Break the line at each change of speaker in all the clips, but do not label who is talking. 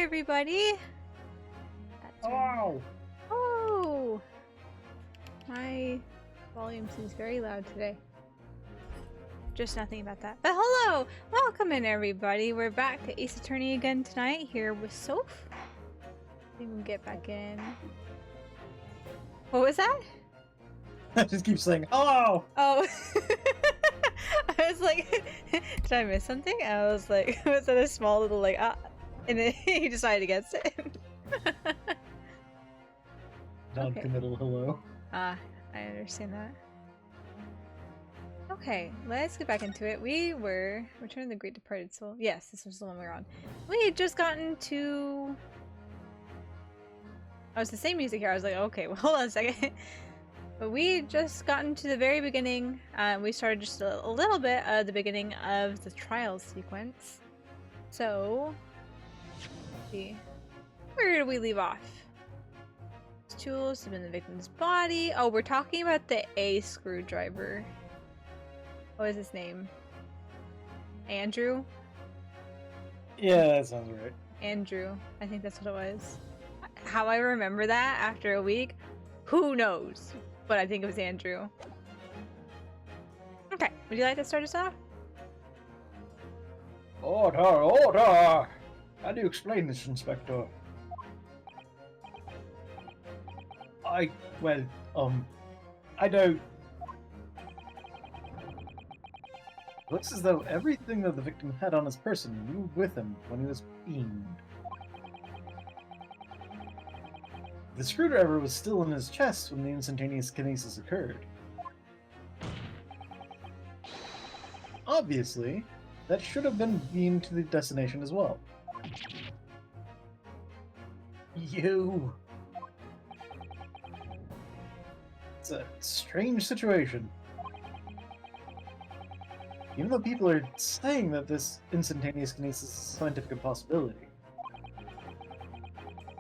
everybody.
Hello.
Oh, my volume seems very loud today. Just nothing about that. But hello, welcome in everybody. We're back to Ace Attorney again tonight here with Soph. We can get back in. What was that?
I just keep saying hello.
Oh, I was like, did I miss something? I was like, was that a small little like and then he decided against it.
Non-committal hello.
I understand that. Okay, let's get back into it. We were Return of the Great Departed Soul. Yes, this was the one we were on. We had just gotten to... Oh, it's the same music here. I was like, okay, well, hold on a second. But we just gotten to the very beginning. We started just a little bit of the beginning of the trial sequence. So, let's see. Where did we leave off? Tools have been the victim's body. Oh, we're talking about the A screwdriver. What is his name? Andrew?
Yeah, that sounds right.
Andrew. I think that's what it was. How I remember that after a week, who knows? But I think it was Andrew. Okay, would you like to start us off?
Order, order! How do you explain this, Inspector? I don't... Looks as though everything that the victim had on his person moved with him when he was beamed. The screwdriver was still in his chest when the instantaneous kinesis occurred. Obviously, that should have been beamed to the destination as well. You... It's a strange situation. Even though people are saying that this instantaneous kinesis is a scientific impossibility,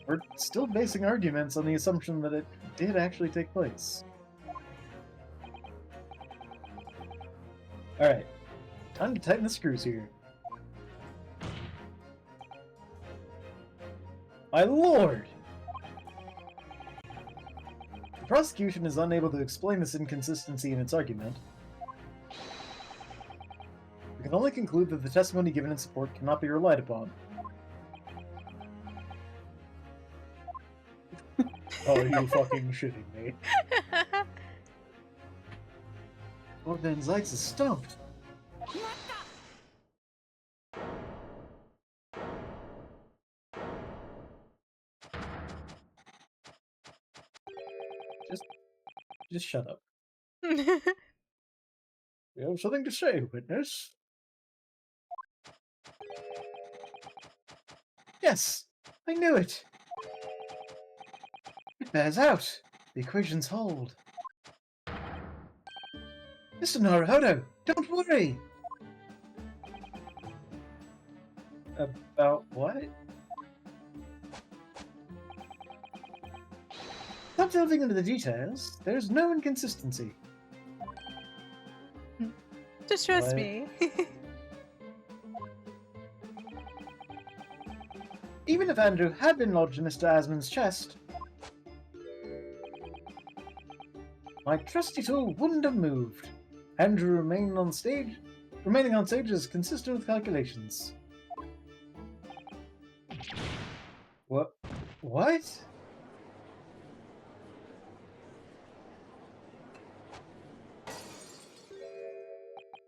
we're still basing arguments on the assumption that it did actually take place. Alright, time to tighten the screws here. My lord! The prosecution is unable to explain this inconsistency in its argument. We can only conclude that the testimony given in support cannot be relied upon. Are you fucking shitting me? Lord Van Zykes is stumped. Just shut up. You have something to say, witness? Yes, I knew it. It bears out. The equations hold. Mr. Naruhodo, don't worry. About what? Without delving into the details, there's no inconsistency.
Just trust me.
Even if Andrew had been lodged in Mr. Asman's chest, my trusty tool wouldn't have moved. Andrew remaining on stage is consistent with calculations. What? What?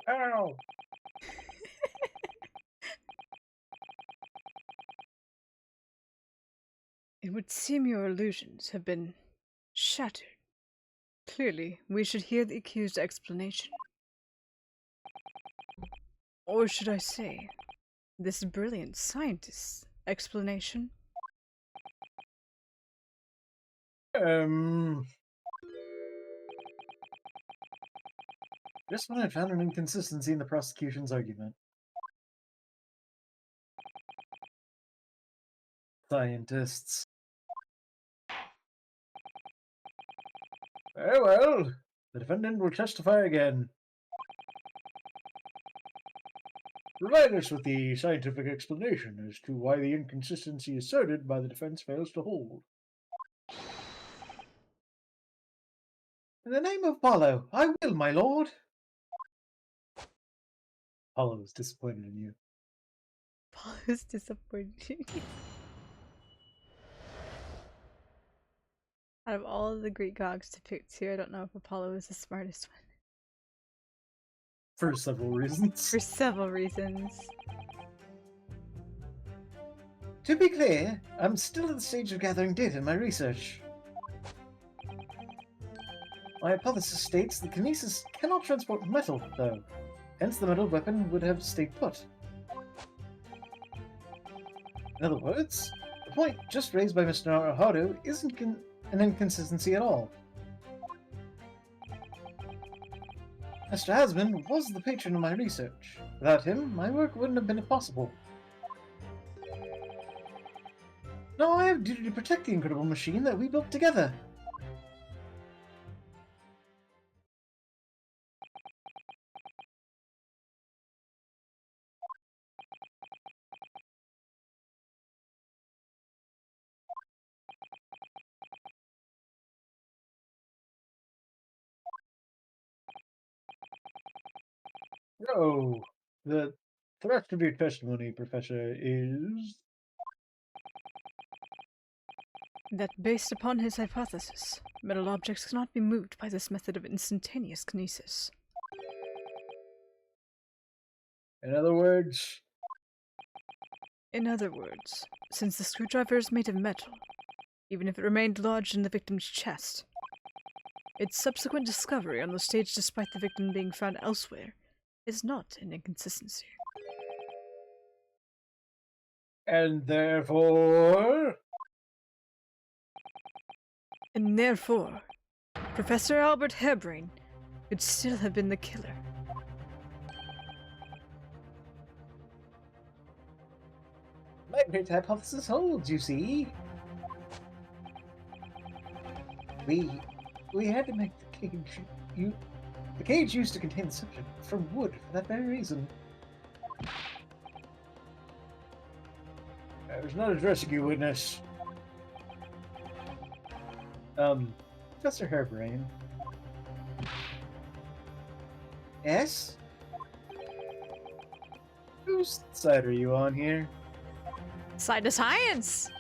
Ow!
It would seem your illusions have been shattered. Clearly, we should hear the accused's explanation. Or should I say, this brilliant scientist's explanation?
Just when I found an inconsistency in the prosecution's argument. Scientists. Very well. The defendant will testify again. Provide us with the scientific explanation as to why the inconsistency asserted by the defense fails to hold. In the name of Apollo, I will, my lord. Apollo is disappointed in you.
Paul is disappointing. Out of all of the Greek gods depicted here, I don't know if Apollo is the smartest one.
For several reasons.
For several reasons.
To be clear, I'm still at the stage of gathering data in my research. My hypothesis states that kinesis cannot transport metal, though. Hence the metal weapon would have stayed put. In other words, the point just raised by Mr. Naruhodo isn't an inconsistency at all. Mr. Hasman was the patron of my research. Without him, my work wouldn't have been possible. Now I have a duty to protect the incredible machine that we built together. Oh, the thrust of your testimony, Professor, is...
That based upon his hypothesis, metal objects cannot be moved by this method of instantaneous kinesis.
In other words...
In other words, since the screwdriver is made of metal, even if it remained lodged in the victim's chest, its subsequent discovery on the stage despite the victim being found elsewhere is not an inconsistency.
And therefore...
And therefore, Professor Albert Harebrain could still have been the killer.
My great hypothesis holds, you see. We had to make the cage... The cage used to contain the subject from wood for that very reason. I was not addressing you, witness. Professor Harebrain. Yes? Whose side are you on here?
Side to science!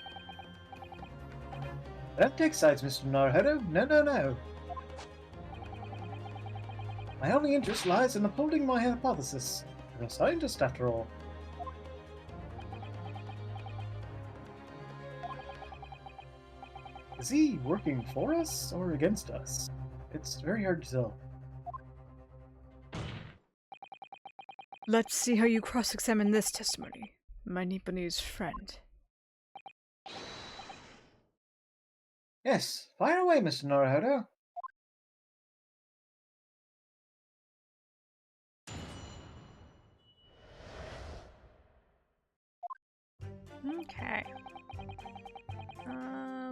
Don't take sides, Mr. Naruhodo. No, no, no. My only interest lies in upholding my hypothesis. I'm a scientist, after all. Is he working for us or against us? It's very hard to tell.
Let's see how you cross-examine this testimony, my Nipponese friend.
Yes, fire away, Mr. Naruhodo.
Okay.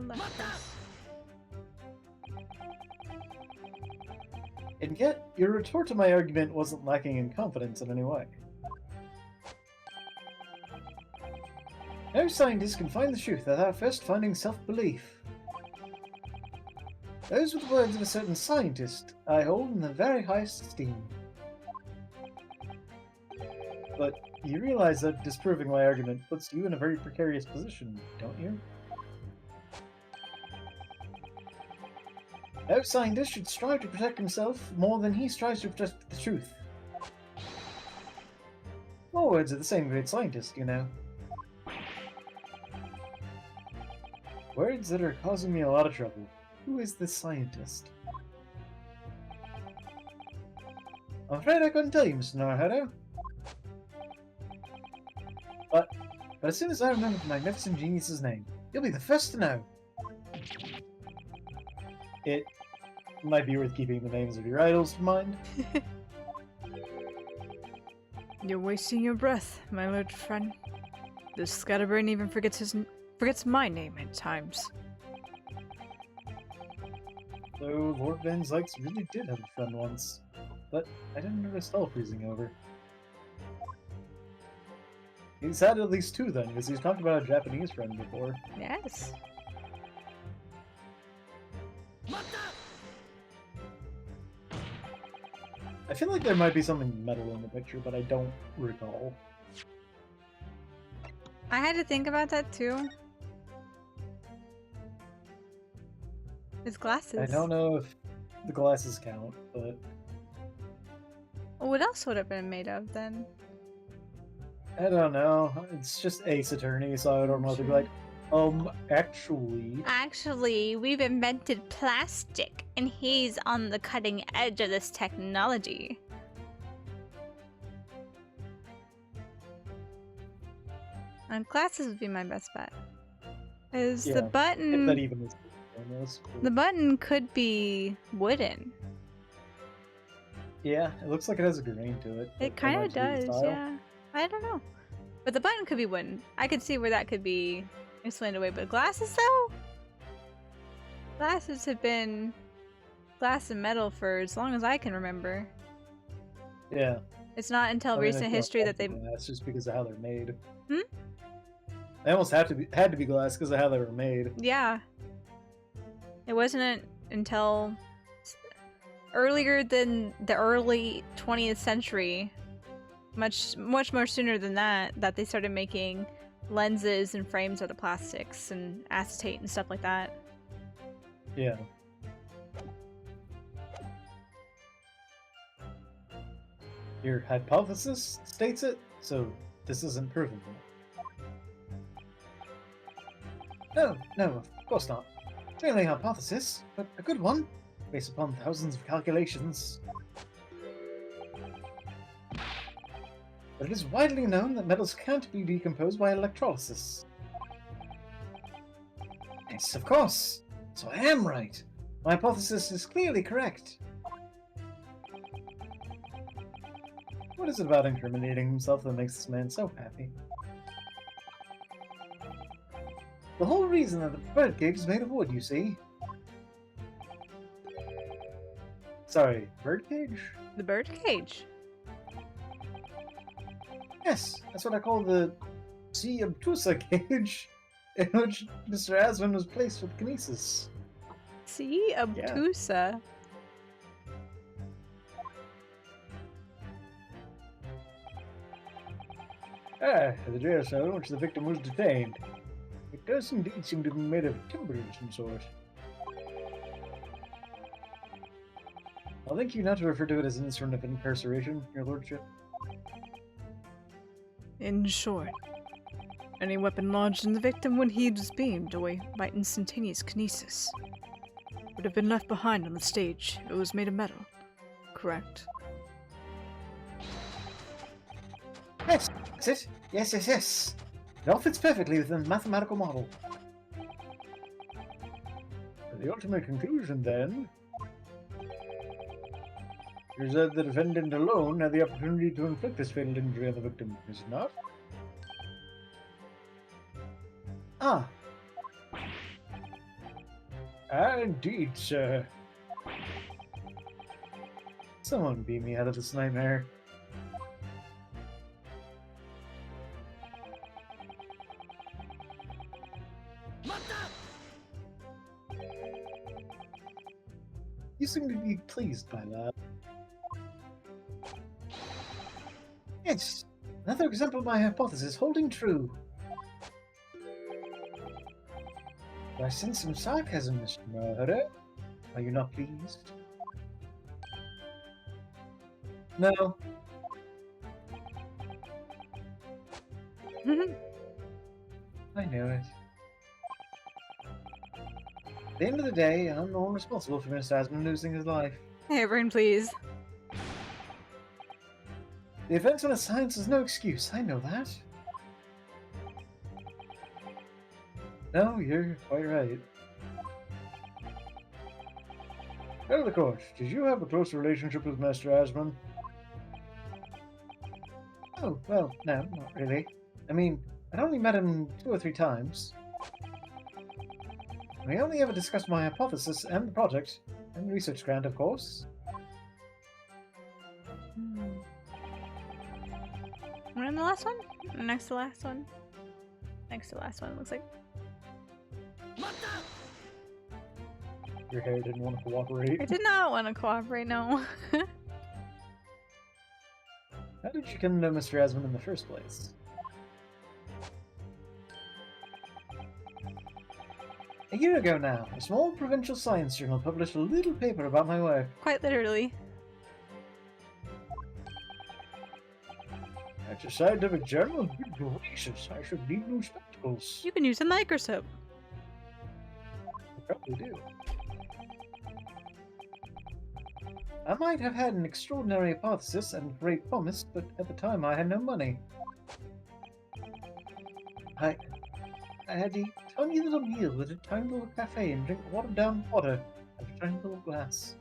Let's press.
And yet, your retort to my argument wasn't lacking in confidence in any way. No scientist can find the truth without first finding self-belief. Those were the words of a certain scientist I hold in the very highest esteem. But you realize that disproving my argument puts you in a very precarious position, don't you? No scientist should strive to protect himself more than he strives to protect the truth. More words of the same great scientist, you know. Words that are causing me a lot of trouble. Who is this scientist? I'm afraid I couldn't tell you, Mr. Naruhodo. But as soon as I remember the magnificent genius's name, you'll be the first to know. It might be worth keeping the names of your idols in mind.
You're wasting your breath, my lord friend. This scatterbrain even forgets my name at times.
Though Lord Van Zykes really did have a friend once, but I didn't notice all freezing over. He's had at least 2 then, because he's talked about a Japanese friend before.
Yes.
I feel like there might be something metal in the picture, but I don't recall.
I had to think about that too. His glasses.
I don't know if the glasses count, but
What else would it have been made of then?
I don't know. It's just Ace Attorney, so I don't know if they'd be like, actually.
Actually, we've invented plastic, and he's on the cutting edge of this technology. And glasses would be my best bet. Is
Yeah,
the
if
button...
that even is almost.
The button could be wooden.
Yeah, it looks like it has a grain to it.
It kind of does, yeah. I don't know. But the button could be wooden. I could see where that could be explained away. But glasses, though? Glasses have been glass and metal for as long as I can remember.
Yeah.
It's not until recent history that they've...
That's just because of how they're made.
Hmm?
They almost had to be glass because of how they were made.
Yeah. It wasn't until earlier than the early 20th century, much more sooner than that, that they started making lenses and frames out of plastics and acetate and stuff like that.
Yeah. Your hypothesis states it, so this isn't proven yet. No, of course not. It's merely a hypothesis, but a good one, based upon thousands of calculations. But it is widely known that metals can't be decomposed by electrolysis. Yes, of course. So I am right. My hypothesis is clearly correct. What is it about incriminating himself that makes this man so happy? The whole reason that the birdcage is made of wood, you see. Sorry, birdcage?
The birdcage.
Yes, that's what I call the C. obtusa cage, in which Mr. Asman was placed with kinesis.
C. obtusa.
The jail cell in which the victim was detained. It does indeed seem to be made of timber of some sort. I'll thank you not to refer to it as an instrument of incarceration, your lordship.
In short, any weapon lodged in the victim when he was beamed away by instantaneous kinesis would have been left behind on the stage. It was made of metal, correct?
Yes, that's it. Yes. It all fits perfectly within the mathematical model. The ultimate conclusion, then, is that the defendant alone had the opportunity to inflict this fatal injury on the victim, is it not? Ah, indeed, sir. Someone beat me out of this nightmare. You seem to be pleased by that. Yes, another example of my hypothesis holding true. But I sense some sarcasm, Mr. Murder. Are you not pleased? No. I knew it. At the end of the day, I'm the one responsible for Mr. Asman losing his life.
Hey, everyone, please.
The offense on a science is no excuse, I know that. No, you're quite right. Head of the court, did you have a close relationship with Master Asman? Oh, well, no, not really. I mean, I'd only met him 2 or 3 times. We only ever discussed my hypothesis and the project, and the research grant, of course.
And the last one? Next to last one? Next to last one, looks like.
Your hair didn't want to cooperate.
I did not want to cooperate, no.
How did you come to know Mr. Asmund in the first place? A year ago now, a small provincial science journal published a little paper about my work.
Quite literally.
That's a scientific journal? Good gracious, I should need new spectacles.
You can use a microscope.
I probably do. I might have had an extraordinary hypothesis and great promise, but at the time I had no money. I had to eat a tiny little meal at a tiny little cafe and drink watered-down water out of a tiny little glass.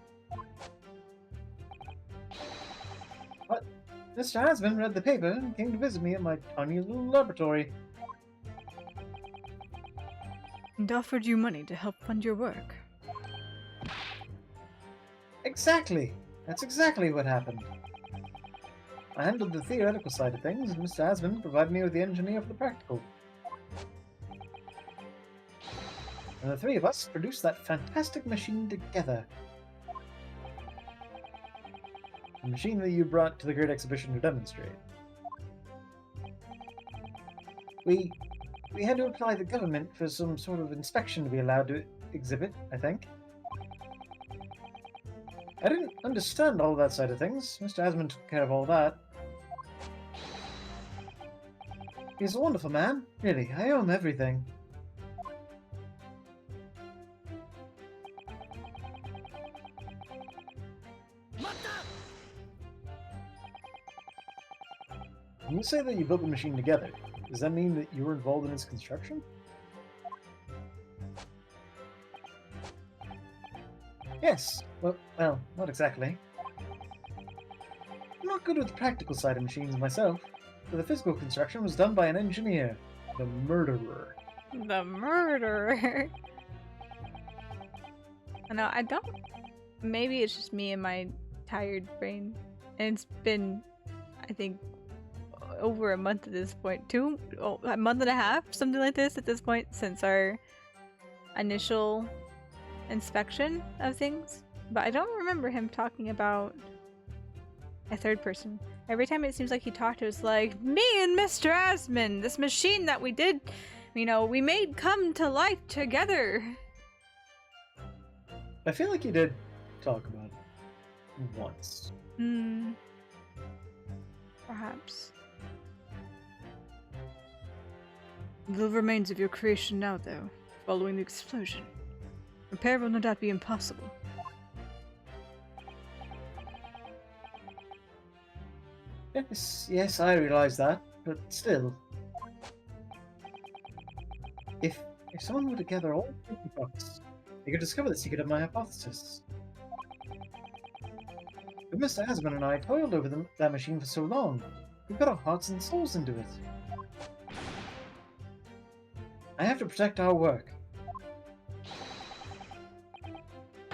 But Mr. Asmund read the paper and came to visit me at my tiny little laboratory.
And offered you money to help fund your work.
Exactly! That's exactly what happened. I handled the theoretical side of things, and Mr. Asmund provided me with the engineer for the practical. And the three of us produced that fantastic machine together. The machine that you brought to the Great Exhibition to demonstrate. We had to apply the government for some sort of inspection to be allowed to exhibit, I think. I didn't understand all that side of things. Mr. Asmund took care of all that. He's a wonderful man, really. I owe him everything. When you say that you built the machine together, does that mean that you were involved in its construction? Yes. Well, not exactly. I'm not good with the practical side of machines myself, but the physical construction was done by an engineer. The murderer.
The murderer. No, I don't. Maybe it's just me and my tired brain. And it's been, I think, over a month at this point. A month and a half, something like this at this point, since our initial inspection of things. But I don't remember him talking about a third person. Every time it seems like he talked, it was like, me and Mr. Asmund, this machine that we did, you know, we made come to life together.
I feel like he did talk about it once.
Perhaps. The remains of your creation now, though, following the explosion. Repair will no doubt be impossible.
Yes, I realize that, but still. If someone were to gather all the Pinky Bucks, they could discover the secret of my hypothesis. But Mr. Asmund and I toiled over that machine for so long. We put our hearts and souls into it. I have to protect our work.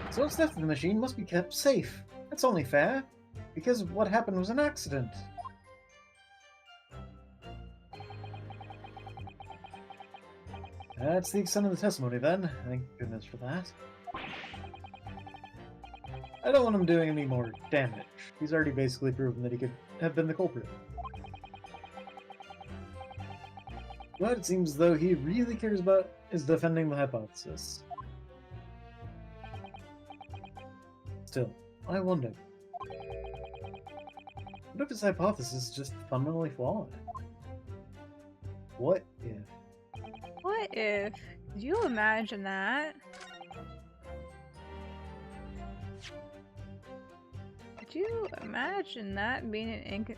So what's left of the machine must be kept safe. That's only fair, because what happened was an accident. That's the extent of the testimony then. Thank goodness for that. I don't want him doing any more damage. He's already basically proven that he could have been the culprit. But it seems as though he really cares about is defending the hypothesis. Still, I wonder. What if his hypothesis is just fundamentally flawed? What if?
What if? Could you imagine that? Could you imagine that being an ink?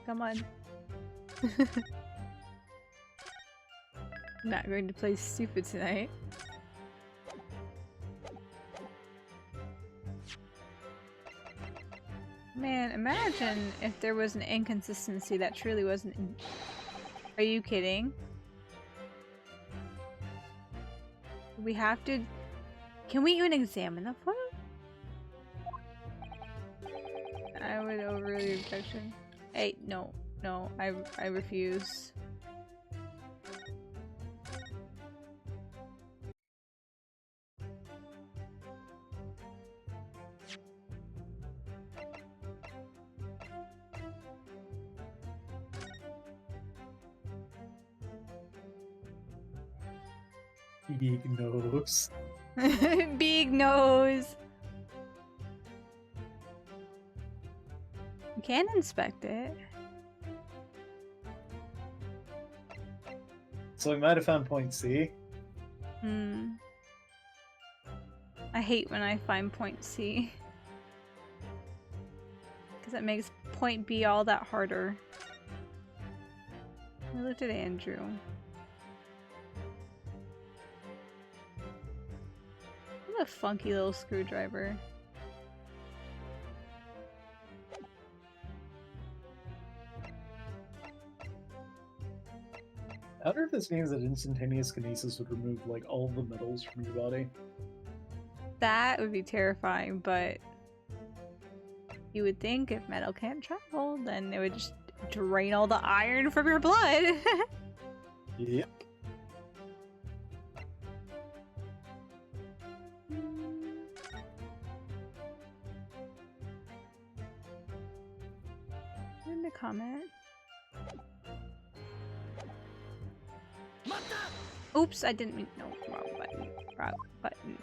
Come on. Not going to play stupid tonight. Man, imagine if there was an inconsistency that truly wasn't. Are you kidding? We have to. Can we even examine the photo? would overrule your objection. Hey, no, I refuse.
Big nose.
Big nose. You can inspect it.
So we might have found point C.
I hate when I find point C. Because it makes point B all that harder. I looked at Andrew. What a funky little screwdriver.
I wonder if this means that instantaneous kinesis would remove like all the metals from your body.
That would be terrifying, but you would think if metal can't travel, then it would just drain all the iron from your blood.
Yep.
In the comment. Oops, I didn't mean. No, wrong button. Wrong button.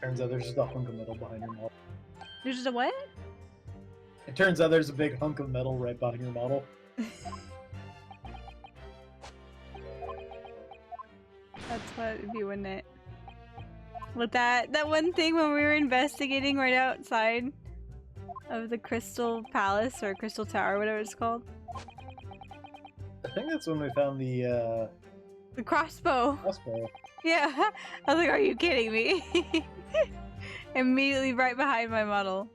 Turns out there's just a hunk of metal behind your model.
There's just a what?
It turns out there's a big hunk of metal right behind your model.
That's what it would be, wouldn't it? With that one thing when we were investigating right outside of the Crystal Palace or Crystal Tower, whatever it's called.
I think that's when we found the
crossbow.
crossbow.
Yeah, I was like, are you kidding me? Immediately right behind my model.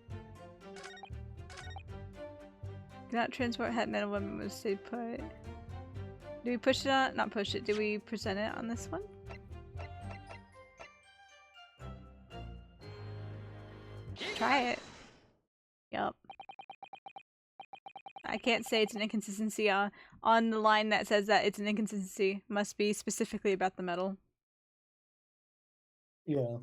Cannot transport head metal weapon was stay put. Do we push it on? Not push it. Do we present it on this one? Try it. Yup. I can't say it's an inconsistency on the line that says that it's an inconsistency. Must be specifically about the metal.
Yeah.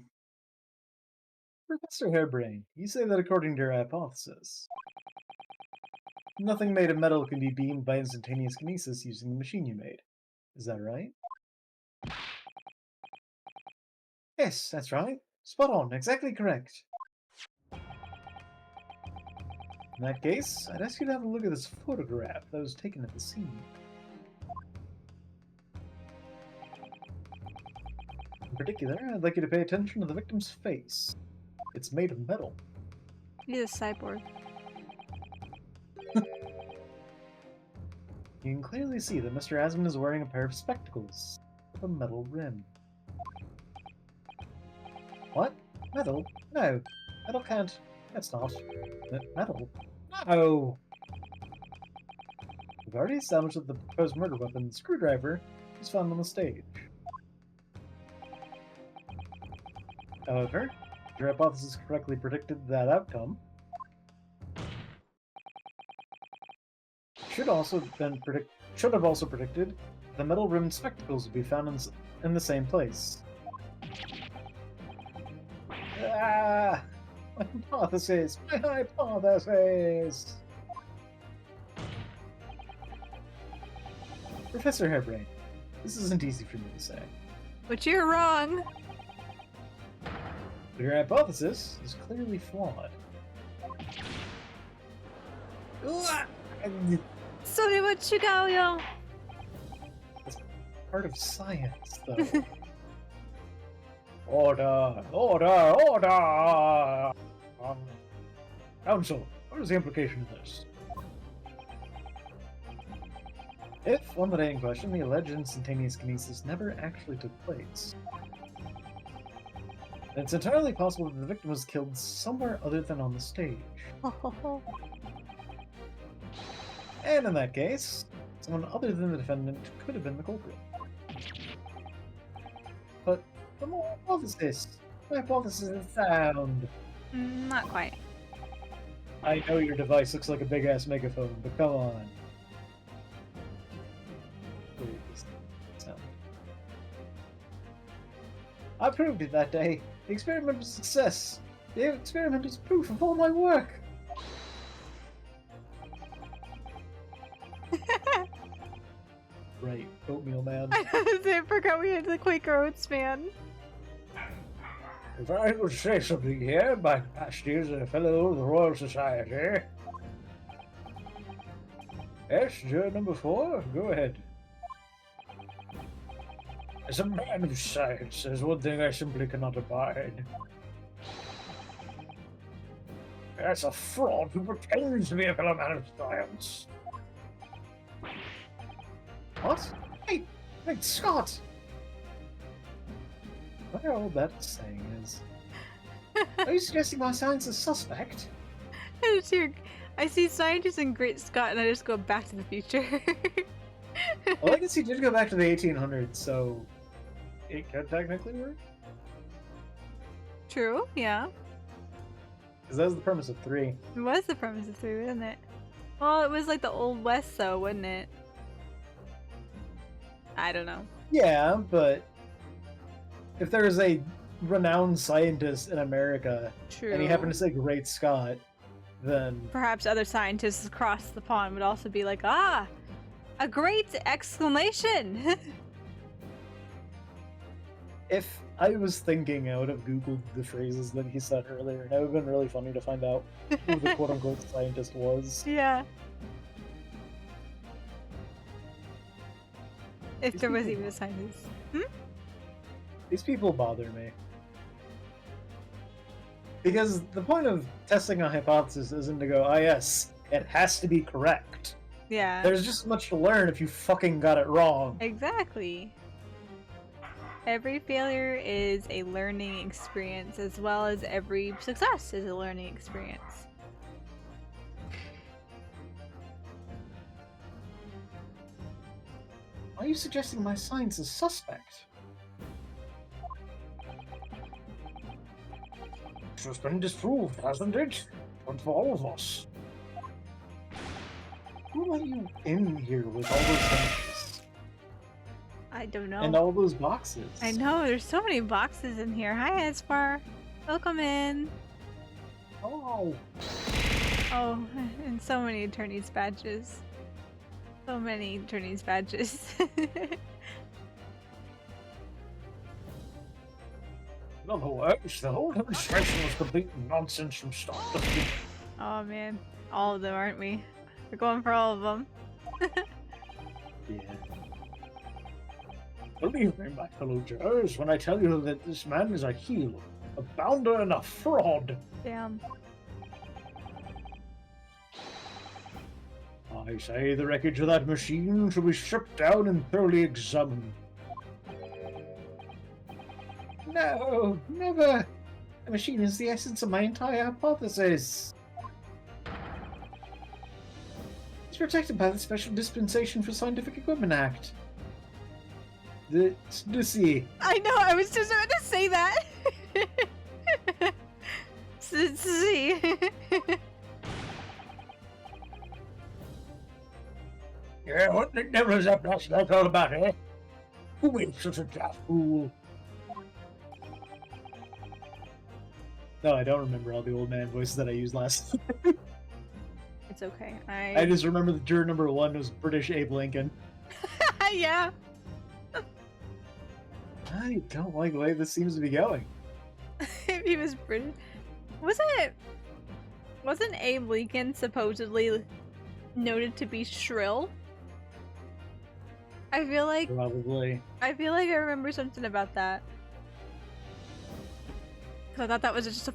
Professor Hairbrain, you say that according to your hypothesis, nothing made of metal can be beamed by instantaneous kinesis using the machine you made. Is that right? Yes, that's right. Spot on. Exactly correct. In that case, I'd ask you to have a look at this photograph that was taken at the scene. In particular, I'd like you to pay attention to the victim's face. It's made of metal.
He's a cyborg.
You can clearly see that Mr. Asman is wearing a pair of spectacles with a metal rim. What? Metal? No. Metal can't. That's not. Metal? No! We've already established that the proposed murder weapon, the screwdriver, was found on the stage. However, your hypothesis correctly predicted that outcome. Should have also predicted the metal-rimmed spectacles would be found in the same place. Ah! My hypothesis! My hypothesis! Professor Hairbrain, this isn't easy for me to say.
But you're wrong!
But your hypothesis is clearly flawed.
So did what you go, yo!
It's part of science, though. Order! Order! Order! Council, what is the implication of this? If, on the day in question, the alleged instantaneous kinesis never actually took place, then it's entirely possible that the victim was killed somewhere other than on the stage. And in that case, someone other than the defendant could have been the culprit. But the hypothesis is sound.
Not quite.
I know your device looks like a big ass megaphone, but come on. Please. Sound. I proved it that day. The experiment was a success. The experiment is proof of all my work. Right, oatmeal man.
I forgot we had the Quaker Oats man.
If I could say something here, my past years as a fellow of the Royal Society. Yes, juror number 4, go ahead. As a man of science, there's one thing I simply cannot abide. That's a fraud who pretends to be a fellow man of science. What? Hey, Scott! What all that's saying is... Are you suggesting my science is suspect?
I see scientists in Great Scott and I just go back to the future.
Well, I guess he did go back to the 1800s, so... It could technically work?
True, yeah.
Because that was the premise of 3.
It was the premise of 3, wasn't it? Well, it was like the Old West though, wasn't it? I don't know.
Yeah, but... If there is a renowned scientist in America,
True.
and he happened to say Great Scott, then...
Perhaps other scientists across the pond would also be like, ah! A great exclamation!
If I was thinking, I would have Googled the phrases that he said earlier, and it would have been really funny to find out who the quote-unquote scientist was.
Yeah. If
These
there was
people-
even a scientist.
These people bother me. Because the point of testing a hypothesis isn't to go, ah yes, it has to be correct.
Yeah.
There's just as much to learn if you fucking got it wrong.
Exactly. Every failure is a learning experience, as well as every success is a learning experience.
Are you suggesting my science is suspect? It has been disproved, hasn't it? And for all of us. Who let you in here with all those things?
I don't know.
And all those boxes?
I know, there's so many boxes in here. Hi, Aspar. Welcome in.
Oh.
Oh, and so many attorney's badges. So many attorney's badges.
In other words, the whole demonstration was complete nonsense from start to finish.
Oh man, all of them, aren't we? We're going for all of them.
Yeah. Believe me, my fellow jurors, when I tell you that this man is a heel, a bounder, and a fraud.
Damn.
I say the wreckage of that machine should be stripped down and thoroughly examined. No, never! The machine is the essence of my entire hypothesis. It's protected by the Special Dispensation for Scientific Equipment Act. The SDC.
I know, I was just about to say that. See.
Yeah, what the devil is that blasted all about, eh? Who made such a daft fool? No, I don't remember all the old man voices that I used last.
It's okay.
I just remember the juror number 1 was British Abe Lincoln.
Yeah.
I don't like the way this seems to be going.
He was British. Wasn't Abe Lincoln supposedly noted to be shrill? I feel like
Probably.
I remember something about that. 'Cause I thought that was just a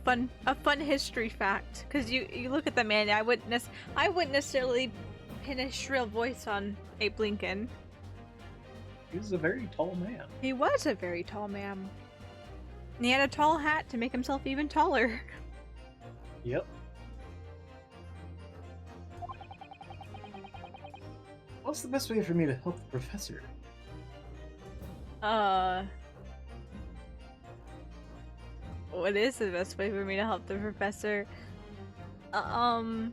fun history fact. Cause you look at the man, I wouldn't necessarily pin a shrill voice on Abe Lincoln.
He was a very tall man.
He was a very tall man. And he had a tall hat to make himself even taller.
Yep. What's the best way for me to help the professor?
What is the best way for me to help the professor? Um,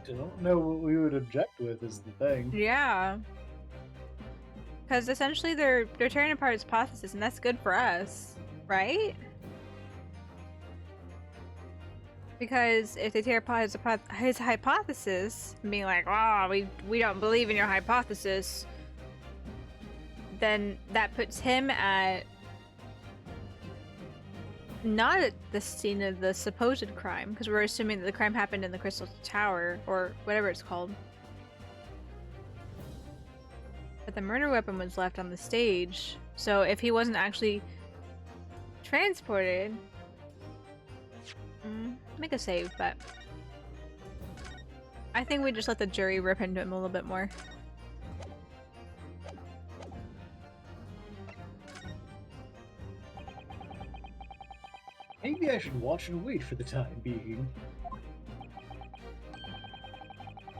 Don't know what we would object with is the thing.
yeah. Because essentially they're tearing apart his hypothesis, and that's good for us, right? Because if they tear apart his hypothesis, being like, "Oh, we don't believe in your hypothesis," then that puts him at not at the scene of the supposed crime, because we're assuming that the crime happened in the Crystal Tower or whatever it's called. But the murder weapon was left on the stage, so if he wasn't actually transported, make a save, but I think we just let the jury rip into him a little bit more.
Maybe I should watch and wait for the time being.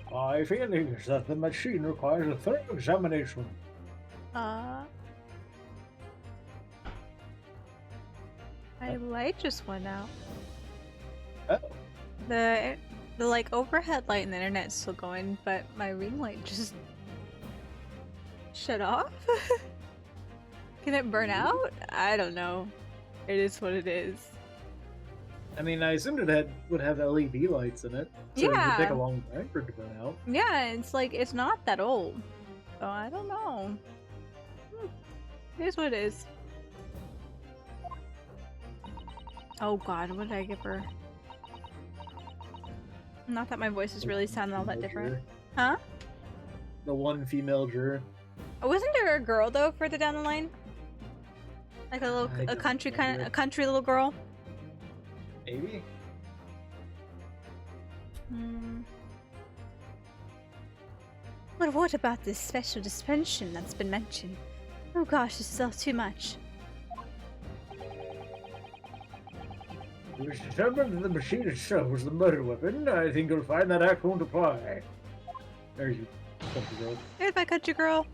My feeling is that the machine requires a thorough examination.
My light just went out.
Oh.
The like overhead light in the internet's still going, but my ring light just shut off? Can it burn out? I don't know. It is what it is.
I mean, I assumed it would have LED lights in it, so it would take a long time for it to burn out.
Yeah, it's like, it's not that old. So I don't know. It is what it is. Oh god, what did I give her? Not that my voice is really sounding all that different. Huh?
The one female juror.
Wasn't there a girl though further down the line? Like a country little girl?
Maybe?
But what about this special dispensation that's been mentioned? Oh gosh, this is all too much.
It was determined that the machine itself was the murder weapon. I think you'll find that act won't apply. There's your country girl.
Here's my country girl.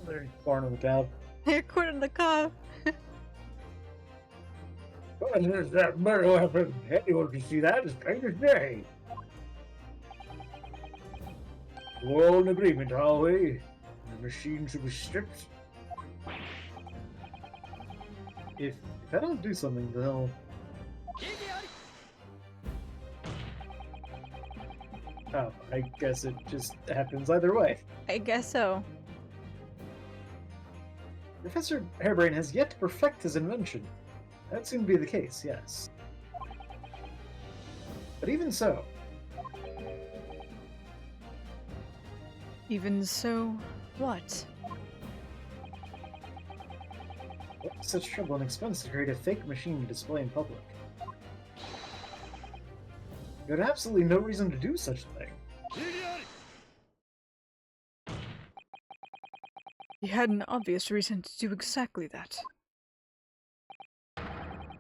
There's corn on the cob.
Here, corn on the cob.
What is that murder weapon? Anyone can see that as plain as day. We're all in agreement, are we? The machine should be stripped. If I don't do something, they'll... Oh, I guess it just happens either way.
I guess so.
Professor Hairbrain has yet to perfect his invention. That seemed to be the case, yes. But even so...
Even so, what?
What's such trouble and expense to create a fake machine to display in public? You had absolutely no reason to do such a thing.
He had an obvious reason to do exactly that.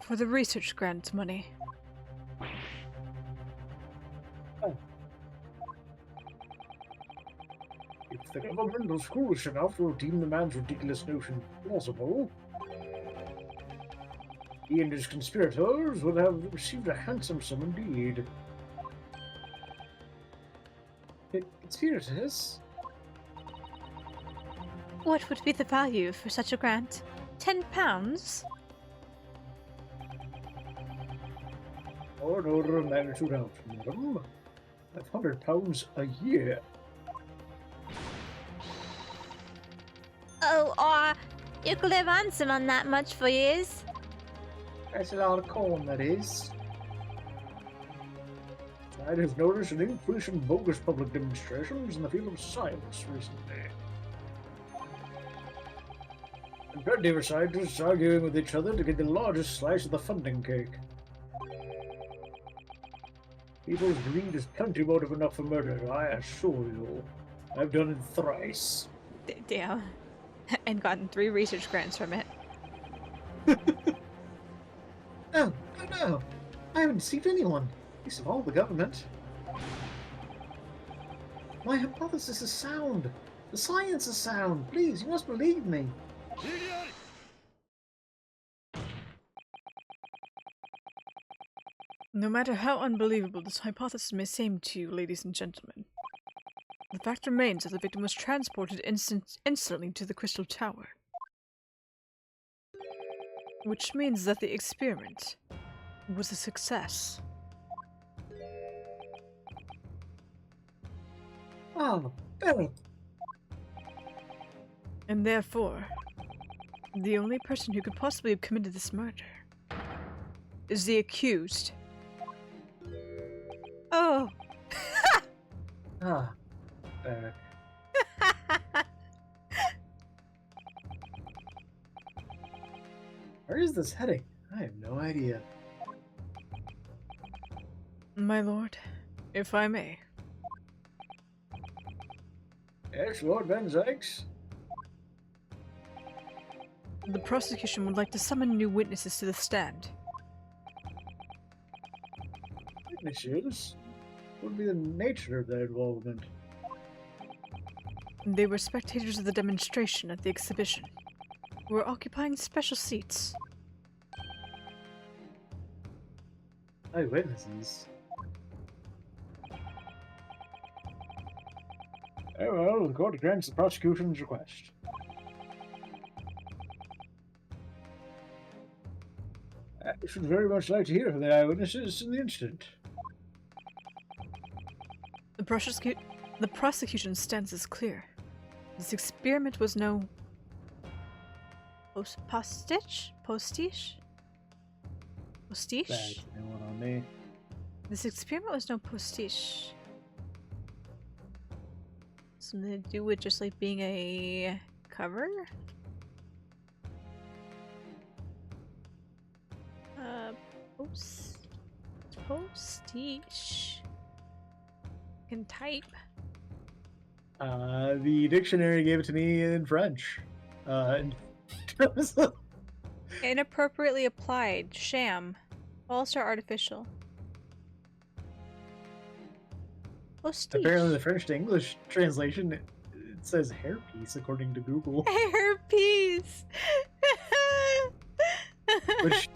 For the research grant money.
Oh. If the government was foolish enough to deem the man's ridiculous notion plausible, he and his conspirators would have received a handsome sum indeed. Conspirators?
What would be the value for such a grant? £10?
Or an order of magnitude out, madam. £500 a year.
Oh, you could live handsome on that much for years.
That's a lot of corn, that is. I have noticed an increase in bogus public demonstrations in the field of science recently. And plenty of scientists arguing with each other to get the largest slice of the funding cake. People's greed is plenty motive enough for murder, I assure you. I've done it thrice.
Damn. And gotten 3 research grants from it.
No. I haven't deceived anyone. Least of all the government. My hypothesis is sound. The science is sound. Please, you must believe me.
No matter how unbelievable this hypothesis may seem to you, ladies and gentlemen, the fact remains that the victim was transported instantly to the Crystal Tower. Which means that the experiment was a success.
Oh, Billy.
And therefore, the only person who could possibly have committed this murder is the accused.
Oh.
Ah, Barrack. Where is this heading? I have no idea.
My lord, if I may.
Yes, Lord Ben Zykes.
The prosecution would like to summon new witnesses to the stand.
Witnesses? What would be the nature of their involvement?
They were spectators of the demonstration at the exhibition, who were occupying special seats.
Eyewitnesses? Oh well, the court grants the prosecution's request. I should very much like to hear from the eyewitnesses in the incident.
The prosecution's stance is clear. This experiment was no...
Postiche? Postiche? Postiche?
That's no one on me.
This experiment was no postiche. Something to do with just like being a cover? Postiche. Can type.
The dictionary gave it to me in French.
Inappropriately applied. Sham. False or artificial. Postiche.
Apparently the French to English translation, it says hairpiece according to Google.
Hairpiece!
Which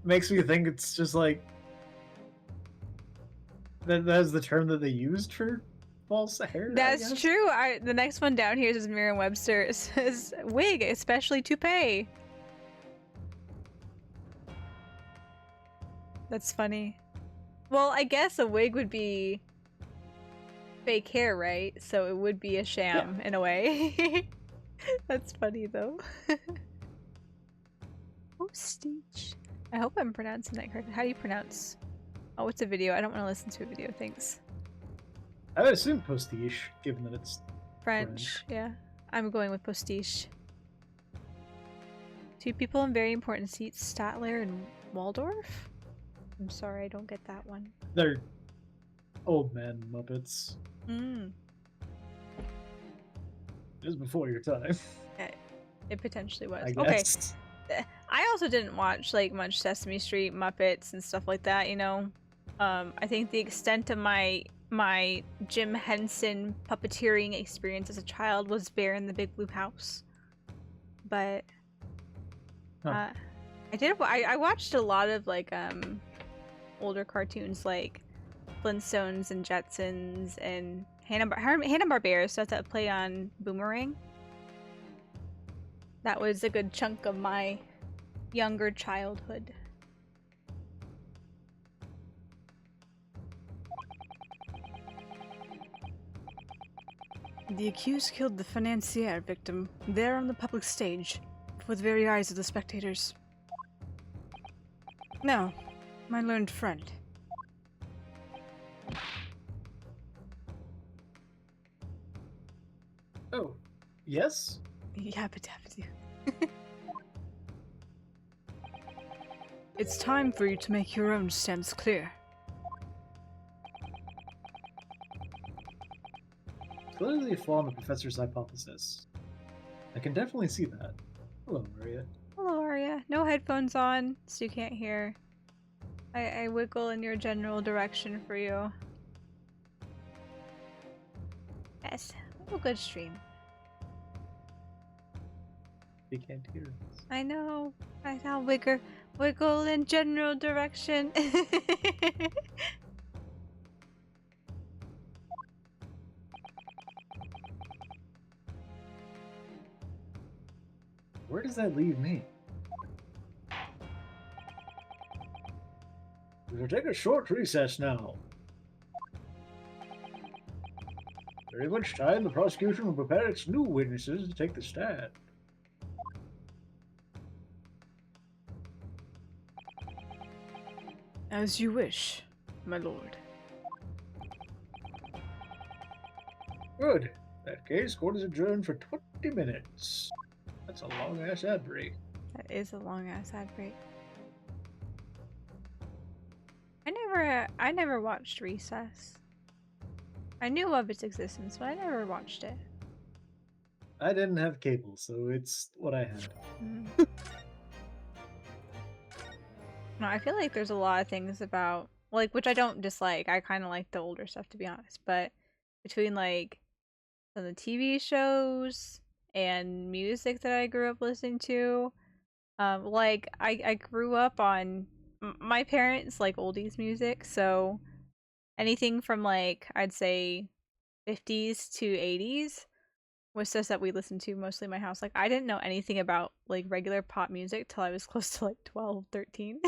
makes me think it's just like... That's the term that they used for false hair.
That's true. The next one down here says Merriam-Webster. It says wig, especially toupee. That's funny. Well, I guess a wig would be fake hair, right? So it would be a sham in a way. That's funny though. Postiche. I hope I'm pronouncing that correctly. How do you pronounce? Oh, it's a video. I don't want to listen to a video. Thanks.
I would assume postiche, given that it's
French. Yeah. I'm going with postiche. Two people in very important seats, Statler and Waldorf? I'm sorry, I don't get that one.
They're old man Muppets.
Mm.
It was before your time.
It potentially was.
I guess.
Okay. I also didn't watch like much Sesame Street, Muppets, and stuff like that, you know? I think the extent of my Jim Henson puppeteering experience as a child was Bear in the Big Blue House. But I watched a lot of like older cartoons like Flintstones and Jetsons and Hanna-Barbera stuff that play on Boomerang. That was a good chunk of my younger childhood.
The accused killed the financier victim there on the public stage, before the very eyes of the spectators. Now, my learned friend.
Oh, yes?
Yabbit. It's time for you to make your own stance clear.
Clearly a flaw in the professor's hypothesis. I can definitely see that. Hello, Maria.
Hello, Arya. No headphones on, so you can't hear. I wiggle in your general direction for you. Yes, a good stream.
You can't hear us.
I know. I'll Wiggle in general direction.
Where does that leave me? We will take a short recess now. Very much time the prosecution will prepare its new witnesses to take the stand.
As you wish, my lord.
Good. In that case, court is adjourned for 20 minutes. That's a long-ass ad break.
That is a long ass ad break. I never watched Recess. I knew of its existence, but I never watched it.
I didn't have cable, so it's what I had.
No, I feel like there's a lot of things about, like, which I don't dislike. I kind of like the older stuff, to be honest. But between, like, some of the TV shows and music that I grew up listening to, like, I grew up on, my parents like oldies music, so anything from, like, I'd say 50s to 80s was stuff that we listened to mostly in my house. Like, I didn't know anything about, like, regular pop music till I was close to, like, 12, 13.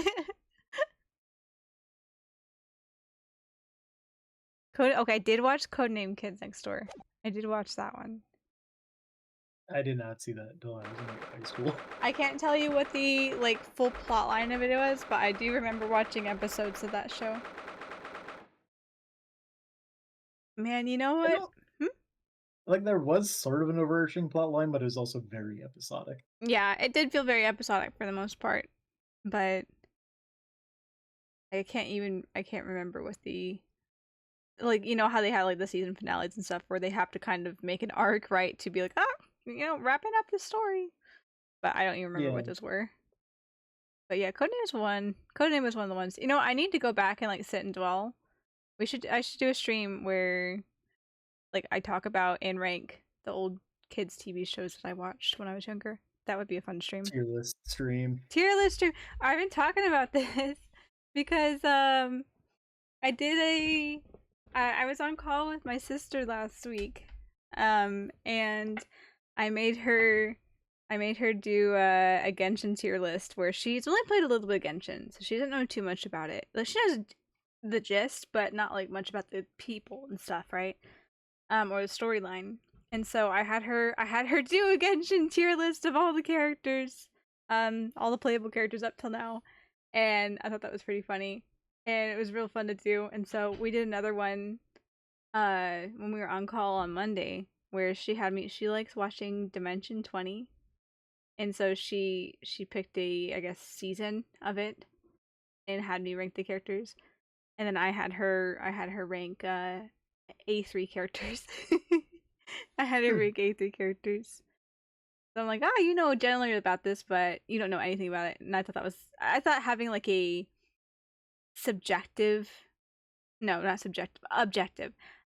Okay, I did watch Codename Kids Next Door. I did watch that one.
I did not see that until I was in high school.
I can't tell you what the, like, full plot line of it was, but I do remember watching episodes of that show. Man, you know what?
Like, there was sort of an overarching plot line, but it was also very episodic.
Yeah, it did feel very episodic for the most part, but I can't remember what the, like, you know how they had, like, the season finales and stuff where they have to kind of make an arc, right, to be like, wrapping up the story. But I don't even remember what those were. But yeah, Codename was one of the ones. You know, I need to go back and, like, sit and dwell. I should do a stream where, like, I talk about and rank the old kids TV shows that I watched when I was younger. That would be a fun stream.
Tier list stream.
Tier list stream. I've been talking about this because I was on call with my sister last week. And I made her do a Genshin tier list where she's only played a little bit of Genshin, so she doesn't know too much about it. Like, she knows the gist, but not, like, much about the people and stuff, right? Or the storyline. And so I had her do a Genshin tier list of all the characters, all the playable characters up till now, and I thought that was pretty funny, and it was real fun to do. And so we did another one, when we were on call on Monday, where she likes watching Dimension 20, and so she picked a, I guess, season of it, and had me rank the characters, and then I had her rank A3 characters. I had her rank A3 characters. So I'm like, you know generally about this, but you don't know anything about it. And I thought having, like, a objective.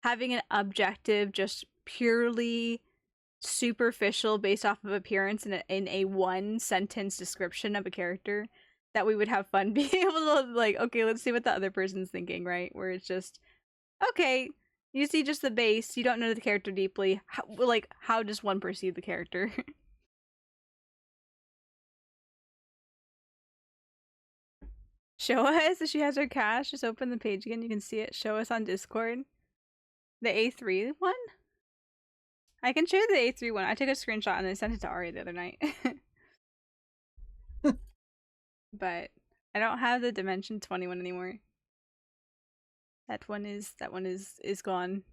Having an objective, just purely superficial based off of appearance in a one sentence description of a character, that we would have fun being able to, like, okay, let's see what the other person's thinking, right? Where it's just, okay, you see just the base, you don't know the character deeply. How does one perceive the character? Show us. She has her cache. Just open the page again. You can see it. Show us on Discord. The A3 one? I can show you the A3 one. I took a screenshot and I sent it to Ari the other night. But I don't have the Dimension 21 anymore. That one is gone.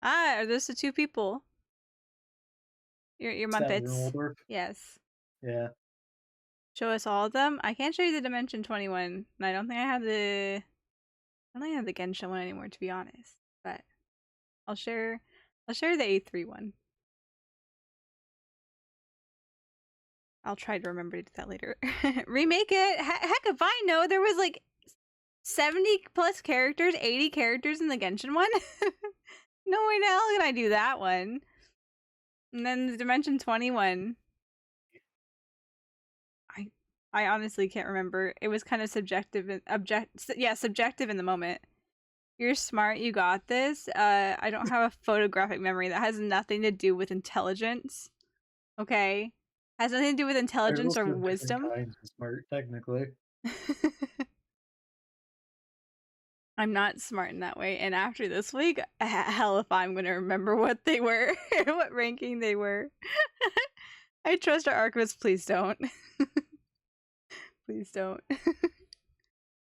Are those the two people? Your Muppets. Yes.
Yeah.
Show us all of them. I can't show you the Dimension 21, and I don't think I have the Genshin one anymore, to be honest. But I'll share the A3 one. I'll try to remember to do that later. Remake it. Heck, if I know, there was like 70 plus characters, 80 characters in the Genshin one. No way in hell can I do that one. And then the Dimension 21. I honestly can't remember. It was kind of subjective and subjective in the moment. You're smart, you got this. I don't have a photographic memory. That has nothing to do with intelligence. Okay? Has nothing to do with
They're
intelligence or
also different
wisdom.
kinds of smart, technically.
I'm not smart in that way. And after this week, hell if I'm gonna remember what they were, what ranking they were. I trust our archivist. Please don't. Please don't.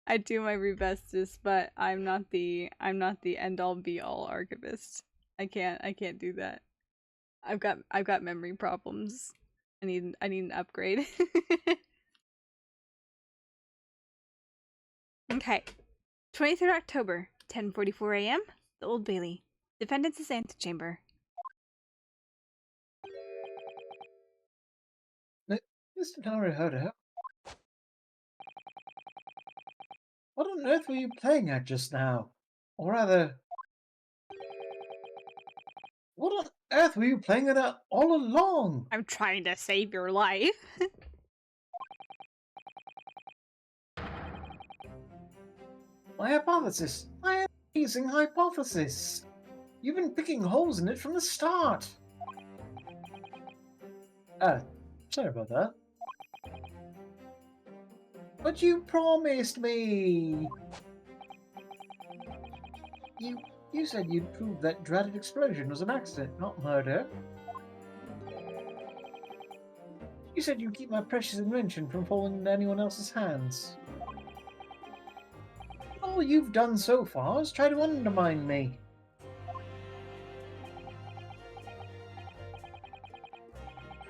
I do my very bestest, but I'm not the end all be all archivist. I can't do that. I've got memory problems. I need an upgrade. Okay. 23rd October, 10:44 a.m. The Old Bailey. Defendant's antechamber.
Mr. Naruhodo, what on earth were you playing at just now? Or rather, what on earth were you playing at all along?
I'm trying to save your life.
My hypothesis. My amazing hypothesis. You've been picking holes in it from the start. Sorry about that. But you promised me. You said you'd prove that dreaded explosion was an accident, not murder. You said you'd keep my precious invention from falling into anyone else's hands. All you've done so far is try to undermine me.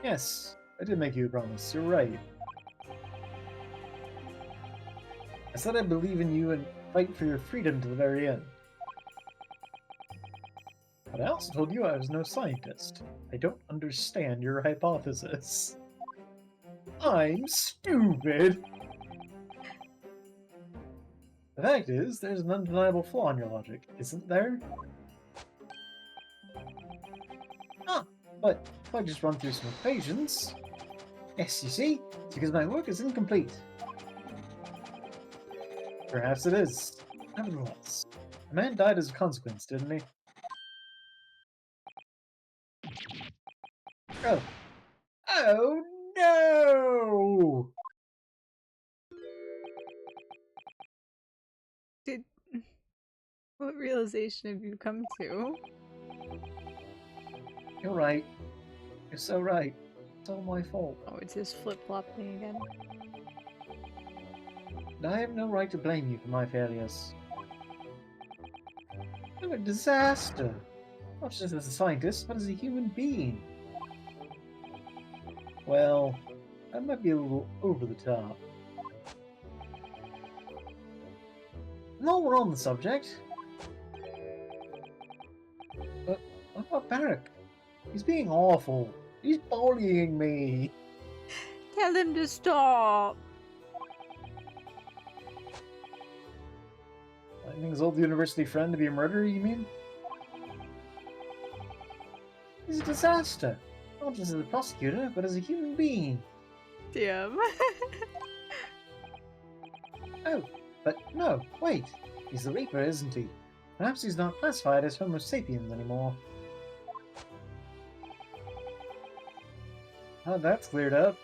Yes, I did make you a promise. You're right. I said I believe in you and fight for your freedom to the very end. But I also told you I was no scientist. I don't understand your hypothesis. I'm stupid! The fact is, there's an undeniable flaw in your logic, isn't there? Ah, but if I just run through some equations... Yes, you see, it's because my work is incomplete. Perhaps it is. Nevertheless, a man died as a consequence, didn't he? Oh. Oh no!
Did what realization have you come to?
You're right. You're so right. It's all my fault.
Oh, it's his flip-flop thing again.
And I have no right to blame you for my failures. You're a disaster. Not just as a scientist, but as a human being. Well, that might be a little over the top. While we're on the subject... what about Barrack? He's being awful. He's bullying me.
Tell him to stop.
Finding his old university friend to be a murderer, you mean? He's a disaster. Not just as a prosecutor, but as a human being.
Damn.
Oh, but no, wait. He's the Reaper, isn't he? Perhaps he's not classified as Homo sapiens anymore. Oh, that's cleared up.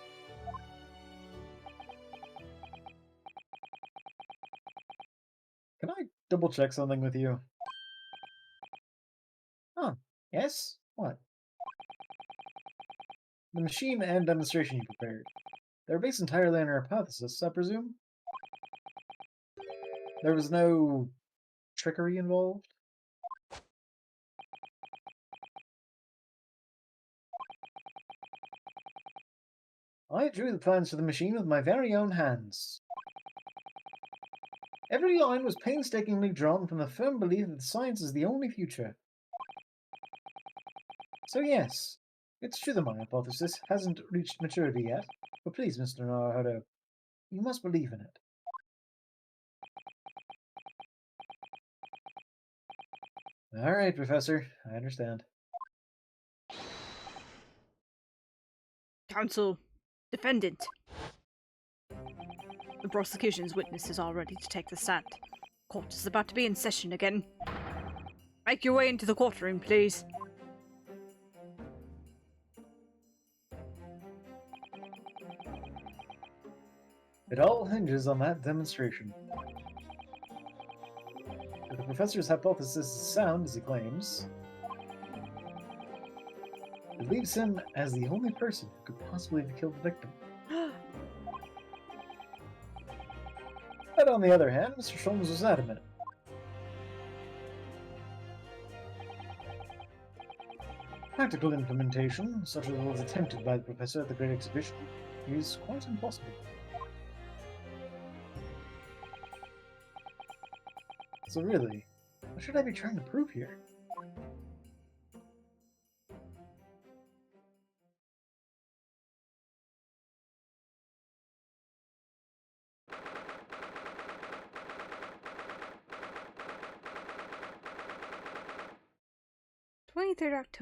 Can I double check something with you? Huh. Yes? What? The machine and demonstration you prepared. They're based entirely on your hypothesis, I presume? There was no trickery involved? I drew the plans for the machine with my very own hands. Every line was painstakingly drawn from the firm belief that science is the only future. So yes, it's true that my hypothesis hasn't reached maturity yet, but please, Mr. Naruhodo, you must believe in it. Alright, Professor, I understand.
Counsel. Defendant.
The prosecution's witnesses are ready to take the stand. Court is about to be in session again. Make your way into the courtroom, please.
It all hinges on that demonstration. If the professor's hypothesis is sound, as he claims, it leaves him as the only person who could possibly have killed the victim. But on the other hand, Mr. Sholmes was adamant. Practical implementation, such as was attempted by the professor at the Great Exhibition, is quite impossible. So really, what should I be trying to prove here?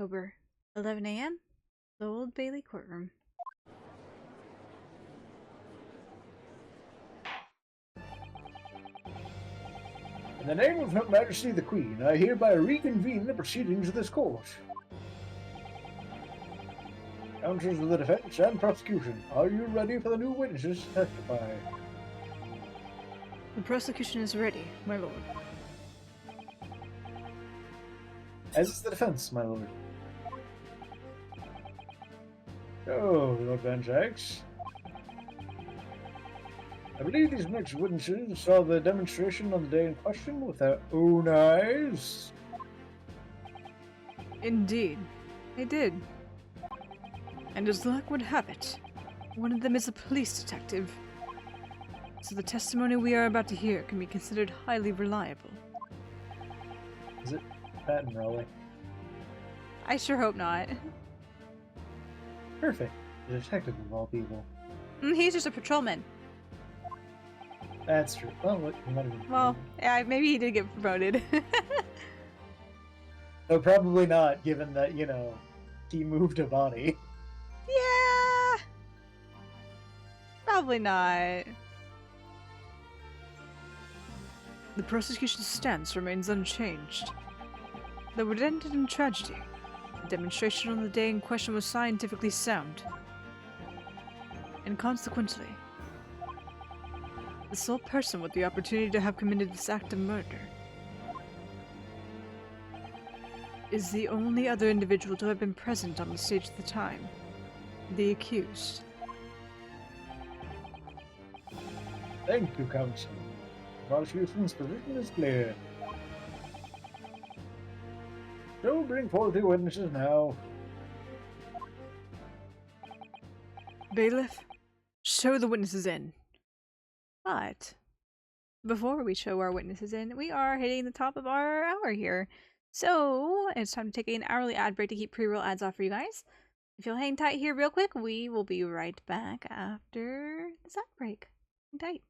October, 11 a.m., the Old Bailey courtroom.
In the name of Her Majesty the Queen, I hereby reconvene the proceedings of this court. Counsels of the defense and prosecution, are you ready for the new witnesses to testify?
The prosecution is ready, my lord.
As is the defense, my lord. So, Lord Van Jacks, I believe these next witnesses saw the demonstration on the day in question with their own eyes.
Indeed, they did. And as luck would have it, one of them is a police detective. So the testimony we are about to hear can be considered highly reliable.
Is it Pat and Raleigh?
I sure hope not.
Perfect. The detective of all people.
He's just a patrolman.
That's true. Well, what, he might have been
Well,
promoted.
yeah, maybe he did get promoted.
No, probably not, given that, you know, he moved a body.
Yeah. Probably not.
The prosecution's stance remains unchanged. Though it ended in tragedy, the demonstration on the day in question was scientifically sound. And consequently, the sole person with the opportunity to have committed this act of murder is the only other individual to have been present on the stage at the time, the accused.
Thank you, counsel. The prosecution's position is clear. So bring forth the witnesses now.
Bailiff, show the witnesses in.
But before we show our witnesses in, we are hitting the top of our hour here. So it's time to take an hourly ad break to keep pre-roll ads off for you guys. If you'll hang tight here real quick, we will be right back after this ad break. Hang tight.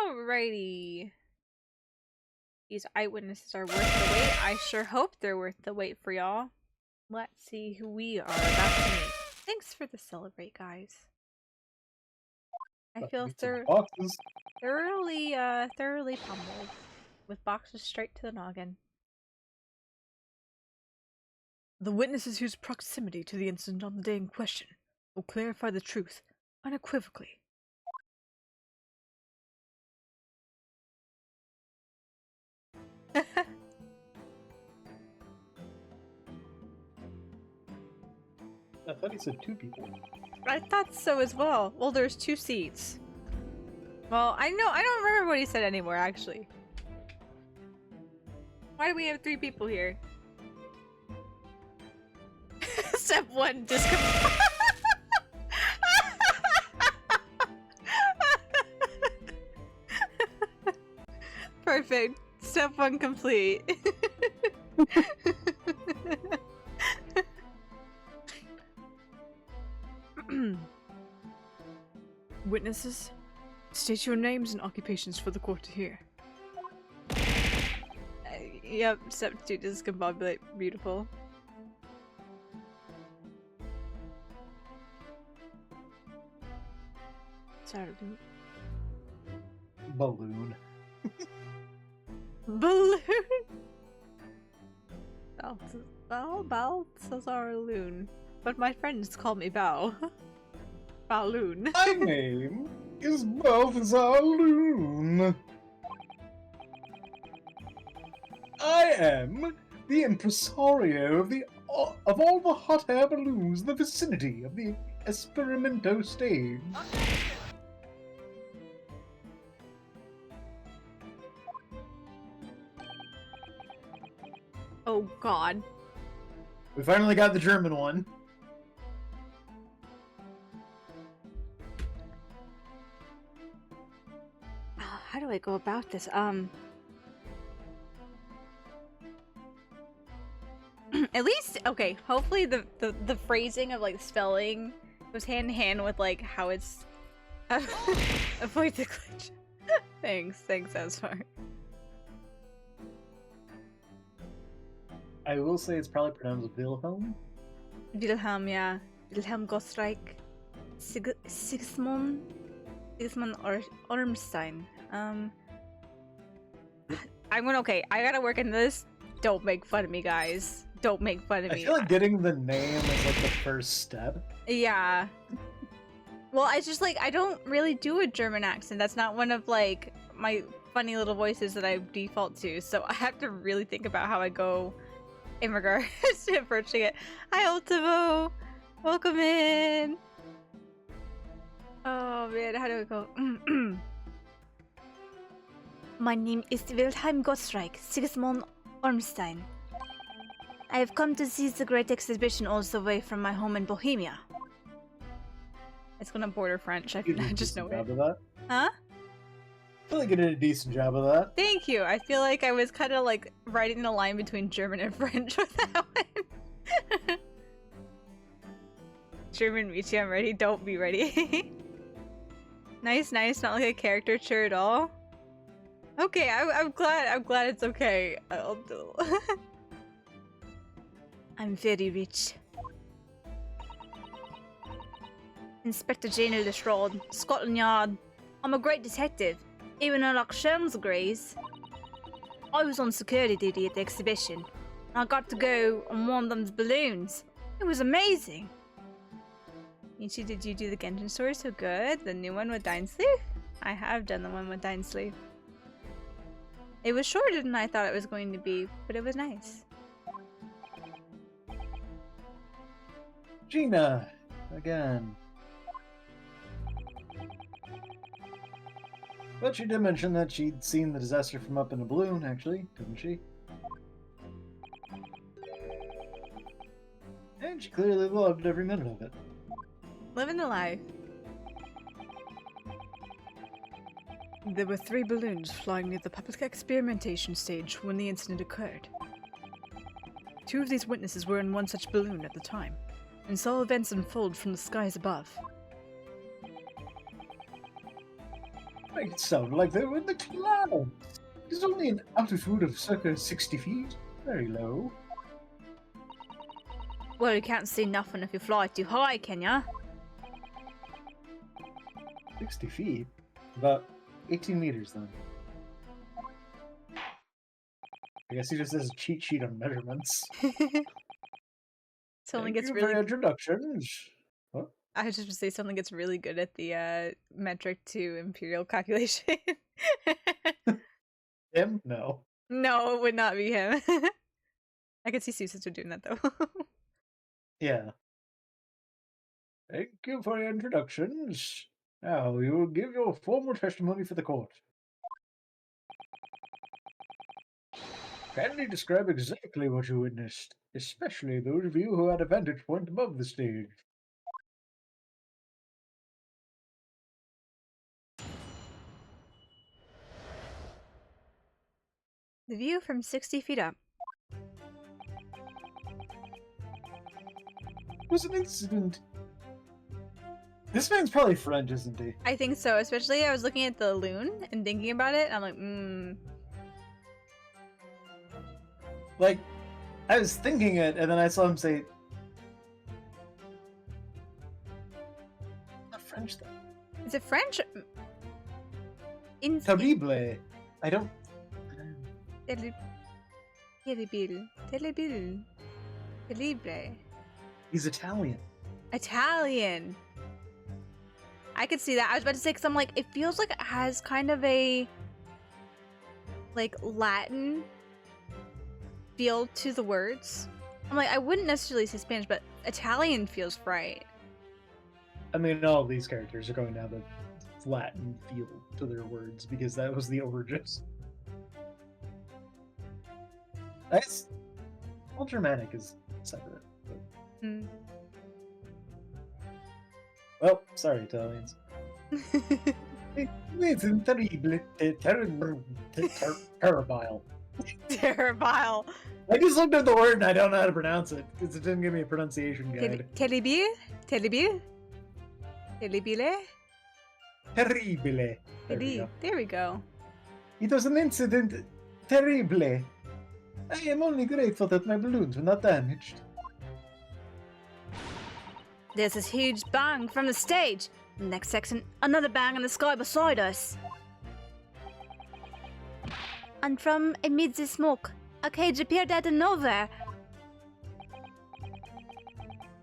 Alrighty. These eyewitnesses are worth the wait. I sure hope they're worth the wait for y'all. Let's see who we are about to meet. Thanks for the celebrate, guys. I feel
Boxes.
thoroughly pummeled. With boxes straight to the noggin.
The witnesses whose proximity to the incident on the day in question will clarify the truth unequivocally.
I thought he said 2 people.
I thought so as well. Well, there's 2 seats. Well, I don't remember what he said anymore, actually. Why do we have 3 people here? Step 1, disconnect. Perfect. Step 1 complete.
Witnesses, state your names and occupations for the court to hear.
Yep, step 2 discombobulate. Beautiful.
Saturday.
Balloon.
Balloon. Balthazar-loon. But my friends call me Bao. Balloon.
My name is Balthazar Loon. I am the impresario of all the hot air balloons in the vicinity of the Experimento stage.
Oh god.
We finally got the German one.
How do I go about this? At least, okay, hopefully the phrasing of like spelling goes hand in hand with like how it's Avoid the glitch. Thanks, Asfar.
I will say it's probably pronounced Wilhelm.
Wilhelm, yeah. Wilhelm Gostreich. Sigismund Ormstein. Okay, I gotta work in this. Don't make fun of me, guys. Don't make fun of me.
I feel like getting the name is like the first step.
Yeah. Well, it's just like, I don't really do a German accent. That's not one of like my funny little voices that I default to. So I have to really think about how I go in regards to approaching it. Hi, Ultimo! Welcome in! Oh man, how do we go? My name is Wilhelm Gostreich, Sigismund Ormstein. I have come to see the great exhibition all the way from my home in Bohemia. It's gonna border French, I just know it. Huh?
I feel like you did a decent job of that.
Thank you. I feel like I was kind of like writing the line between German and French with that one. German Michi, I'm ready. Don't be ready. Nice. Not like a caricature at all. Okay, I'm glad it's okay. I'll do. I'm very rich. Inspector General Lestrade, Scotland Yard. I'm a great detective. Even though like Sherms agrees. I was on security duty at the exhibition. And I got to go on one of them's balloons. It was amazing. Michi, did you do the Genshin story so good? The new one with Dainsleif? I have done the one with Dainsleif. It was shorter than I thought it was going to be, but it was nice.
Gina, again. But she did mention that she'd seen the disaster from up in a balloon, actually, didn't she? And she clearly loved every minute of it.
Living the life.
There were 3 balloons flying near the public experimentation stage when the incident occurred. 2 of these witnesses were in one such balloon at the time, and saw events unfold from the skies above.
It sounded like they were in the clouds. It's only an altitude of circa 60 feet. Very low.
Well, you can't see nothing if you fly too high, can ya?
60 feet? About 18 meters, then. I guess he just has a cheat sheet on measurements.
Someone
Thank
gets
you
really.
for introductions. What?
I was just gonna say someone gets really good at the metric to imperial calculation.
Him? No.
No, it would not be him. I could see Susan doing that though.
Yeah. Thank you for your introductions. Now, you will give your formal testimony for the court. Kindly describe exactly what you witnessed, especially those of you who had a vantage point above the stage.
The view from 60 feet up.
It was an incident. This man's probably French, isn't he?
I think so, especially I was looking at the loon and thinking about it, and I'm like,
Like, I was thinking it, and then I saw him say... Not French, though.
Is it French? In
Terrible. I don't...
Terrible.
He's Italian.
Italian. I could see that. I was about to say, because I'm like, it feels like it has kind of a like Latin feel to the words. I'm like, I wouldn't necessarily say Spanish, but Italian feels right.
I mean, all of these characters are going to have a Latin feel to their words because that was the origins. That's... Well, Germanic is separate. But... Well, sorry, Italians. It's terrible. Terrible.
Terrible.
I just looked at the word and I don't know how to pronounce it because it didn't give me a pronunciation guide.
Terrible? Terrible? Terribile?
terribile. There we go.
There we go.
It was an incident terrible. I am only grateful that my balloons were not damaged.
There's this huge bang from the stage. Next section, another bang in the sky beside us. And from amid the smoke, a cage appeared out of nowhere.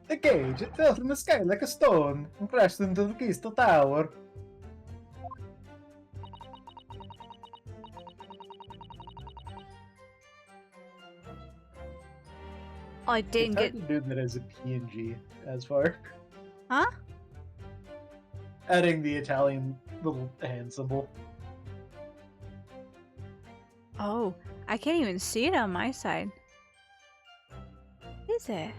The cage, it fell from the sky like a stone and crashed into the crystal tower.
I didn't
It's
get.
hard to do that as a PNG, as far.
Huh?
Adding the Italian little hand symbol.
Oh, I can't even see it on my side. Is it?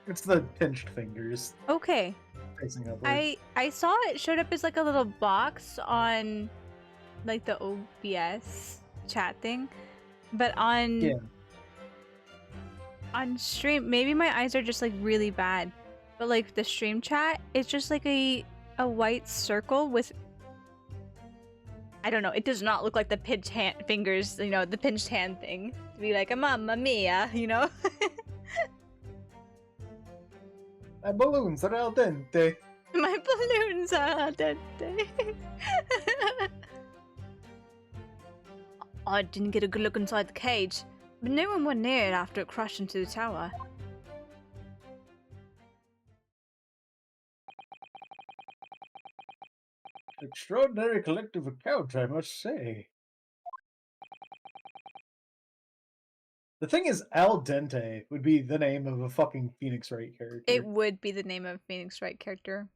It's the pinched fingers
Okay.
facing upward.
I saw it showed up as like a little box on like the OBS chat thing. But on
Yeah.
on stream, maybe my eyes are just like really bad. But like the stream chat, it's just like a white circle with, I don't know, it does not look like the pinched hand fingers, you know, the pinched hand thing. To be like a mamma mia, you know?
My balloons are al dente.
My balloons are al dente. I didn't get a good look inside the cage, but no one went near it after it crashed into the tower.
Extraordinary collective account, I must say. The thing is, al dente would be the name of a fucking Phoenix Wright character.
It would be the name of a Phoenix Wright character.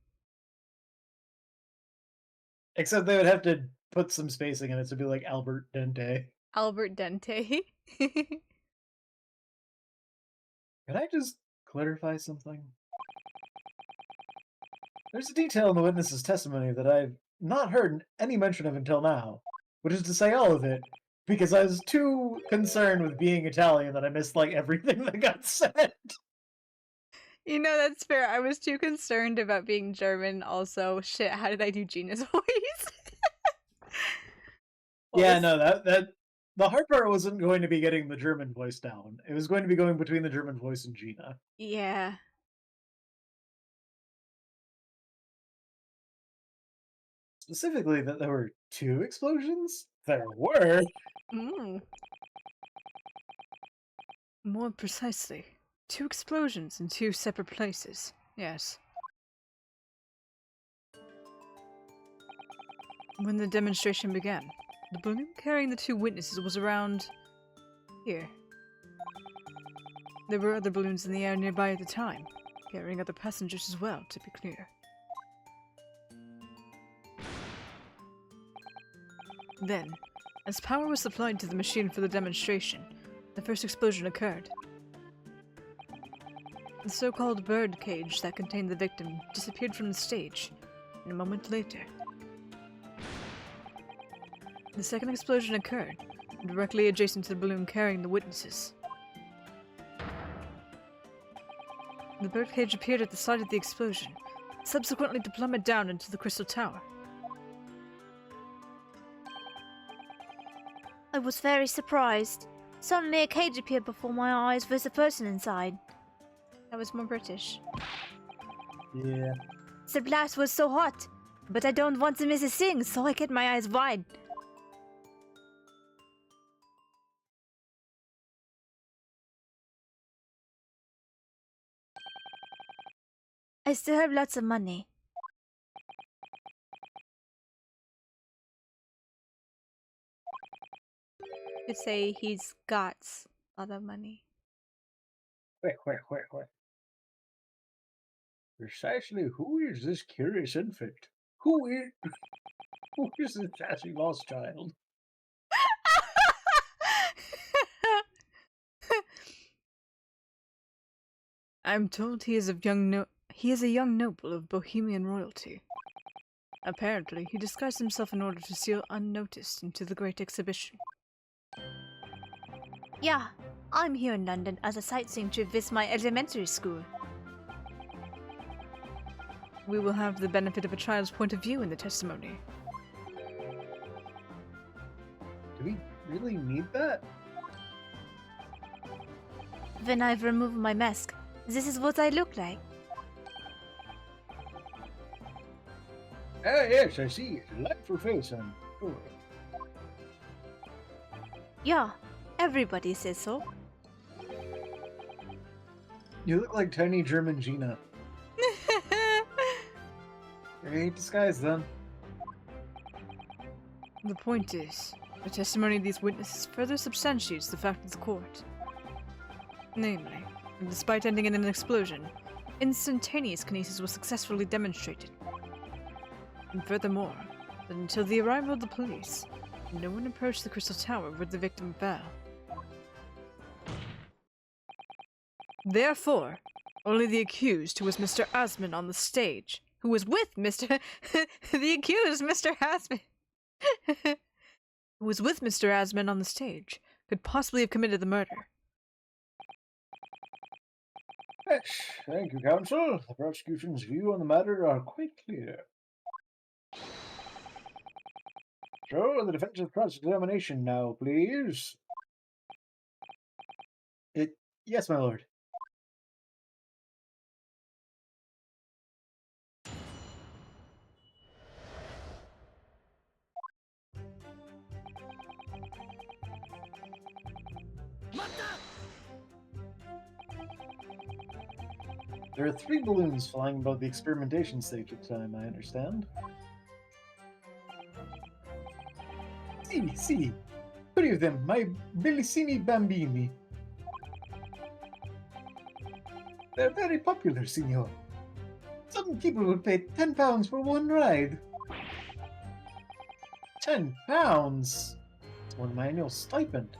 Except they would have to put some spacing in it to be like Albert Dente.
Albert Dente.
Can I just clarify something? There's a detail in the witness's testimony that I've not heard any mention of until now, which is to say all of it, because I was too concerned with being Italian that I missed like everything that got said.
You know, that's fair. I was too concerned about being German also. Shit, how did I do Gina's voice?
Yeah, no, that the hard part wasn't going to be getting the German voice down. It was going to be going between the German voice and Gina.
Yeah.
Specifically that there were 2 explosions? There were.
Mm.
More precisely, 2 explosions in 2 separate places. Yes. When the demonstration began, the balloon carrying the 2 witnesses was around here. There were other balloons in the air nearby at the time, carrying other passengers as well, to be clear. Then, as power was supplied to the machine for the demonstration, the first explosion occurred. The so-called bird cage that contained the victim disappeared from the stage, and a moment later, the second explosion occurred, directly adjacent to the balloon carrying the witnesses. The bird cage appeared at the site of the explosion, subsequently to plummet down into the crystal tower.
I was very surprised. Suddenly a cage appeared before my eyes with a person inside. That was more British.
Yeah.
The blast was so hot, but I don't want to miss a thing, so I kept my eyes wide. I still have lots of money. Could say he's got a lot of money.
Wait. Precisely who is this curious infant? Who is this sassy lost child?
I'm told he is a young noble of Bohemian royalty. Apparently, he disguised himself in order to steal unnoticed into the Great Exhibition.
Yeah, I'm here in London as a sightseeing trip with my elementary school.
We will have the benefit of a child's point of view in the testimony.
Do we really need that?
When I've removed my mask, this is what I look like.
Ah, yes, I see. Delightful face, I'm sure.
Yeah, everybody says so.
You look like tiny German Gina. Great disguise, then.
The point is, the testimony of these witnesses further substantiates the fact of the court. Namely, that despite ending in an explosion, instantaneous kinesis was successfully demonstrated. And furthermore, that until the arrival of the police, no one approached the Crystal Tower where the victim fell. Therefore, only the accused, who was Mr. Asman on the stage, who was with Mr. the accused, Mr. Asman, who was with Mr. Asman on the stage, could possibly have committed the murder.
Yes, thank you, counsel. The prosecution's view on the matter are quite clear. So, the defense's cross-examination now, please. Yes, my lord. There are 3 balloons flying above the experimentation stage at the time, I understand. See, 3 of them, my bellissimi bambini. They're very popular, signor. Some people would pay £10 for one ride. £10? It's one of my annual stipend.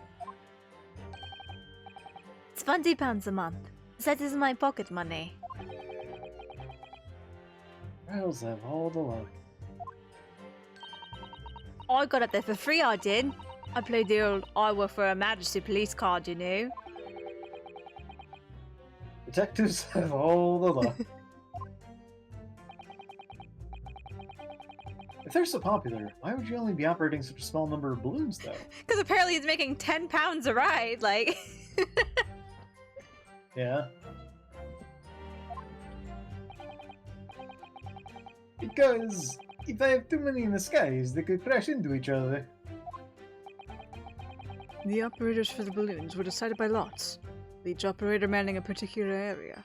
£20 a month. That is my pocket money.
Girls have all the luck.
I got up there for free, I did. I played the old I work for Her Majesty police card, you know.
Detectives have all the luck. If they're so popular, why would you only be operating such a small number of balloons, though?
Because apparently it's making £10 a ride, like...
Yeah. Because if I have too many in the skies, they could crash into each other.
The operators for the balloons were decided by lots, with each operator manning a particular area.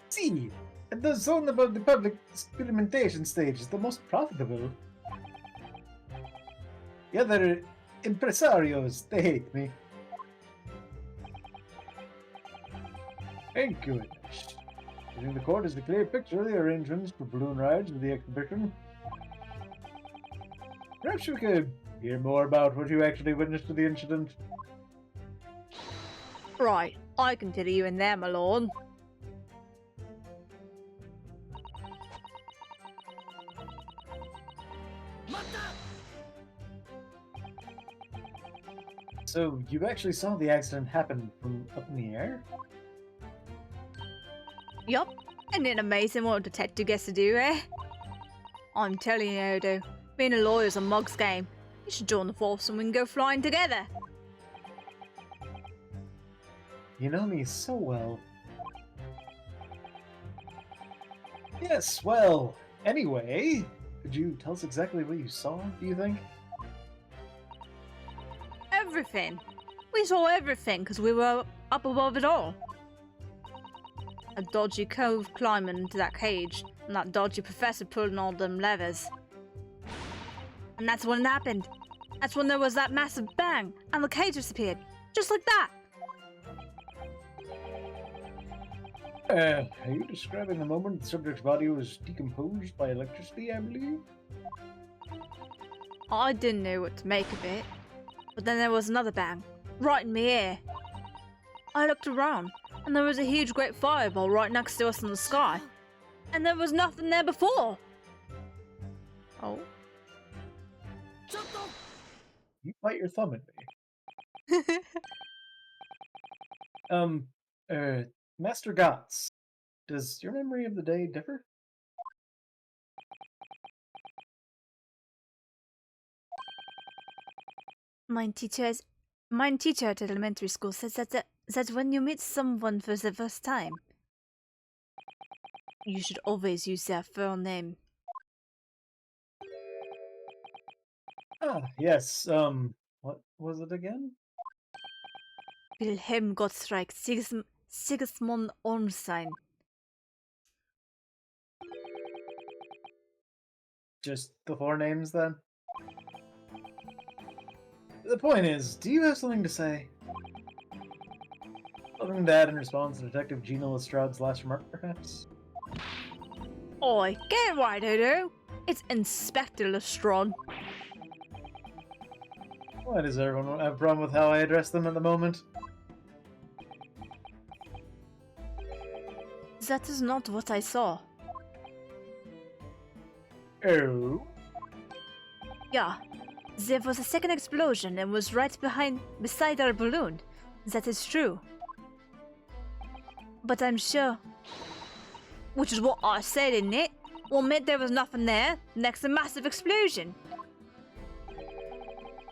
See, and the zone above the public experimentation stage is the most profitable. The other impresarios, they hate me. Thank you, witness. Giving the court is the clear picture of the arrangements for balloon rides of the exhibition. Perhaps we could hear more about what you actually witnessed to the incident.
Right, I can tell you in there, my lord.
So, you actually saw the accident happen from up in the air?
Yup, isn't it amazing what a detective gets to do, eh? I'm telling you, Odo, being a lawyer's a mug's game. You should join the force and we can go flying together.
You know me so well. Yes, well, anyway, could you tell us exactly what you saw, do you think?
Everything. We saw everything because we were up above it all. A dodgy cove climbing into that cage, and that dodgy professor pulling all them levers. And that's when it happened. That's when there was that massive bang, and the cage disappeared. Just like that.
Are you describing the moment the subject's body was decomposed by electricity, I believe?
I didn't know what to make of it. But then there was another bang, right in my ear. I looked around, and there was a huge great fireball right next to us in the sky. And there was nothing there before. Oh?
You bite your thumb at me. Master Gotts, Does your memory of the day differ?
My teacher at elementary school says that when you meet someone for the first time, you should always use their full name.
Ah, yes, what was it again?
Wilhelm Gottschalk Sigismund Ormstein.
Just the four names, then? The point is, do you have something to say? Something to add in response to Detective Gina Lestrade's last remark, perhaps?
I get what I do. It's Inspector Lestrade.
Why does everyone have a problem with how I address them at the moment?
That is not what I saw.
Oh?
Yeah, there was a second explosion and was right beside our balloon. That is true. But I'm sure, which is what I said, isn't it? Well, meant there was nothing there. Next, a massive explosion.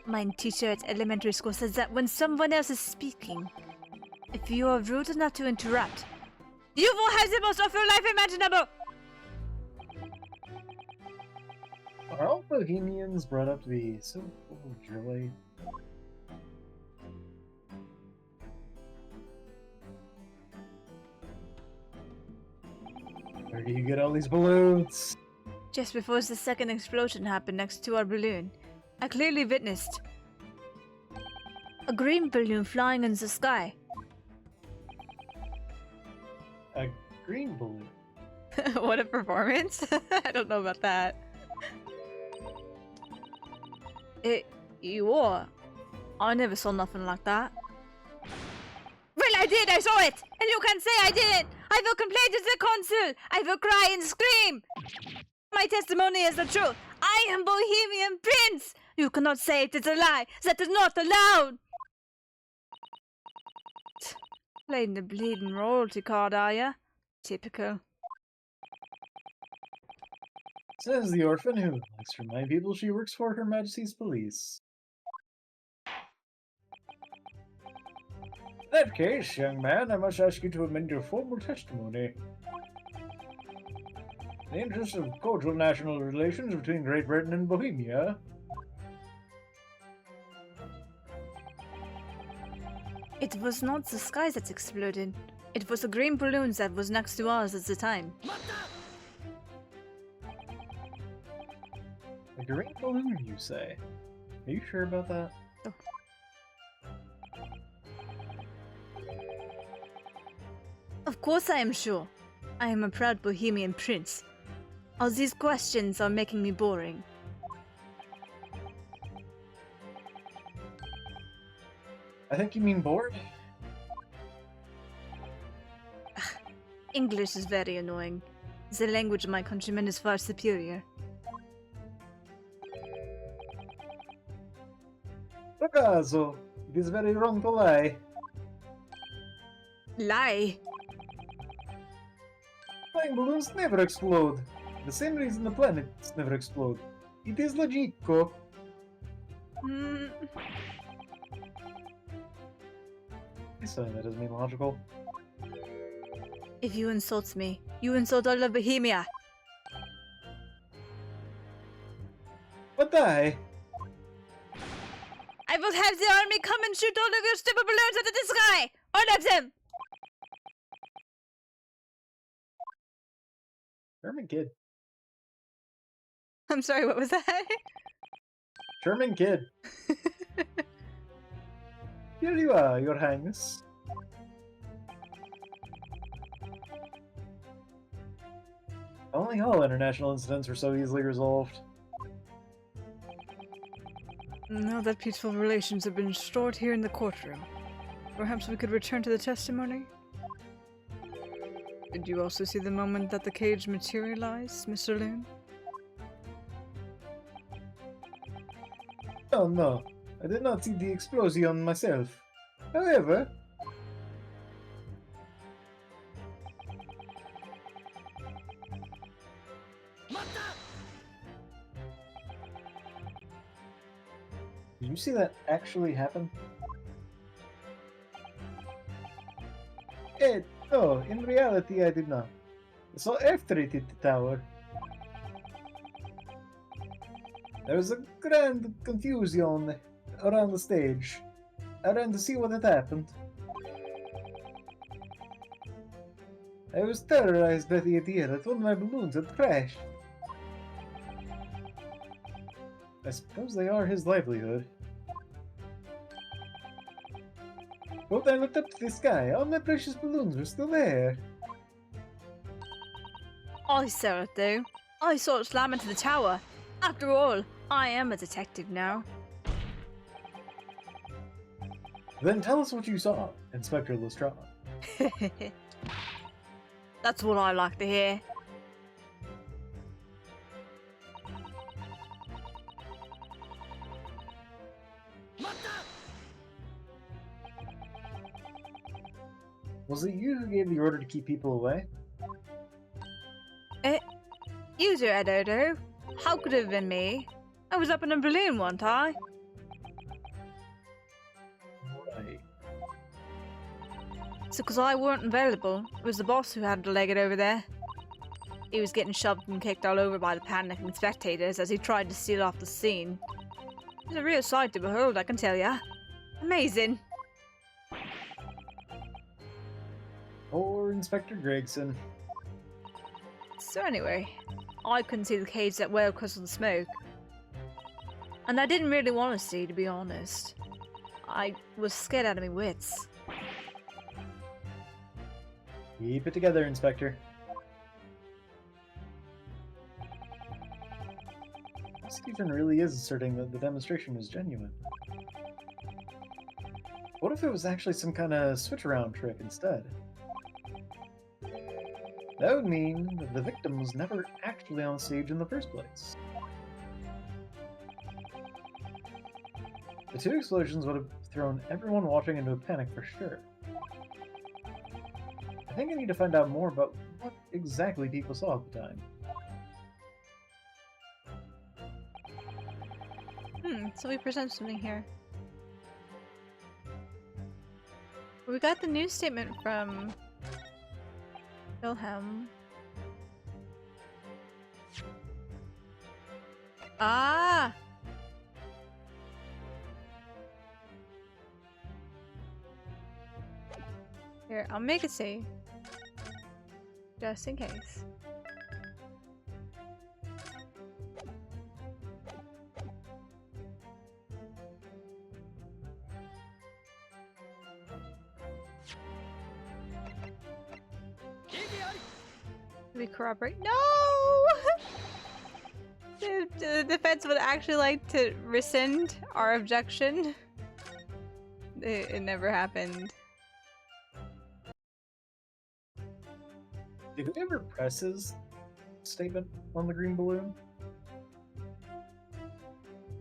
My teacher at elementary school says that when someone else is speaking, if you are rude enough to interrupt, you will have the most awful life imaginable.
Are all Bohemians brought up to be so full of joy? Where do you get all these balloons?
Just before the second explosion happened next to our balloon, I clearly witnessed a green balloon flying in the sky.
A green balloon?
What a performance! I don't know about that. You are. I never saw nothing like that. Well, I did! I saw it! And you can say I didn't! I will complain to the consul! I will cry and scream! My testimony is the truth! I am Bohemian Prince! You cannot say it is a lie! That is not allowed! Playing the bleeding royalty card, are ya? Typical.
Says the orphan who likes to remind people she works for Her Majesty's police. In that case, young man, I must ask you to amend your formal testimony. In the interest of cordial national relations between Great Britain and Bohemia,
It was not the sky that exploded. It was a green balloon that was next to us at the time.
a green balloon, you say? Are you sure about that?
Of course I am sure. I am a proud Bohemian prince. All these questions are making me boring.
I think you mean bored?
English is very annoying. The language of my countrymen is far superior.
Caso, it is very wrong to lie.
Lie?
Flying balloons never explode. The same reason the planets never explode. It is logico.
Hmm.
He's saying that doesn't mean logical.
If you insult me, you insult all of Bohemia.
But I...
I will have the army come and shoot all of your stupid balloons out of the sky! All of them!
German kid.
I'm sorry, what was that?
German kid. Here you are, your highness. Only all international incidents were so easily resolved.
Now that peaceful relations have been restored here in the courtroom, perhaps we could return to the testimony? Did you also see the moment that the cage materialized, Mr. Loon?
Oh no, I did not see the explosion myself. However... Did you see that actually happen? No, in reality I did not. So after it hit the tower, there was a grand confusion around the stage. I ran to see what had happened. I was terrorized by the idea that one of my balloons had crashed. I suppose they are his livelihood. But I looked up to the sky. All my precious balloons were still there.
I saw it though. I saw it slam into the tower. After all, I am a detective now.
Then tell us what you saw, Inspector Lestrade.
That's what I like to hear.
Was it you who gave the order to keep people away?
User Edodo, how could it have been me? I was up in a balloon, wasn't I?
Right.
So because I weren't available, it was the boss who had to leg it over there. He was getting shoved and kicked all over by the panicking spectators as he tried to steal off the scene. It's a real sight to behold, I can tell ya. Amazing.
Or Inspector Gregson.
So anyway, I couldn't see the cage that well because of the smoke. And I didn't really want to see, to be honest. I was scared out of my wits.
Keep it together, Inspector. Stephen really is asserting that the demonstration was genuine. What if it was actually some kind of switch-around trick instead? That would mean that the victim was never actually on stage in the first place. The two explosions would have thrown everyone watching into a panic for sure. I think I need to find out more about what exactly people saw at the time.
So we present something here. We got the news statement from Wilhelm. Ah! Here, I'll make it say. Just in case. Do we corroborate? No! The defense would actually like to rescind our objection. It never happened.
Did we ever press his statement on the green balloon?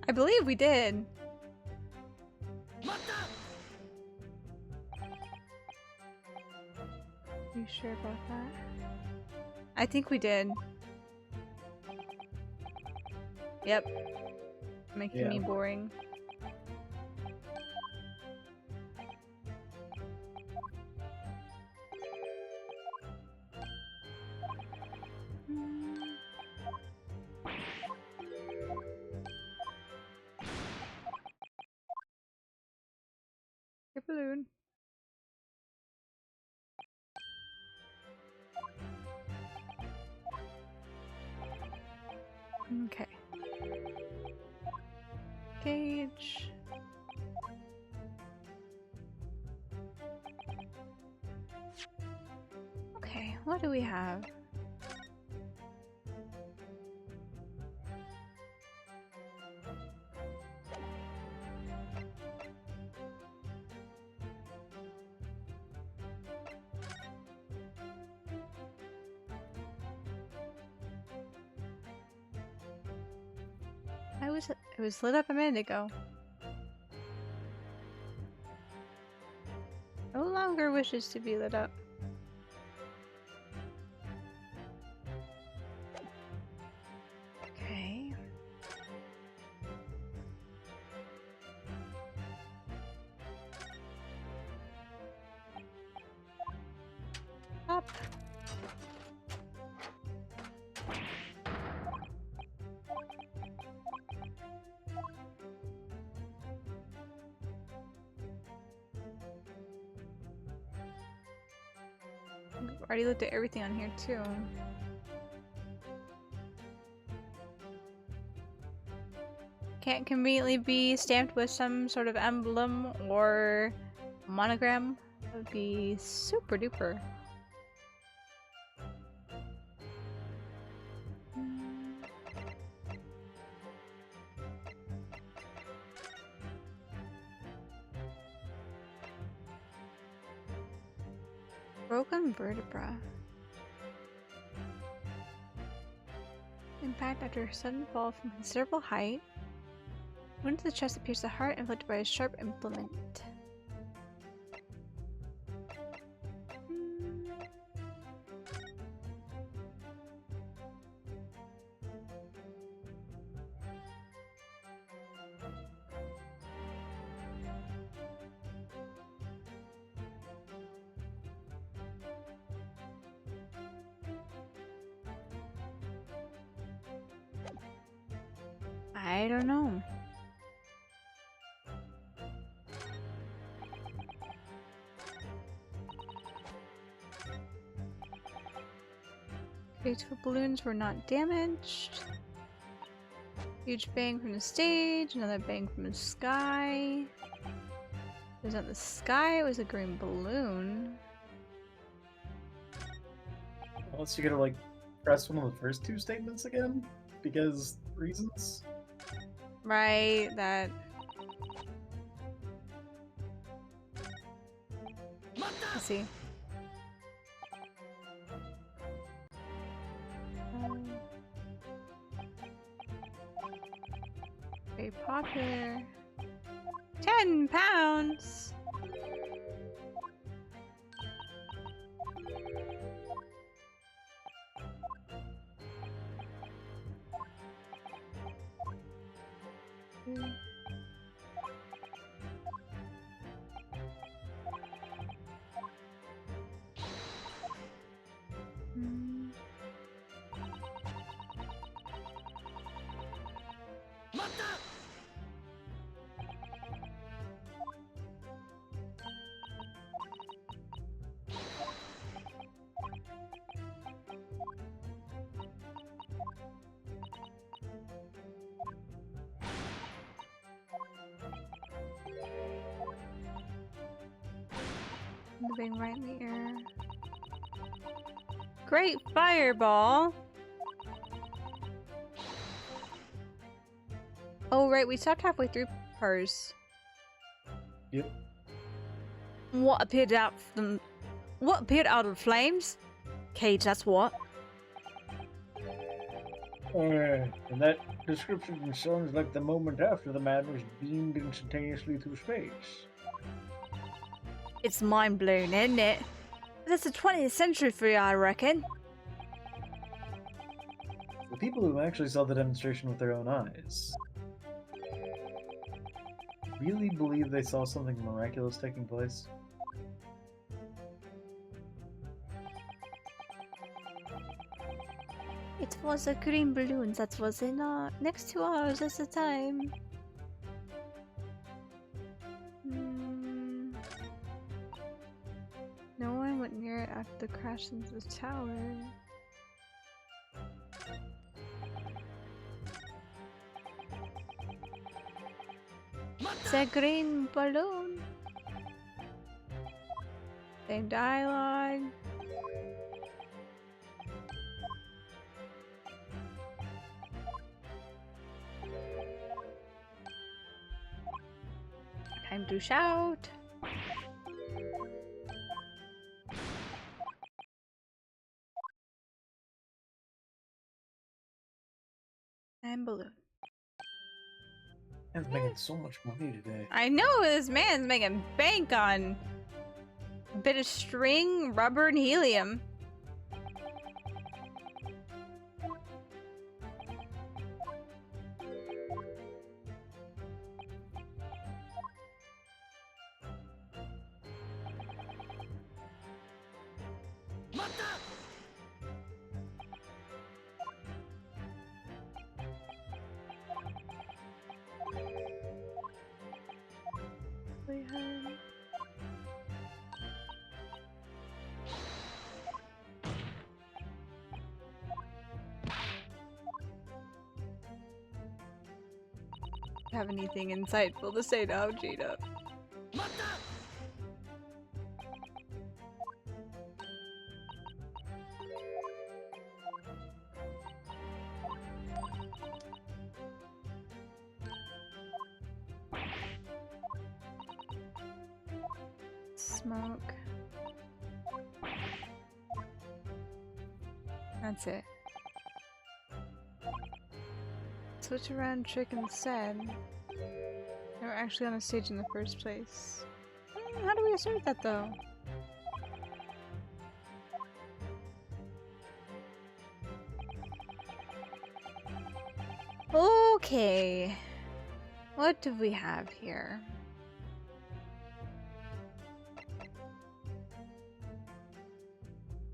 I believe we did. You sure about that? I think we did. Yep. Making me boring. Your balloon. Okay. Cage. Okay, what do we have? It was lit up a minute ago. No longer wishes to be lit up. Up. We've already looked at everything on here too. Can't conveniently be stamped with some sort of emblem or monogram. That would be super duper. Broken vertebra. Impact after a sudden fall from considerable height. Wound to the chest appears the heart inflicted by a sharp implement. I don't know. Beautiful balloons were not damaged. Huge bang from the stage, another bang from the sky. It was not the sky, it was a green balloon.
Unless you gotta like press one of the first two statements again, because reasons.
Right, that. Let's see. Very popular. 10 pounds! Moving right in the air. Great fireball! Oh right, we stopped halfway through hers.
Yep.
What appeared out from what appeared out of the flames? Cage, that's what.
And that description sounds like the moment after the man was beamed instantaneously through space.
It's mind-blowing, isn't it? That's the 20th century for you, I reckon.
The people who actually saw the demonstration with their own eyes really believe they saw something miraculous taking place.
It was a green balloon that was in next to ours at the time. No one went near it after the crash into the tower. It's a green balloon. Same dialogue. Time to shout. And balloon.
Man's making so much money today.
I know this man's making bank on a bit of string, rubber, and helium. Have anything insightful to say now, Gina? Smoke. That's it. Switch around trick instead. They were actually on a stage in the first place. How do we assert that though? Okay. What do we have here?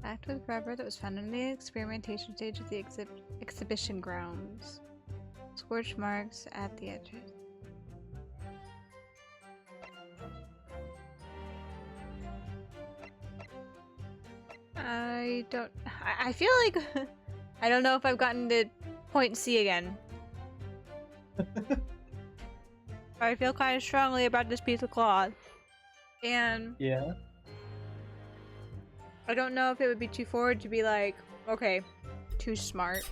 Act with rubber that was found in the experimentation stage of the exhibition grounds. Scorch marks at the edges. I feel like I don't know if I've gotten to point C again. I feel kind of strongly about this piece of cloth. And
Yeah.
I don't know if it would be too forward to be like, okay, too smart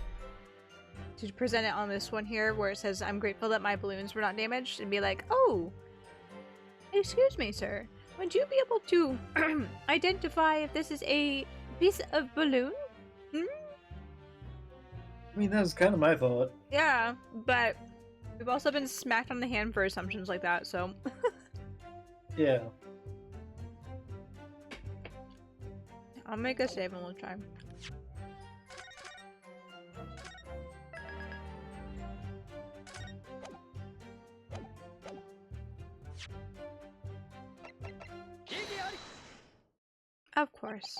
to present it on this one here where it says, I'm grateful that my balloons were not damaged, and be like, oh, excuse me, sir. Would you be able to identify if this is a piece of balloon? Hmm?
I mean, that was kind of my thought.
Yeah, but we've also been smacked on the hand for assumptions like that, so.
Yeah.
I'll make a save and we'll try. Of course.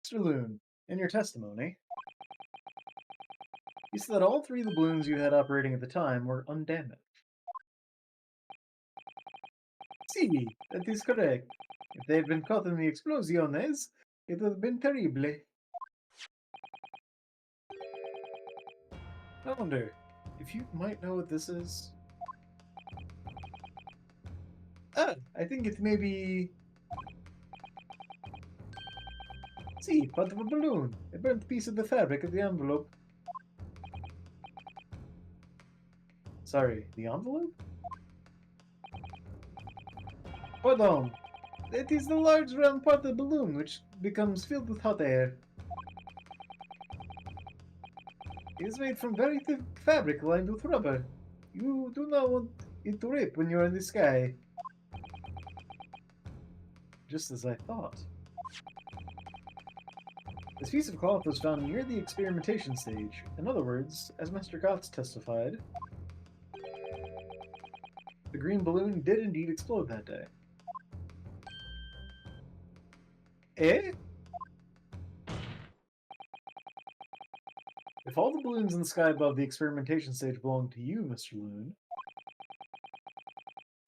Mr. Loon, in your testimony, you said that all three of the balloons you had operating at the time were undamaged. See, that is correct. If they had been caught in the explosiones, it would have been terrible. I wonder if you might know what this is. Ah, I think it may be. See, part of a balloon. A burnt piece of the fabric of the envelope. Sorry, the envelope? Pardon. It is the large round part of the balloon which becomes filled with hot air. It is made from very thick fabric lined with rubber. You do not want it to rip when you are in the sky. Just as I thought. This piece of cloth was found near the experimentation stage. In other words, as Mr. Gotts testified, the green balloon did indeed explode that day. Eh? If all the balloons in the sky above the experimentation stage belong to you, Mr. Loon,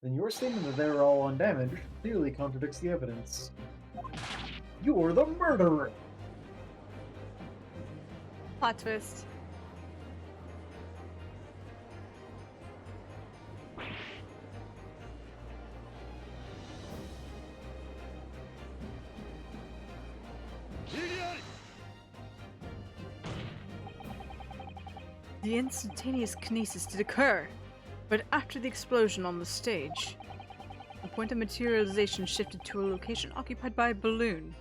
then your statement that they were all undamaged clearly contradicts the evidence. You're the murderer!
Plot twist.
The instantaneous kinesis did occur, but after the explosion on the stage, the point of materialization shifted to a location occupied by a balloon.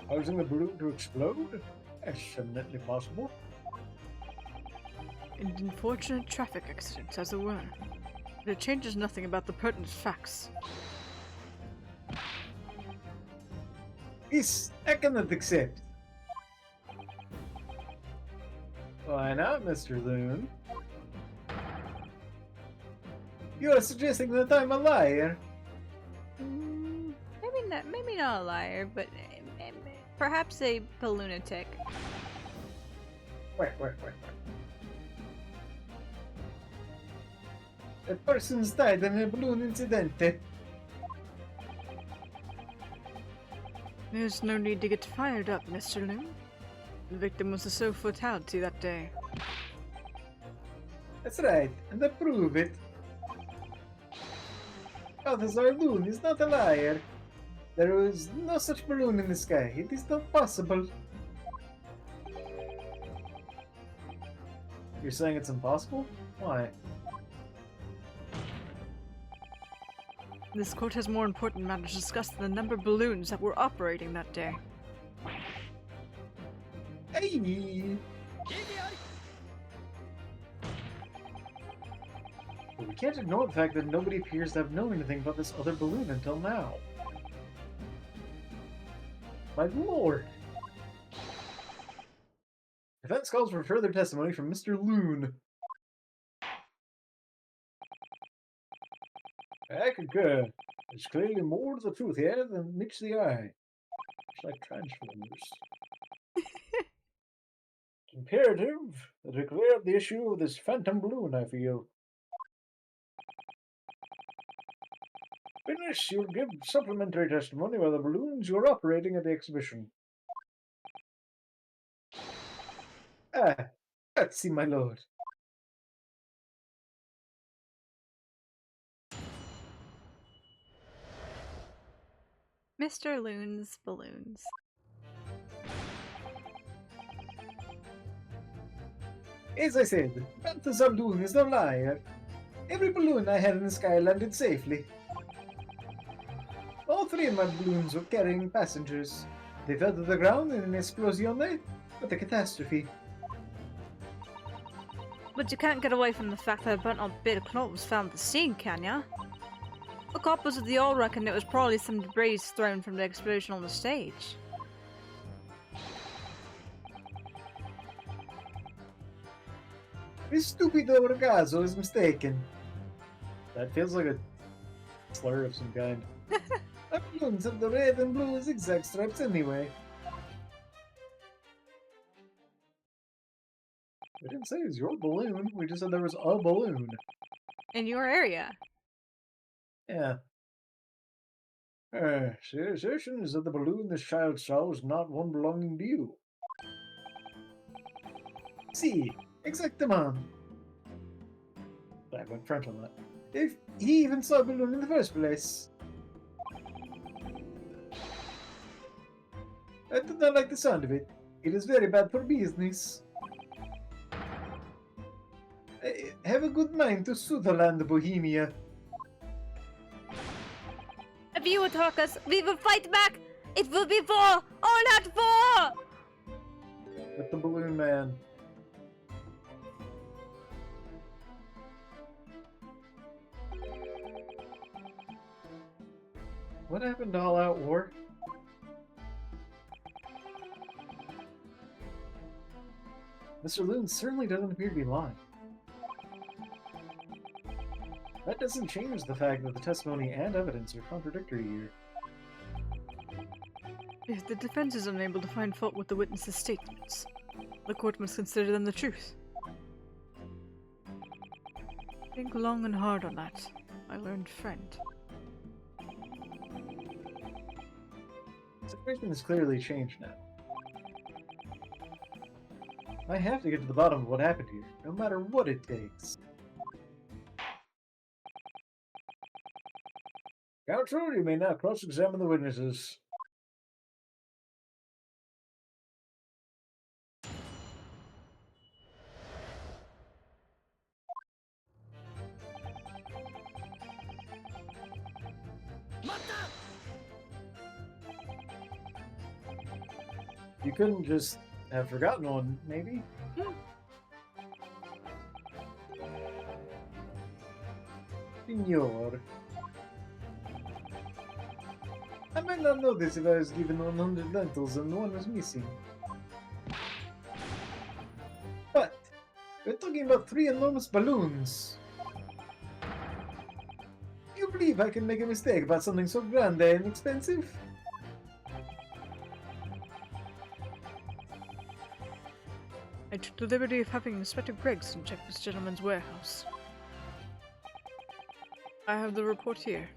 Causing the balloon to explode? That's eminently possible.
An unfortunate traffic accident, as it were. But it changes nothing about the pertinent facts.
This I cannot accept. Why not, Mr. Loon? You are suggesting that I'm a liar.
maybe not a liar, but perhaps a lunatic.
Wait. A person's died in a balloon incident.
There's no need to get fired up, Mr. Loon. The victim was a sole fatality that day.
That's right, and I prove it. Officer Loon is not a liar. There was no such balloon in the sky. It is not possible. You're saying it's impossible? Why?
This court has more important matters to discuss than the number of balloons that were operating that day.
Hey! But we can't ignore the fact that nobody appears to have known anything about this other balloon until now. My lord! Defense calls for further testimony from Mr. Loon. I concur. There's clearly more to the truth here than meets the eye. It's like Transformers. It's imperative that we clear up the issue of this phantom balloon, I feel. Witness, you'll give supplementary testimony about the balloons you're operating at the exhibition. Ah, grazie, my lord.
Mr. Loon's balloons.
As I said, Balthazar Loon is no liar. Every balloon I had in the sky landed safely. All three of my balloons were carrying passengers. They fell to the ground in an explosione, but a catastrophe.
But you can't get away from the fact that a burnt up bit of cloth was found at the scene, can ya? The coppers of the all reckon it was probably some debris thrown from the explosion on the stage.
This stupido ragazzo is mistaken. That feels like a slur of some kind. My balloons have the red and blue zigzag stripes anyway. We didn't say it was your balloon, we just said there was a balloon.
In your area.
Yeah. The assertion is that the balloon this child saw was not one belonging to you. See, exactement. I went French on that. If he even saw a balloon in the first place. I do not like the sound of it. It is very bad for business. Have a good mind to Sutherland, Bohemia.
If you attack us, we will fight back! It will be war! All out war!
With the balloon man. What happened to All Out War? Mr. Loon certainly doesn't appear to be lying. That doesn't change the fact that the testimony and evidence are contradictory here.
If the defense is unable to find fault with the witness's statements, the court must consider them the truth. Think long and hard on that, my learned friend.
The situation has clearly changed now. I have to get to the bottom of what happened here, no matter what it takes. Counsel, you may now cross-examine the witnesses. You couldn't just have forgotten one, maybe? Signor. I might not know this if I was given 100 lentils and one was missing. But, we're talking about 3 enormous balloons. Do you believe believe I can make a mistake about something so grande and expensive.
I took the liberty of having Inspector Gregson check this gentleman's warehouse. I have the report here.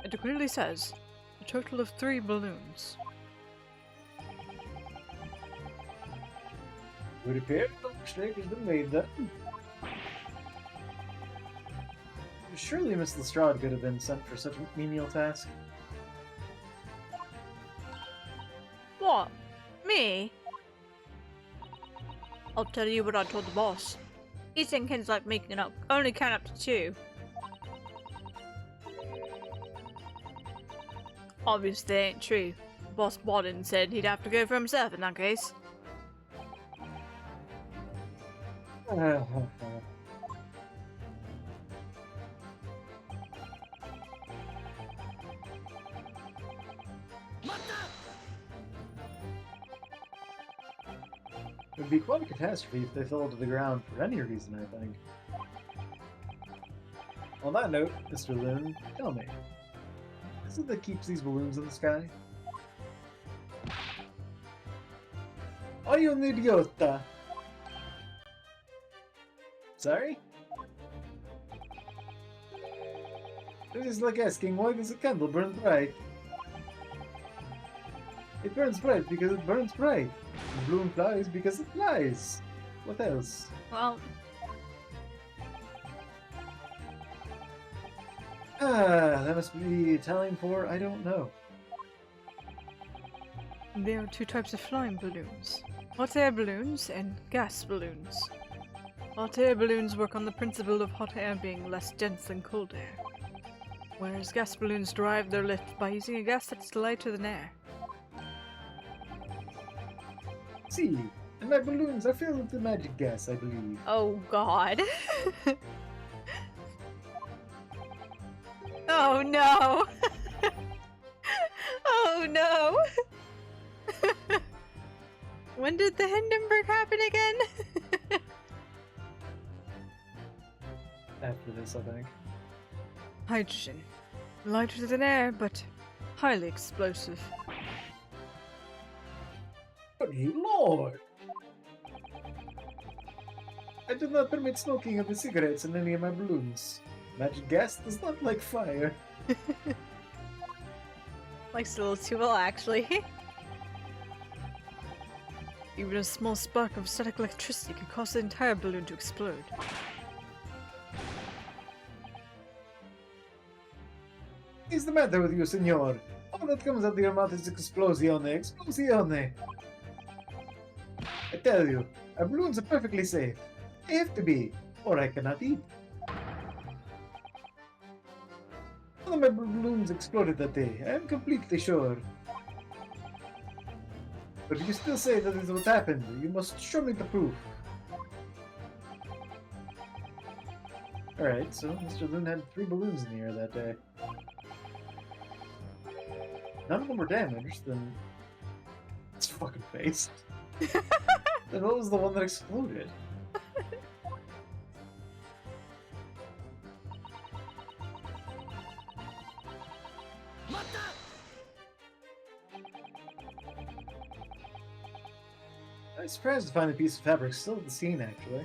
It clearly says a total of 3 balloons.
Would appear no mistake has been made then. Surely Miss Lestrade could have been sent for such a menial task.
What? Me? I'll tell you what I told the boss. Eating kids like making up only count up to 2. Obviously, it ain't true. Boss Bodden said he'd have to go for himself in that case.
It would be quite a catastrophe if they fell to the ground for any reason, I think. On that note, Mr. Loon, tell me, what is it that keeps these balloons in the sky? Io un idiota! Sorry? It is like asking why does a candle burn bright? It burns bright because it burns bright. The balloon flies because it flies. What else?
Well,
That must be Italian for I don't know.
There are 2 types of flying balloons. Hot air balloons and gas balloons. Hot air balloons work on the principle of hot air being less dense than cold air, whereas gas balloons derive their lift by using a gas that is lighter than air.
See, and my balloons are filled with the magic gas, I believe.
oh god. Oh no! Oh no! When did the Hindenburg happen again?
After this, I think.
Hydrogen. Lighter than air, but highly explosive.
Good lord! I do not permit smoking of the cigarettes in any of my balloons. Magic gas does not like fire.
Likes a little too well, actually.
Even a small spark of static electricity can cause the entire balloon to explode.
What is the matter with you, senor? All that comes out of your mouth is explosione, explosione. I tell you, our balloons are perfectly safe. They have to be, or I cannot eat. One of my balloons exploded that day, I am completely sure. But if you still say that is what happened, you must show me the proof. Alright, so Mr. Loon had 3 balloons in the air that day. None of them were damaged, then... It's fucking face. Then what was the one that exploded? I'm surprised to find a piece of fabric still at the scene, actually.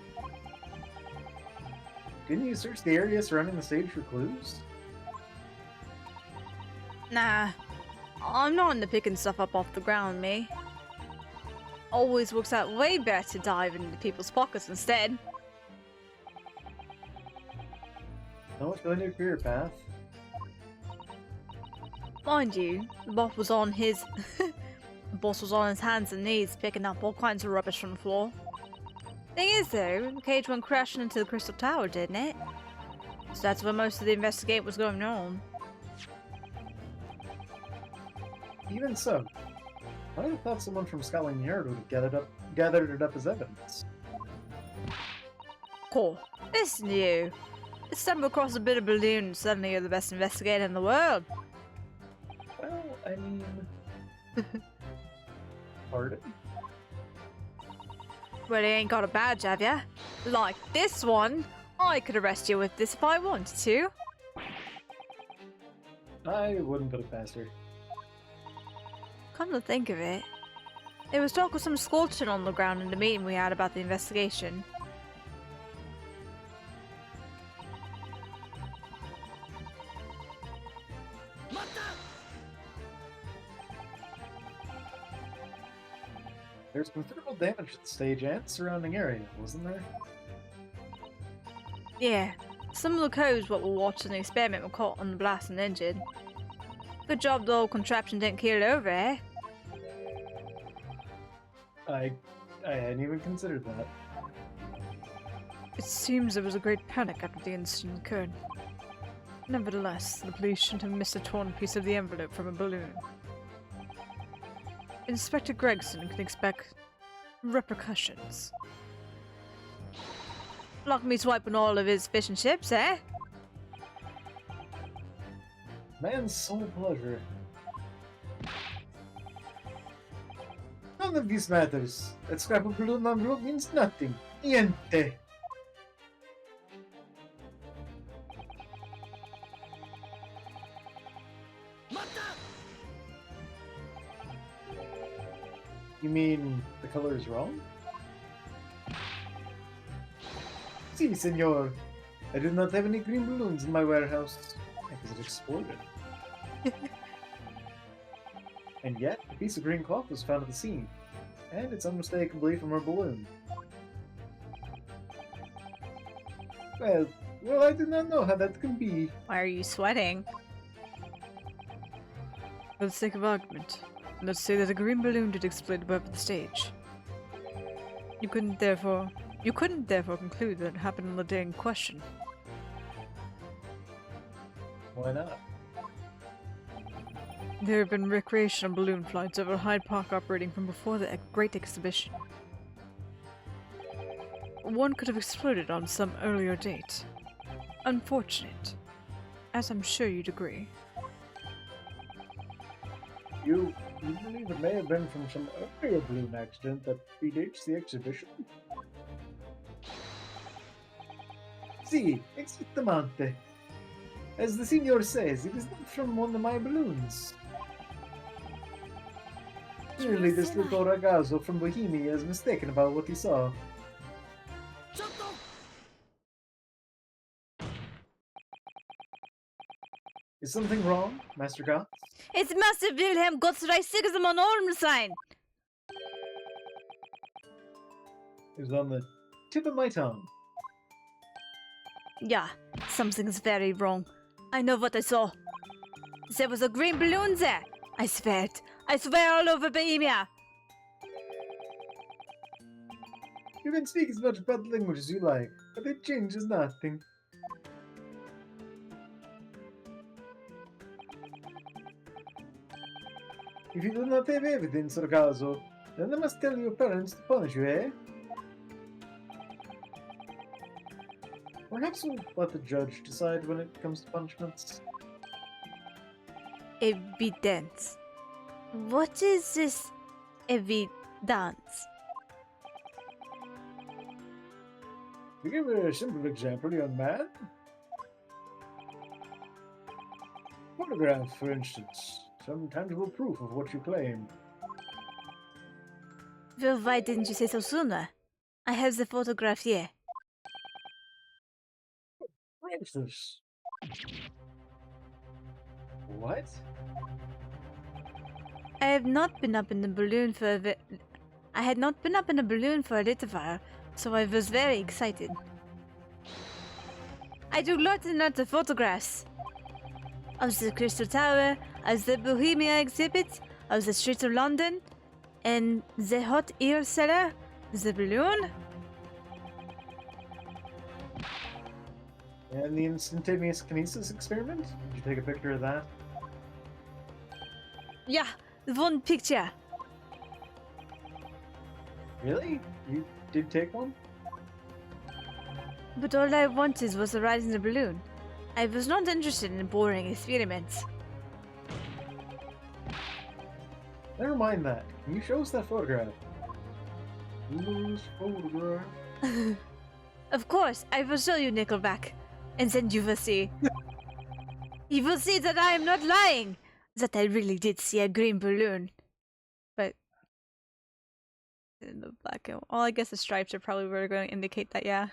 Didn't you search the area surrounding the stage for clues?
Nah. I'm not into picking stuff up off the ground, me. Always works out way better to dive into people's pockets instead.
Not much going to your career path.
Mind you, the boss was on his... the boss was on his hands and knees picking up all kinds of rubbish from the floor. Thing is though, the cage went crashing into the Crystal Tower, didn't it? So that's where most of the investigate was going on.
Even so, I would have thought someone from Scotland Yard would have gathered it up as evidence.
Cool. Listen to you. You stumble across a bit of balloon and suddenly you're the best investigator in the world.
Well, I mean... Pardon?
Well, you ain't got a badge, have ya? Like this one. I could arrest you with this if I wanted to.
I wouldn't put it past her.
Come to think of it, there was talk of some sculpture on the ground in the meeting we had about the investigation.
There's considerable damage to the stage and surrounding area, wasn't there?
Yeah, some of the codes what were watching the experiment were caught on the blast and injured. Good job the old contraption didn't keel over, eh?
I hadn't even considered that.
It seems there was a great panic after the incident occurred. Nevertheless, the police shouldn't have missed a torn piece of the envelope from a balloon. Inspector Gregson can expect repercussions.
Like me swiping all of his fish and chips, eh?
Man's sole pleasure. None of this matters. That scrap of balloon envelope means nothing. Niente. You mean the color is wrong? Si, senor. I do not have any green balloons in my warehouse. Because it exploded. And yet, a piece of green cloth was found at the scene. And it's unmistakably from a balloon. Well, I do not know how that can be.
Why are you sweating?
For the sake of argument, let's say that a green balloon did explode above the stage. You couldn't therefore conclude that it happened on the day in question.
Why not?
There have been recreational balloon flights over Hyde Park operating from before the Great Exhibition. One could have exploded on some earlier date. Unfortunate, as I'm sure you'd agree.
You believe it may have been from some earlier balloon accident that predates the exhibition? Si, exactamente. As the senior says, it is not from one of my balloons. Clearly, this little ragazzo from Bohemia is mistaken about what he saw. Is something wrong, Master Gotts?
It's Master Wilhelm Gottfried Sigismund Ormstein!
It was on the tip of my tongue.
Yeah, something's very wrong. I know what I saw. There was a green balloon there. I swear it. I swear all over Bohemia.
You can speak as much bad language as you like, but it changes nothing. If you do not have evidence, ragazzo, then I must tell your parents to punish you, eh? Perhaps we'll let the judge decide when it comes to punishments.
Evidence. What is this evidence?
To give a simple example, young man. Photograph, for instance. Some tangible proof of what you claim.
Well, why didn't you say so sooner? I have the photograph here.
For instance. What?
I have not been up in the balloon for I had not been up in a balloon for a little while, so I was very excited. I took lots and lots of photographs of the Crystal Tower, of the Bohemia exhibit, of the streets of London, and the hot air cellar, the balloon.
And the instantaneous kinesis experiment? Did you take a picture of that?
Yeah, one picture.
Really? You did take one?
But all I wanted was a ride in the balloon. I was not interested in boring experiments.
Never mind that. Can you show us that photograph? This photograph.
Of course, I will show you Nickelback, and then you will see. You will see that I am not lying. That I really did see a green balloon. But in the black and well, I guess the stripes are probably what are going to indicate that, yeah.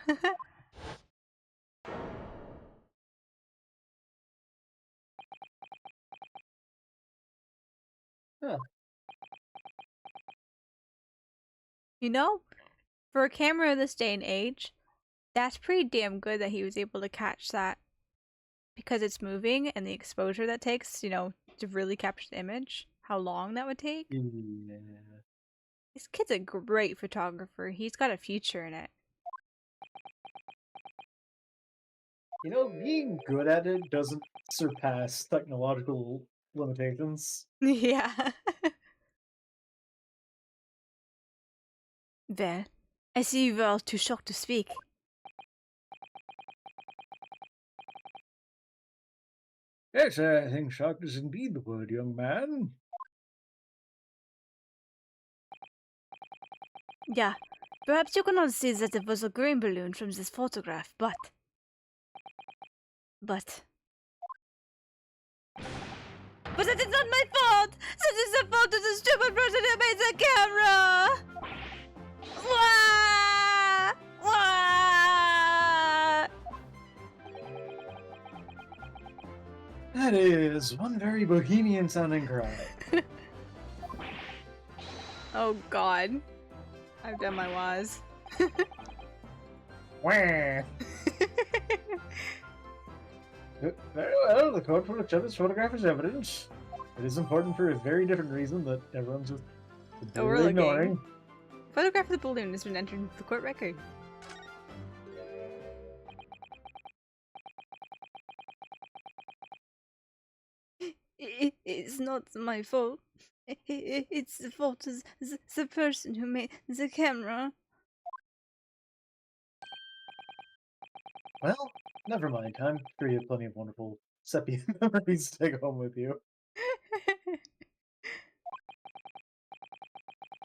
Huh.
You know, for a camera this day and age, that's pretty damn good that he was able to catch that because it's moving and the exposure that takes, you know, to really capture the image. How long that would take.
Yeah.
This kid's a great photographer. He's got a future in it.
You know, being good at it doesn't surpass technological limitations.
Yeah. Well, I see you were all too shocked to speak.
Yes, I think shocked is indeed the word, young man.
Yeah, perhaps you cannot see that it was a green balloon from this photograph, but... But that is not my fault! This is the fault of the stupid person who made the camera! Wah! Wah!
That is one very bohemian sounding cry.
Oh god. I've done my wahs.
Wah. Very well, the code for which this photograph is evidence. It is important for a very different reason that everyone's just
Overlooking.
ignoring.
Photograph of the balloon has been entered into the court record. It's not my fault. It's the fault of the person who made the camera.
Well, never mind. I'm sure you have plenty of wonderful sepia memories to take home with you.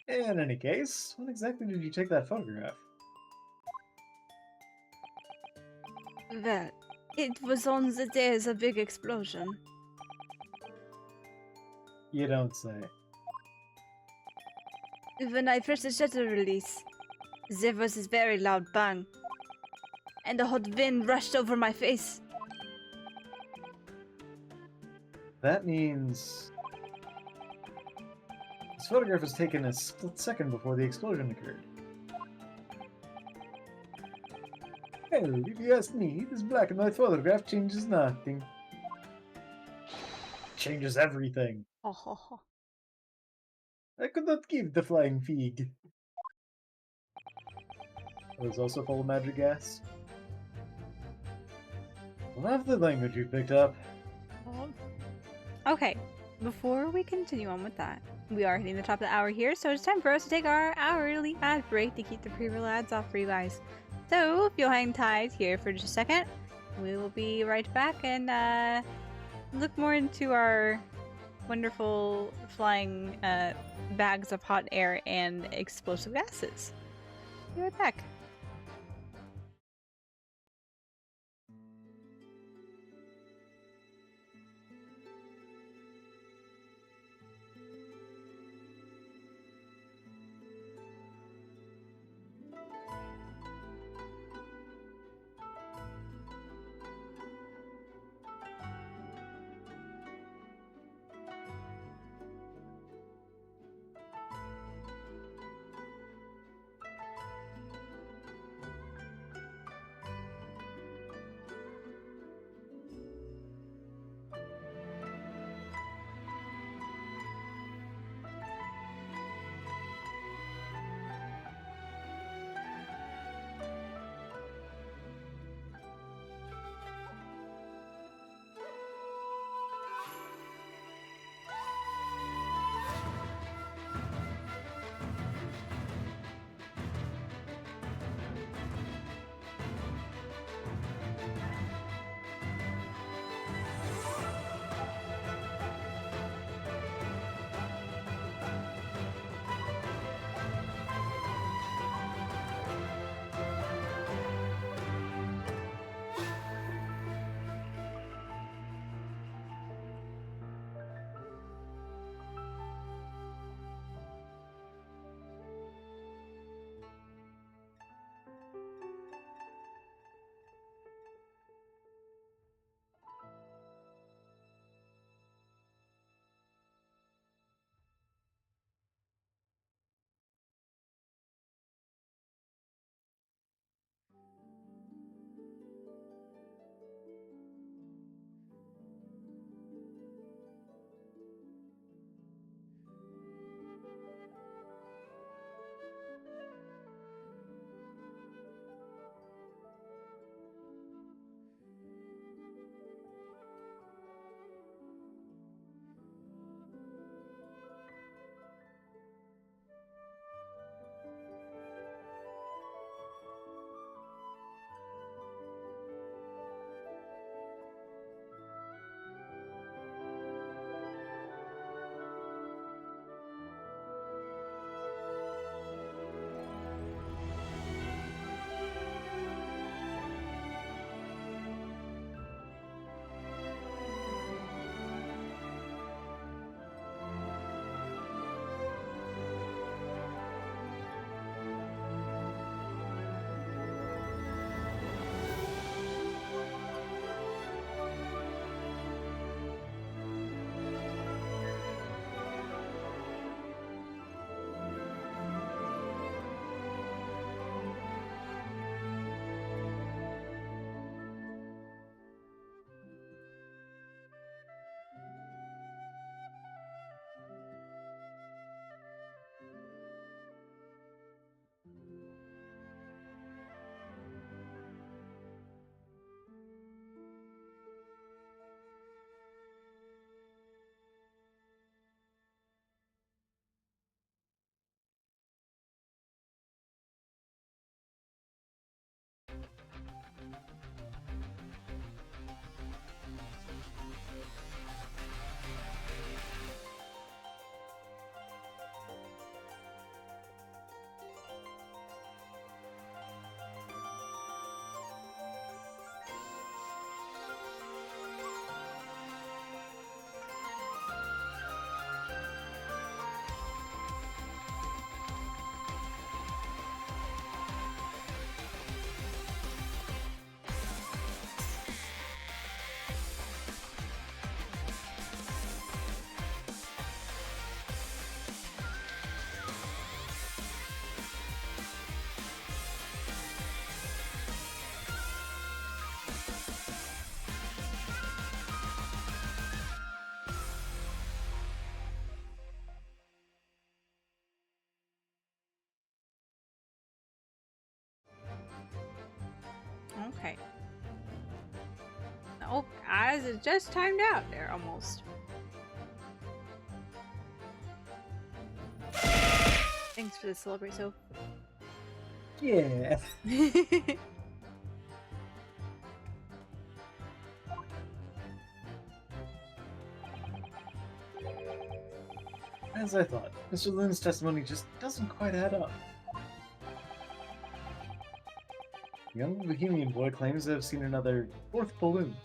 In any case, when exactly did you take that photograph?
Well, it was on the day of the big explosion.
You don't say.
When I pressed the shutter release, there was this very loud bang, and the hot wind rushed over my face.
That means this photograph was taken a split second before the explosion occurred. Well, if you ask me, this black and white photograph changes nothing. Changes everything.
Ho ho ho.
I could not give the flying fig. It was also full of magic gas. Love the language you picked up.
Okay, before we continue on with that, we are hitting the top of the hour here, so it's time for us to take our hourly ad break to keep the pre-roll ads off for you guys. So, if you'll hang tight here for just a second, we will be right back and look more into our wonderful flying bags of hot air and explosive gases. Be right back. As it just timed out there, almost. Thanks for the celebrate, Soph.
Yeah. As I thought, Mr. Lynn's testimony just doesn't quite add up. The young Bohemian boy claims to have seen another fourth balloon.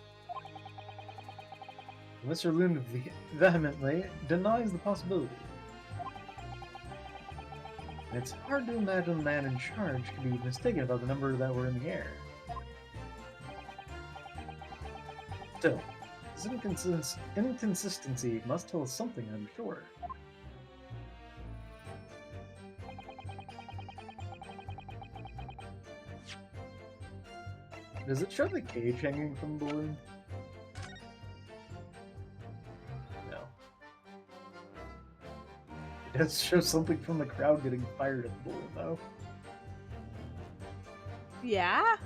Mr. Lynn vehemently denies the possibility. It's hard to imagine the man in charge could be mistaken about the number that were in the air. Still, this inconsistency must tell us something, I'm sure. Does it show the cage hanging from the balloon? No. It does show something from the crowd getting fired at the balloon, though.
Yeah?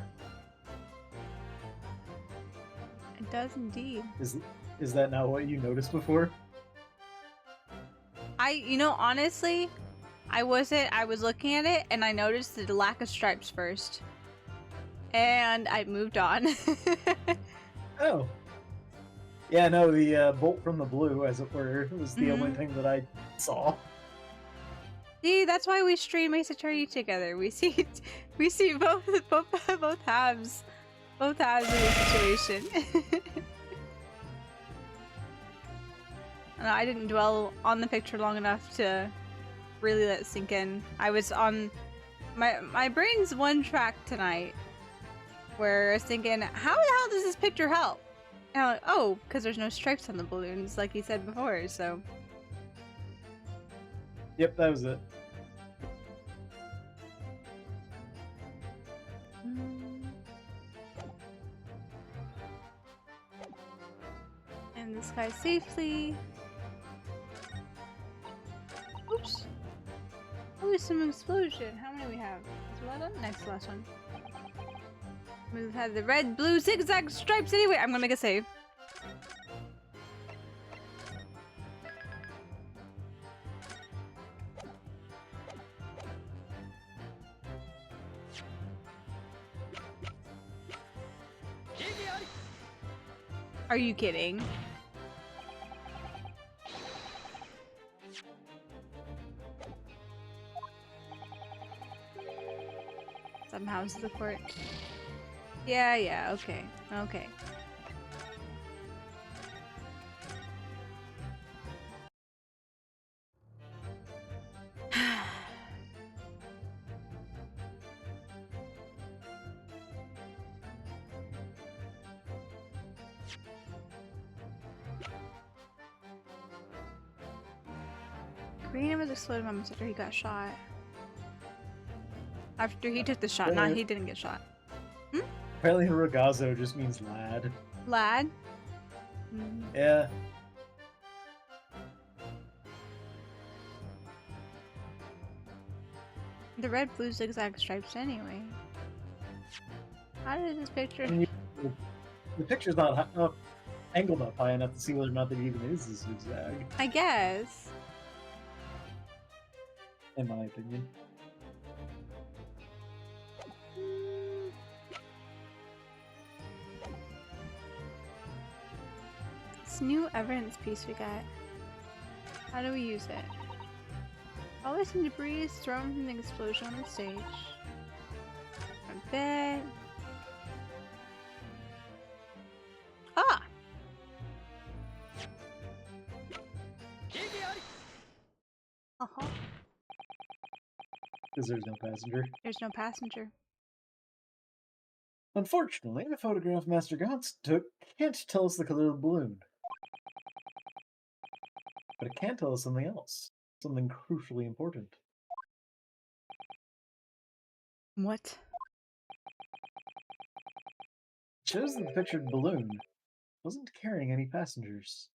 It does indeed.
Is that not what you noticed before?
You know, honestly, I was looking at it and I noticed the lack of stripes first. And I moved on.
Oh. Yeah, no, the bolt from the blue, as it were, was the only
Mhm.
thing that I saw.
See, that's why we stream Ace Attorney together. We see both halves of the situation. And I didn't dwell on the picture long enough to really let it sink in. I was on my brain's one track tonight where I was thinking, how the hell does this picture help? And I'm like, oh, because there's no stripes on the balloons, like you said before, so.
Yep, that was it.
And this guy safely. Oops. Oh, some explosion. How many we have? Is one of them? Next last one. We've had the red, blue, zigzag stripes anyway. I'm gonna make a save. Are you kidding? Somehow it's the court. Yeah, okay. Okay. Green was exploded moments after he got shot. After he took the shot, not he didn't get shot.
Apparently Ragazzo just means lad.
Lad? Mm.
Yeah.
The red, blue, zigzag stripes anyway. How does this picture...
The picture's not angled up high enough to see whether or not there even is a zigzag,
I guess.
in my opinion.
This new evidence piece we got. How do we use it? Always some debris is thrown from the explosion on the stage. A bit. Ah! Uh-huh.
Because there's no passenger.
There's no passenger.
Unfortunately, the photograph Master Gantz took can't tell us the color of the balloon. But it can tell us something else. Something crucially important.
What?
It shows that the pictured balloon wasn't carrying any passengers.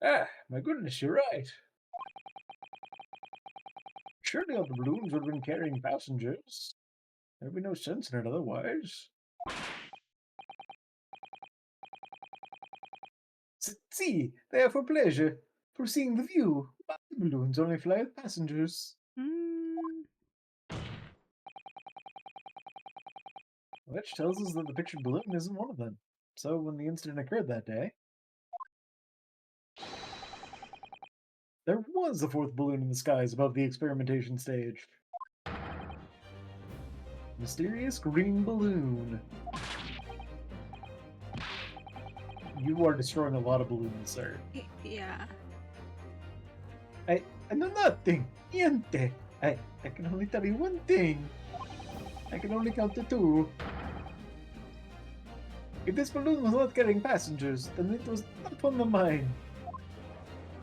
Ah, my goodness, you're right. Surely all the balloons would have been carrying passengers. There'd be no sense in it otherwise. see, they are for pleasure, for seeing the view. But the balloons only fly with passengers.
Mm.
Which tells us that the pictured balloon isn't one of them. So when the incident occurred that day, there was a fourth balloon in the skies above the experimentation stage. Mysterious green balloon. You are destroying a lot of balloons, sir.
Yeah.
I know nothing. Niente. I can only tell you one thing. I can only count to 2. If this balloon was not carrying passengers, then it was not on the mine.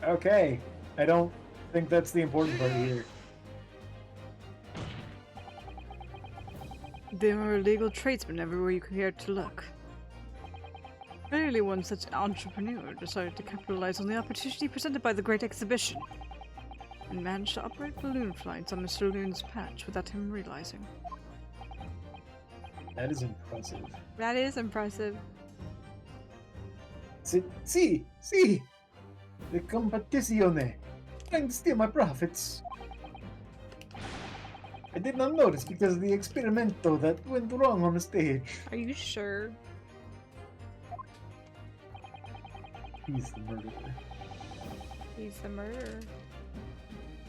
Okay. I don't think that's the important part here.
There are illegal tradesmen everywhere you care to look. Clearly one such entrepreneur decided to capitalize on the opportunity presented by the Great Exhibition and managed to operate balloon flights on Mr. Loon's patch without him realizing.
That is impressive.
That is impressive.
See! The competizione! Trying to steal my profits! I did not notice because of the experimento that went wrong on the stage.
Are you sure?
He's the murderer.
He's the murderer.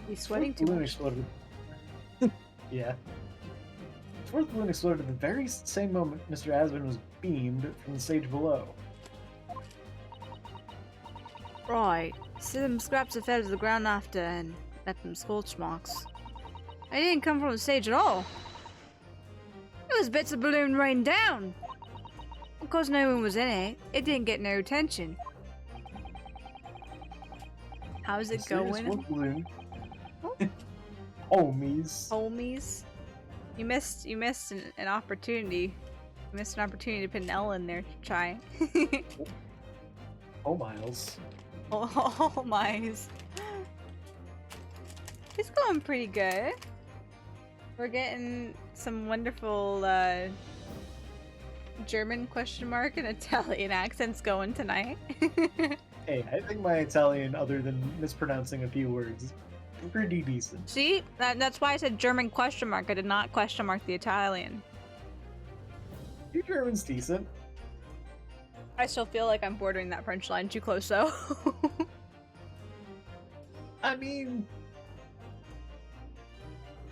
He's sweating
Fourth
too
balloon
much.
exploded. Yeah. Fourth balloon exploded at the very same moment Mr. Asvin was beamed from the stage below.
Right. See them scraps that fell to the ground after and left them scorch marks. I didn't come from the stage at all. It was bits of balloon rained down. Of course no one was in it. It didn't get no attention. How's it
Mysterious
going?
fourth balloon.
Oh.
Homies.
Homies. You missed an opportunity. You missed an opportunity to put an L in there to try.
Oh, Miles.
Oh my. It's going pretty good. We're getting some wonderful German question mark and Italian accents going tonight.
Hey, I think my Italian, other than mispronouncing a few words, is pretty decent.
See? That's why I said German question mark. I did not question mark the Italian.
Your German's decent.
I still feel like I'm bordering that French line too close though.
I mean,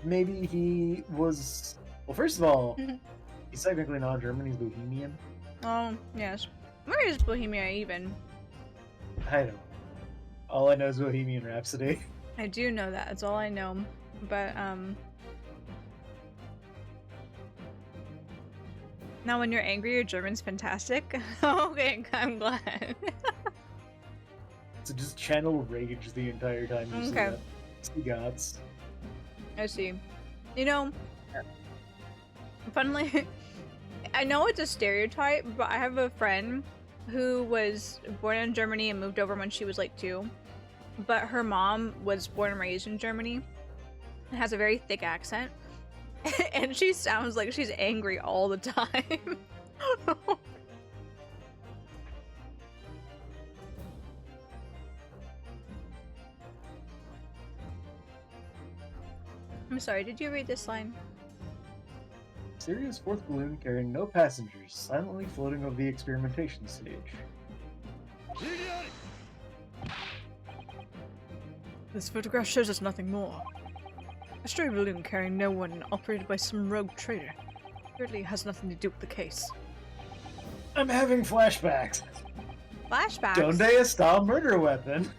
maybe he was. Well, first of all, he's technically not German, he's Bohemian.
Oh, yes. Where is Bohemia even?
I don't know. All I know is Bohemian Rhapsody.
I do know that. That's all I know. But, now when you're angry, your German's fantastic. Okay, I'm glad.
So just channel rage the entire time you see
Okay.
that. See gods.
I see. You know, funnily, I know it's a stereotype, but I have a friend who was born in Germany and moved over when she was like 2. But her mom was born and raised in Germany and has a very thick accent. And she sounds like she's angry all the time. I'm sorry, did you read this line?
Mysterious fourth balloon carrying no passengers, silently floating over the experimentation stage.
This photograph shows us nothing more. A stray balloon carrying no one and operated by some rogue trader. Clearly has nothing to do with the case.
I'm having flashbacks.
Flashbacks.
Donde está murder weapon?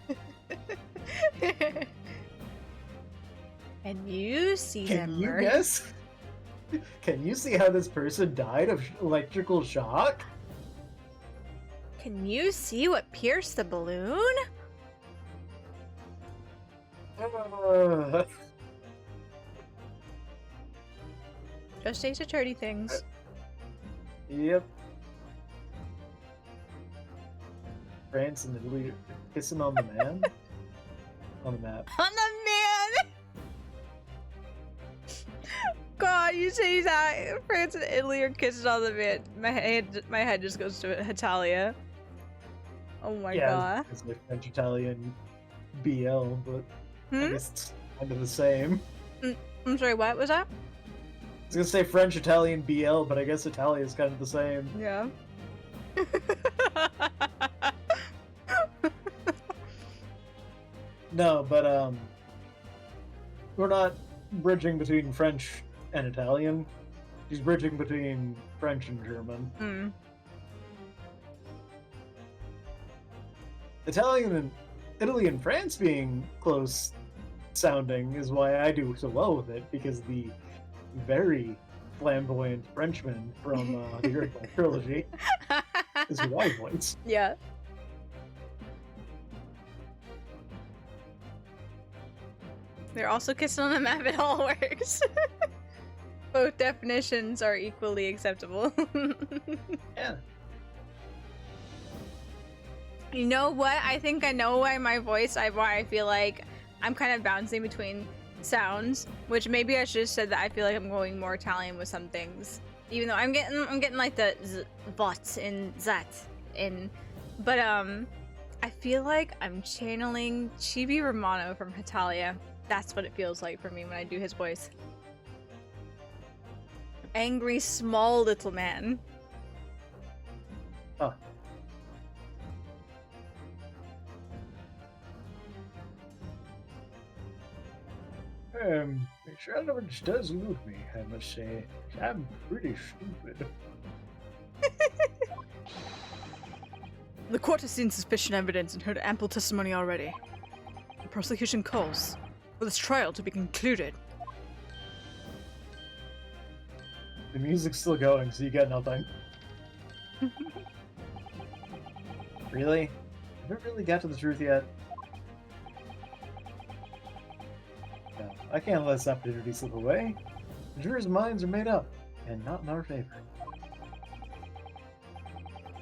And you see
Can
them
you
murder.
guess? Can you see how this person died of electrical shock?
Can you see what pierced the balloon? Just Ace Attorney things.
Yep. France and Italy are kissing on the man? On the map.
On the man! God, you say that France and Italy are kissing on the man. My head just goes to Italia. Oh my
Yeah,
god.
it's like French Italian BL, but I
Hmm?
guess it's kind of the same.
I'm sorry, what was that?
I was gonna say French Italian BL, but I guess Italia is kind of the same.
Yeah.
No, but we're not bridging between French and Italian. She's bridging between French and German.
Hmm.
Italian and Italy and France being close sounding is why I do so well with it, because the very flamboyant Frenchman from the original trilogy is who I voice.
Yeah. They're also kissing on the map, it all works. Both definitions are equally acceptable.
Yeah.
You know what? I think I know why my voice, why I feel like I'm kind of bouncing between sounds, which maybe I should have said that I feel like I'm going more Italian with some things. Even though I'm getting like the vot and zat in, but I feel like I'm channeling Chibi Romano from Hitalia. That's what it feels like for me when I do his voice. Angry, small little man.
Oh. Which does elude me, I must say. I'm pretty stupid.
The court has seen sufficient evidence and heard ample testimony already. The prosecution calls for this trial to be concluded.
The music's still going, so you get nothing. Really? Have we really got to the truth yet? No, I can't let this opportunity slip away. The jurors' minds are made up, and not in our favor.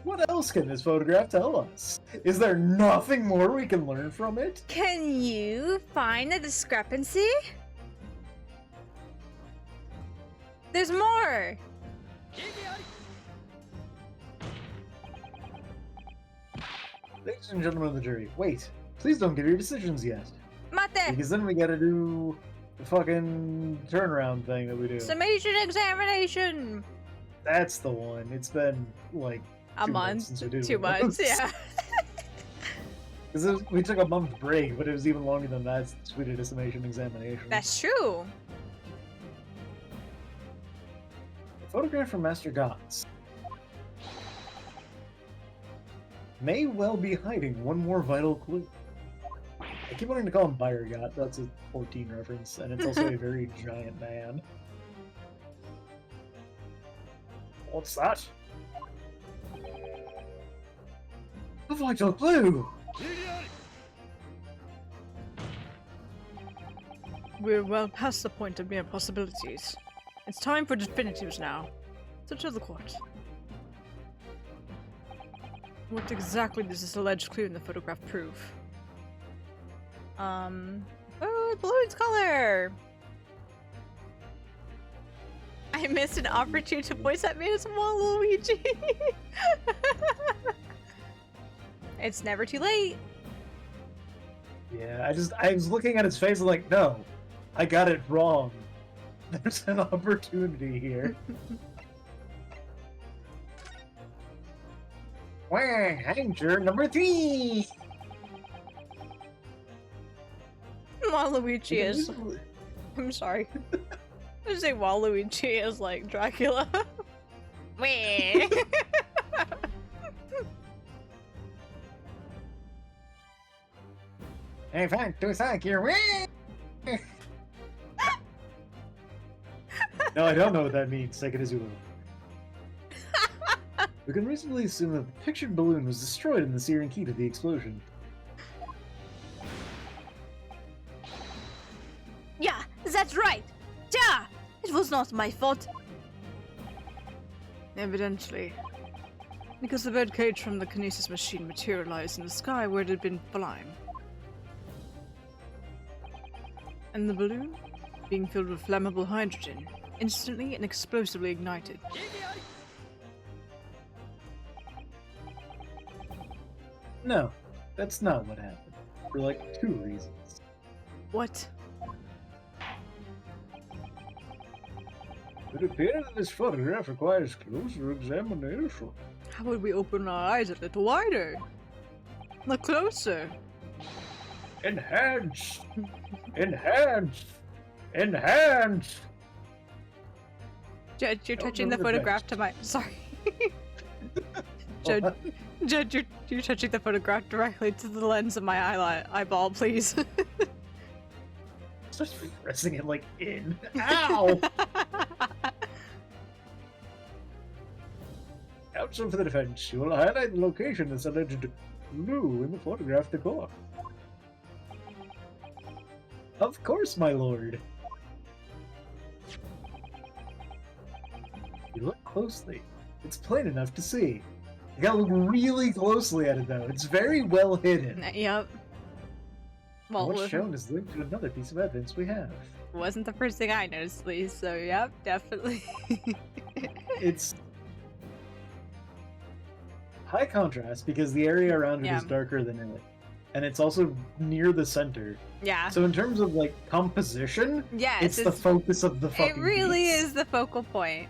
What else can this photograph tell us? Is there nothing more we can learn from it?
Can you find a discrepancy? There's more!
Ladies and gentlemen of the jury, wait. Please don't give your decisions yet.
Mate!
Because then we gotta do the fucking turnaround thing that we do.
Summation examination!
That's the one. It's been, like,
A
2 months
month.
since we did
2
one of
months,
those.
yeah.
Because we took a month break, but it was even longer than that since we did a summation examination.
That's true.
A photograph from Master Gods may well be hiding one more vital clue. I keep wanting to call him Byergot, that's a 14 reference, and it's also a very giant man. What's that? A vital clue!
We're well past the point of mere possibilities. It's time for definitives now. So to the court. What exactly does this alleged clue in the photograph prove?
Oh, balloon's color! I missed an opportunity to voice that man as Waluigi! It's never too late.
Yeah, I was looking at his face and like, no, I got it wrong. There's an opportunity here. Wah, danger number 3!
Waluigi is... I'm sorry. I say Waluigi is like Dracula. Weh.
In fact, to thank you. No, I don't know what that means. Take it as you will. We can reasonably assume that the pictured balloon was destroyed in the searing heat of the explosion.
Yeah, that's right. Yeah, it was not my fault.
Evidently. Because the bird cage from the kinesis machine materialized in the sky where it had been flying. And the balloon, being filled with flammable hydrogen, instantly and explosively ignited.
No, that's not what happened. For like 2 reasons.
What?
It appears that this photograph requires closer examination.
How would we open our eyes a little wider? Look closer.
Enhance! Enhance! Enhance!
Judge, you're
Don't
touching the
remember
photograph
best.
to my. Sorry. Judge, Judge, you're touching the photograph directly to the lens of my eyeball, please.
Just pressing it like in. Ow! Counsel for the defense, you will highlight the location that's alleged blue in the photograph decor. Of course, my lord. You look closely. It's plain enough to see. You gotta look really closely at it, though. It's very well hidden.
Yep. Well,
What's shown is linked to another piece of evidence we have.
wasn't the first thing I noticed, Lee, so yep, definitely.
It's high contrast because the area around it
Yeah.
is darker than it. And it's also near the center.
Yeah.
So in terms of like composition,
Yes,
it's the focus of the fucking
it really
piece.
is the focal point.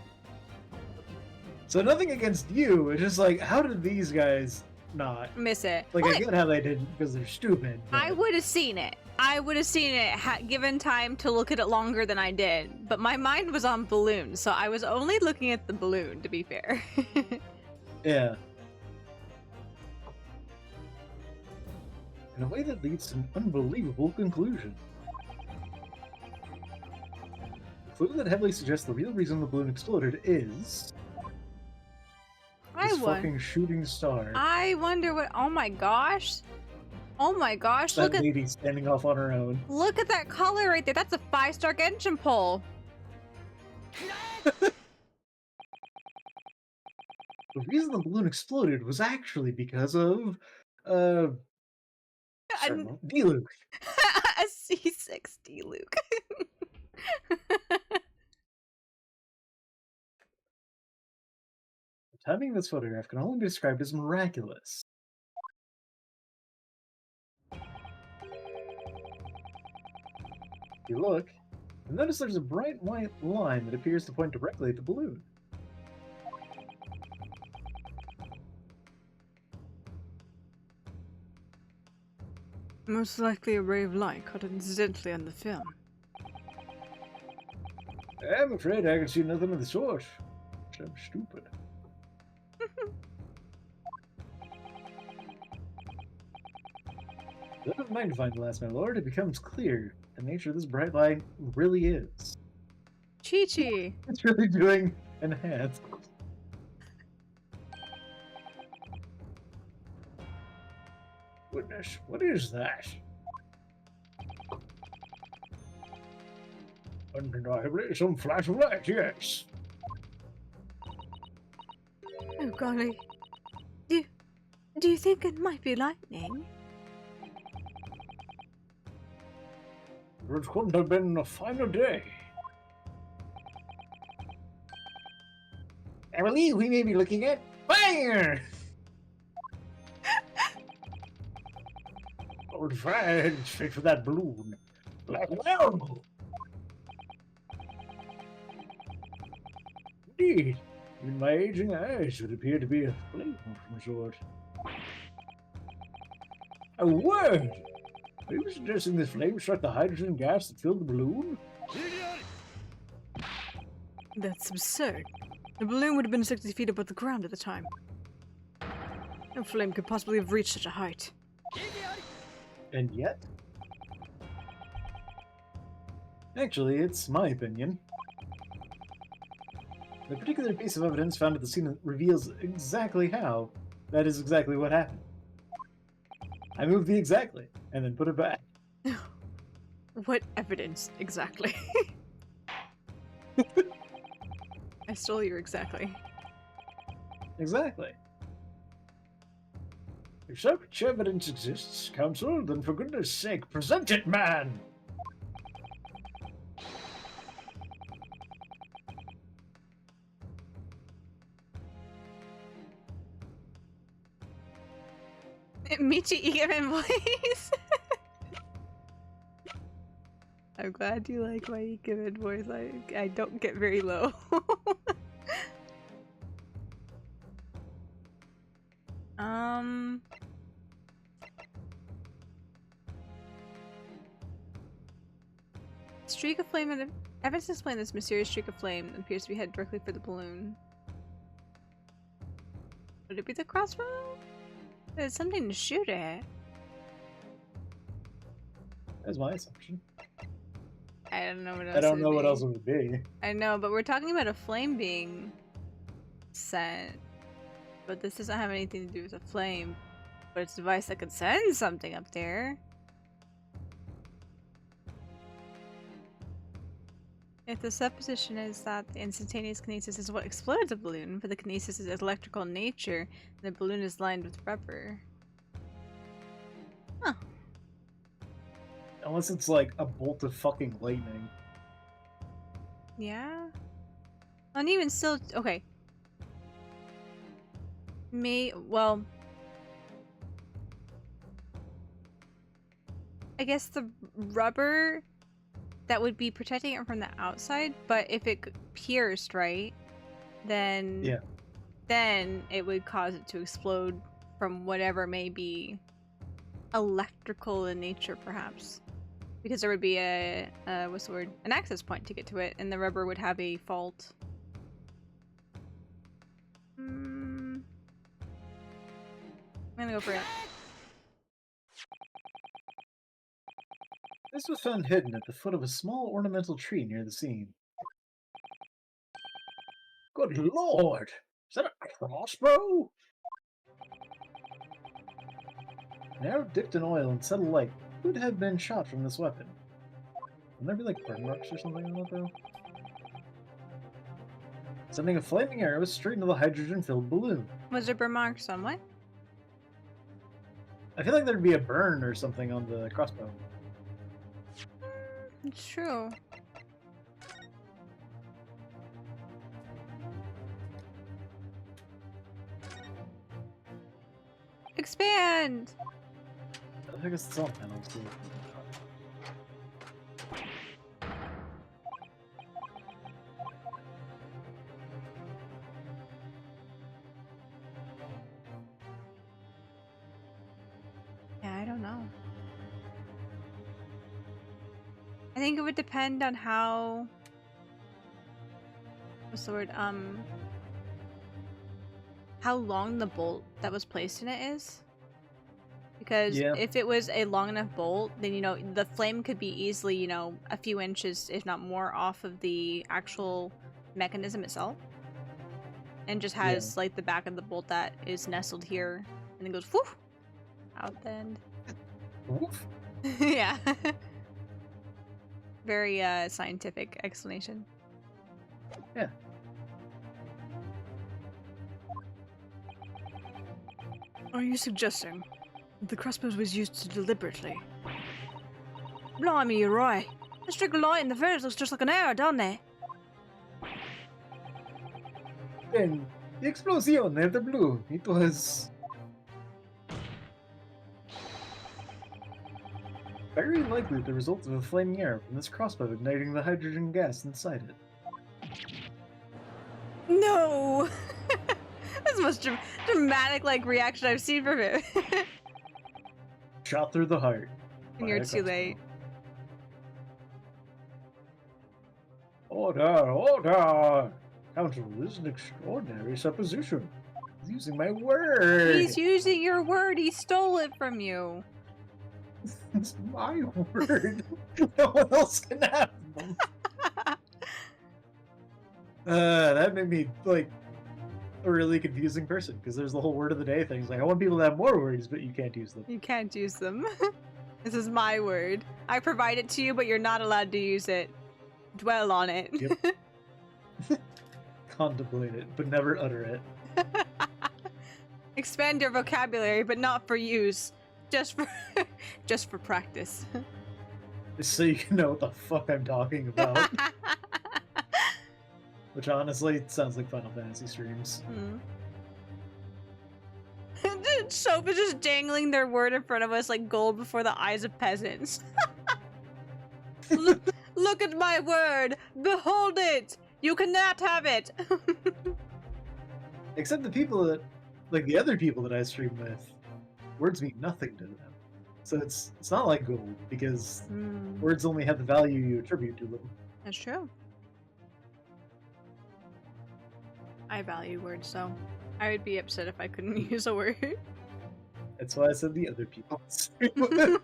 So nothing against you, it's just like, how did these guys not?
Miss it.
Like,
Well,
I get how they didn't, because they're stupid.
I
but-
would have seen it. I would have seen it given time to look at it longer than I did. But my mind was on balloons, so I was only looking at the balloon, to be fair.
Yeah. In a way that leads to an unbelievable conclusion. The clue that heavily suggests the real reason the balloon exploded is this fucking shooting star.
I wonder what. Oh my gosh. Oh my gosh.
That
Look at
lady standing off on her own.
that color right there. That's a 5-star engine pole.
The reason the balloon exploded was actually because of D-Luke.
A C60, Luke.
The timing of this photograph can only be described as miraculous. If you look, you'll notice there's a bright white line that appears to point directly at the balloon.
Most likely a ray of light caught incidentally on the film.
I'm afraid I can see nothing of the sort. I'm stupid. With a magnifying glass, my lord, it becomes clear the nature of this bright light really is.
Chi-Chi.
It's really doing enhanced. Goodness, what is that? Undeniably, some flash of light, yes.
Oh golly. Do you think it might be lightning?
It couldn't have been a finer day. I believe we may be looking at fire! Lord Fire, straight for that balloon. Like wow! Indeed, in my aging eyes, it would appear to be a flame of some sort. A word! Are you suggesting this flame struck the hydrogen gas that filled the balloon?
That's absurd. The balloon would have been 60 feet above the ground at the time. No flame could possibly have reached such a height.
And yet? Actually, it's my opinion. The particular piece of evidence found at the scene reveals exactly how. That is exactly what happened. I moved the exactly, and then put it back.
What evidence, exactly? I stole your exactly.
Exactly. If such evidence exists, Counsel, then for goodness sake, present it, man!
Michi Ikemen voice. I'm glad you like my Ikemen voice. I don't get very low. Streak of flame and evidence to explain this mysterious streak of flame that appears to be headed directly for the balloon. Would it be the crossbow? It's something to shoot at.
That's my assumption.
I don't know what else.
I don't know what else it would be.
I know, but we're talking about a flame being sent. But this doesn't have anything to do with a flame. But it's a device that could send something up there. If the supposition is that the instantaneous kinesis is what exploded the balloon, but the kinesis is electrical in nature, and the balloon is lined with rubber. Huh.
Unless it's like a bolt of fucking lightning.
Yeah? And even still, okay. Well, I guess the rubber that would be protecting it from the outside, but if it pierced, right, then
Yeah.
Then it would cause it to explode from whatever may be electrical in nature, perhaps, because there would be a what's the word, an access point to get to it, and the rubber would have a fault. I'm gonna go for it.
This was found hidden at the foot of a small ornamental tree near the scene. Good lord! Is that a crossbow? An arrow dipped in oil and set alight could have been shot from this weapon. Wouldn't there be like burn marks or something on it though? Sending a flaming arrow straight into the hydrogen-filled balloon.
Was there burn marks on what?
I feel like there'd be a burn or something on the crossbow.
It's true. Expand!
I guess it's on panels too.
Yeah, I don't know. I think it would depend on how... What's the word? How long the bolt that was placed in it is. Because if it was a long enough bolt, then, you know, the flame could be easily, you know, a few inches, if not more, off of the actual mechanism itself. And just has, like, the back of the bolt that is nestled here, and then goes, whoof, out the end.
Oof.
Yeah. Very, scientific explanation.
Yeah.
Are you suggesting the crossbow was used deliberately? Blimey, you're right. The streak of light in the first looks just like an arrow, doesn't it?
And the explosion of the balloon, it was very likely the result of a flaming arrow from this crossbow igniting the hydrogen gas inside it.
No! That's the most dramatic, like, reaction I've seen from him.
Shot through the heart.
And you're too late.
Order, order! Counsel, this is an extraordinary supposition. He's using my word.
He's using your word. He stole it from you.
It's my word. No one else can have them. That made me, like, a really confusing person, because there's the whole word of the day thing. It's like, I want people to have more words, but you can't use them.
You can't use them. This is my word. I provide it to you, but you're not allowed to use it. Dwell on it.
Yep. Contemplate it, but never utter it.
Expand your vocabulary, but not for use. Just for just for practice.
Just so you can know what the fuck I'm talking about. Which honestly sounds like Final Fantasy streams.
Soph is just dangling their word in front of us like gold before the eyes of peasants. Look at my word! Behold it! You cannot have it!
Except the people that, like the other people that I stream with, words mean nothing to them. So it's not like gold, because words only have the value you attribute to them.
That's true. I value words, so I would be upset if I couldn't use a word.
That's why I said the other people I stream with.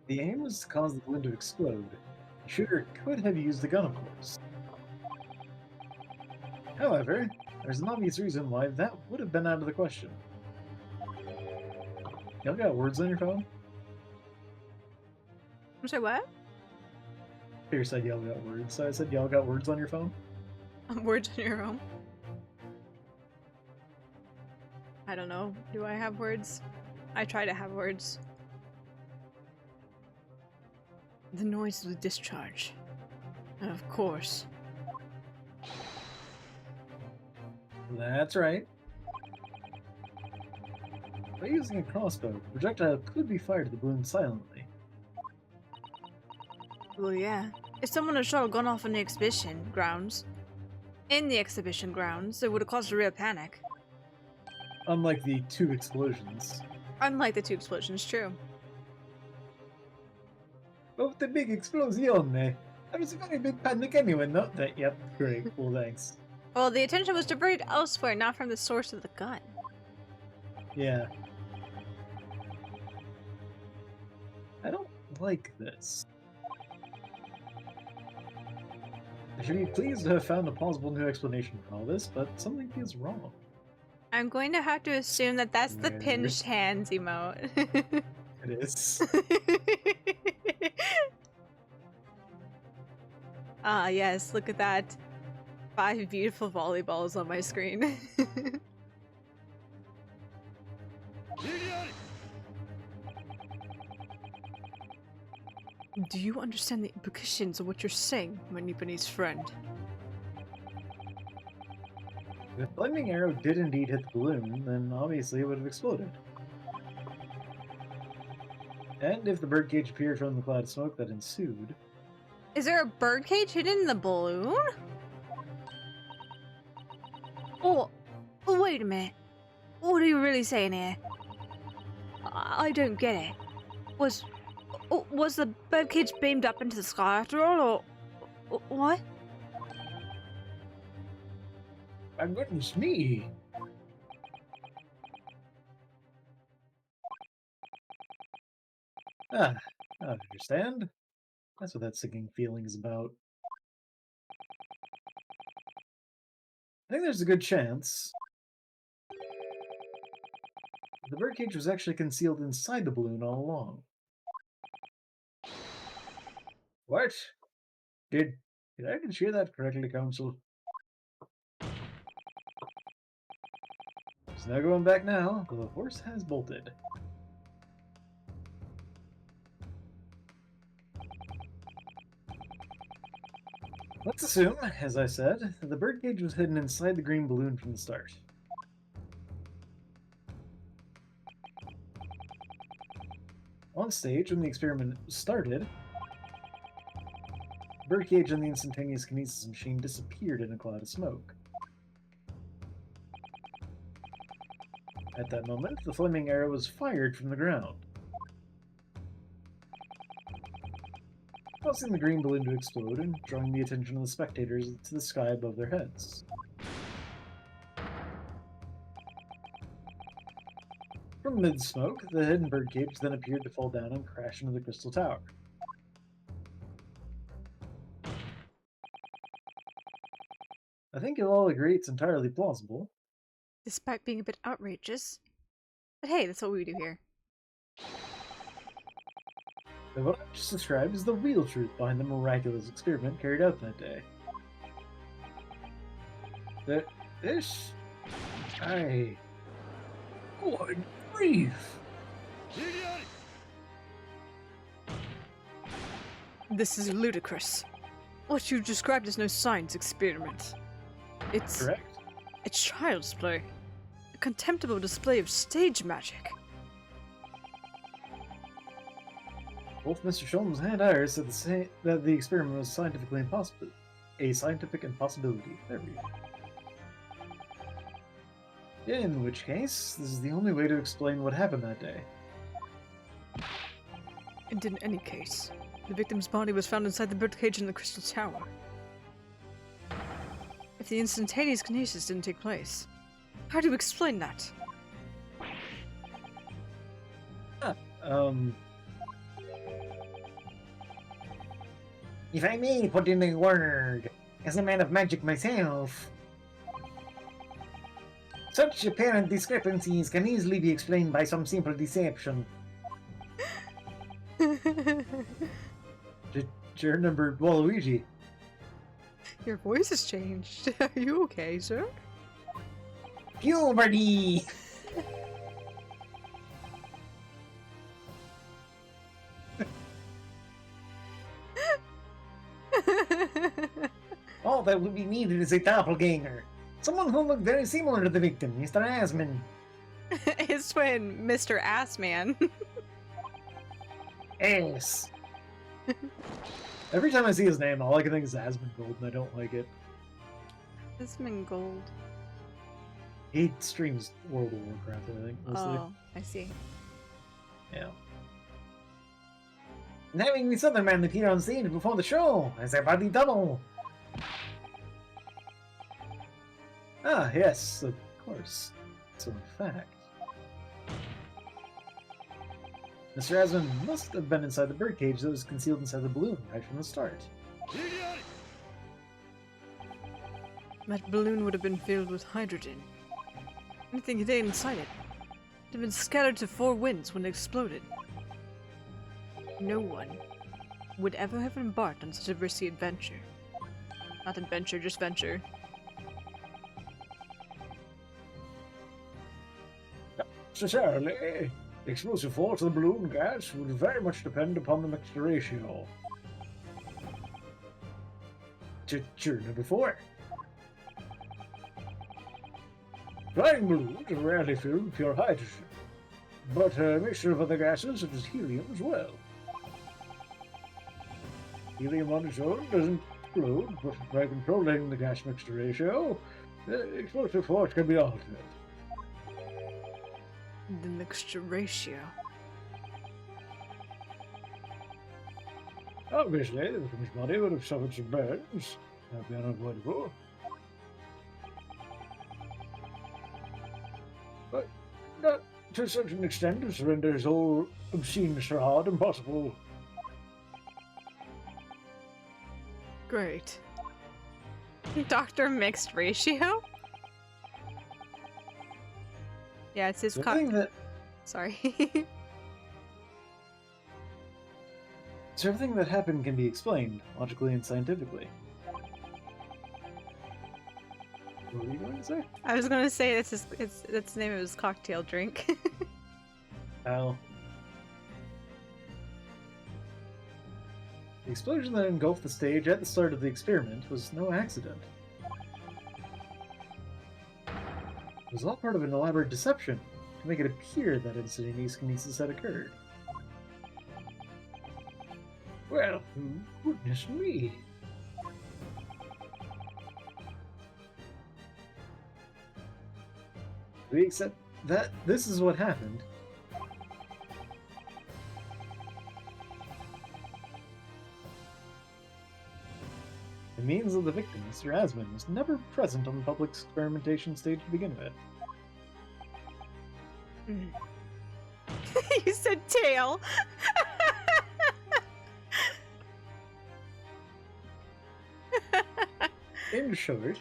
The aim was to cause the balloon to explode. The shooter could have used the gun, of course. However, there's an obvious reason why that would have been out of the question. Y'all got words on your phone?
I'm sorry, what?
Peter said y'all got words, so I said y'all got words on your phone?
Words on your own. I don't know. Do I have words? I try to have words. The noise of the discharge. Of course.
That's right. By using a crossbow, the projectile could be fired at the balloon silently.
Well, yeah. If someone had shot a gun off in the exhibition grounds, it would have caused a real panic.
Unlike the 2 explosions.
Unlike the 2 explosions, true.
But with the big explosion, there was a very big panic anyway, not that? Yep, great, cool, thanks.
Well, the attention was diverted elsewhere, not from the source of the gun.
Yeah. I don't like this. I should be pleased to have found a plausible new explanation for all this, but something feels wrong.
I'm going to have to assume that that's the
Weird.
pinched hands emote.
It is.
Ah, yes, look at that. 5 beautiful volleyballs on my screen.
Do you understand the implications of what you're saying, my Nipponese friend?
If the flaming arrow did indeed hit the balloon, then obviously it would have exploded. And if the birdcage appeared from the cloud of smoke that ensued...
Is there a birdcage hidden in the balloon?
Oh, wait a minute. What are you really saying here? I don't get it. Was the birdcage beamed up into the sky after all, or what?
My goodness me! Ah, I understand. That's what that sinking feeling is about. I think there's a good chance the birdcage was actually concealed inside the balloon all along. What? Did I hear that correctly, Council? There's no going back now, though the horse has bolted. Let's assume, as I said, that the birdcage was hidden inside the green balloon from the start. On stage, when the experiment started, the birdcage and the instantaneous kinesis machine disappeared in a cloud of smoke. At that moment, the flaming arrow was fired from the ground, causing the green balloon to explode and drawing the attention of the spectators to the sky above their heads. From mid-smoke, the hidden birdcage then appeared to fall down and crash into the crystal tower. I think you'll all agree it's entirely plausible.
Despite being a bit outrageous. But hey, that's what we do here.
But what I just described is the real truth behind the miraculous experiment carried out that day. Good grief!
This is ludicrous. What you described is no science experiment. It's
Correct?
child's play. A contemptible display of stage magic.
Both Mr. Sholmes and Iris said that the experiment was scientifically impossible. A scientific impossibility. There we go. In which case, this is the only way to explain what happened that day.
And in any case, the victim's body was found inside the birdcage in the Crystal Tower. If the instantaneous kinesis didn't take place, how do you explain that?
If I may put in a word, as a man of magic myself, such apparent discrepancies can easily be explained by some simple deception. Sure, number Waluigi.
Your voice has changed. Are you okay, sir?
Puberty! All that would be needed is a doppelganger. Someone who looked very similar to the victim, Mr. Asman.
His twin, Mr. Assman.
Ass. Every time I see his name, all I can think is Asmongold, and I don't like it.
Asmongold.
He streams World of Warcraft, I think, mostly.
Oh, I see.
Yeah. And having this other man appear on stage before the show as a body double. Ah, yes, of course. So, in fact, Mr. Asman must have been inside the birdcage that was concealed inside the balloon right from the start.
That balloon would have been filled with hydrogen. Anything contained inside it would have been scattered to four winds when it exploded. No one would ever have embarked on such a risky adventure. Not adventure, just venture.
Necessarily, the explosive force of the balloon gas would very much depend upon the mixture ratio. Sure, number 4. Flying balloons are rarely filled with pure hydrogen, but a mixture of other gases such as helium as well. Helium on its own doesn't explode, but by controlling the gas mixture ratio, the explosive force can be altered.
The mixture ratio.
Obviously, the victim's body would have suffered some burns. That would be unavoidable. But not to such an extent as to render his whole obscene charade impossible.
Great.
Doctor Mixed Ratio? Yeah, it's his
So everything that
Sorry.
so everything that happened can be explained logically and scientifically. What were you going to say?
I was gonna say that's the name of his cocktail drink.
Al. The explosion that engulfed the stage at the start of the experiment was no accident. It was all part of an elaborate deception to make it appear that instantaneous kinesis had occurred. Well, goodness me. We accept that this is what happened. It means that the victim, Mr. Asman, was never present on the public experimentation stage to begin with.
You said tail.
In short,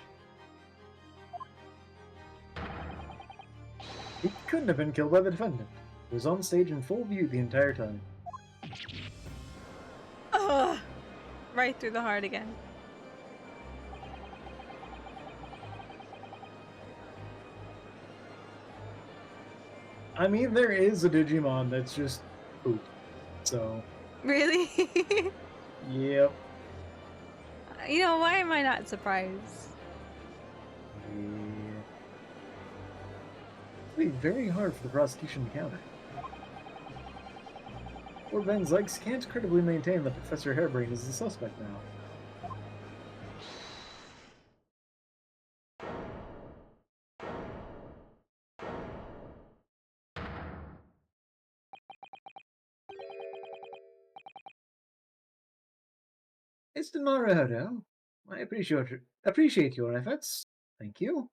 he couldn't have been killed by the defendant. He was on stage in full view the entire time.
Ugh. Right through the heart again.
I mean, there is a Digimon that's just poop. So,
Really?
yep.
You know, why am I not surprised?
It'll be very hard for the prosecution to counter. Lord Van Zykes can't credibly maintain that Professor Harebrained is the suspect now. Mr. Naruhodo, I appreciate your efforts. Thank you.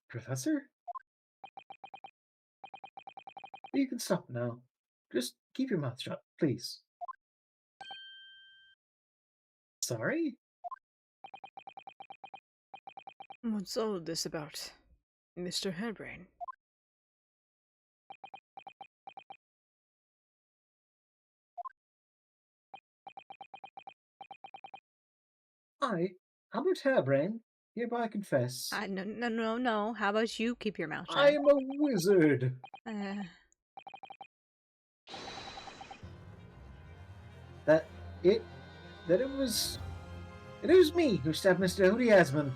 Professor? You can stop now. Just keep your mouth shut, please. Sorry?
What's all of this about, Mr. Harebrained?
I, Albert Harebrained, hereby confess.
No. How about you keep your mouth
I
shut?
am a wizard.
Uh,
That it was me who stabbed Mr. Hody Asman.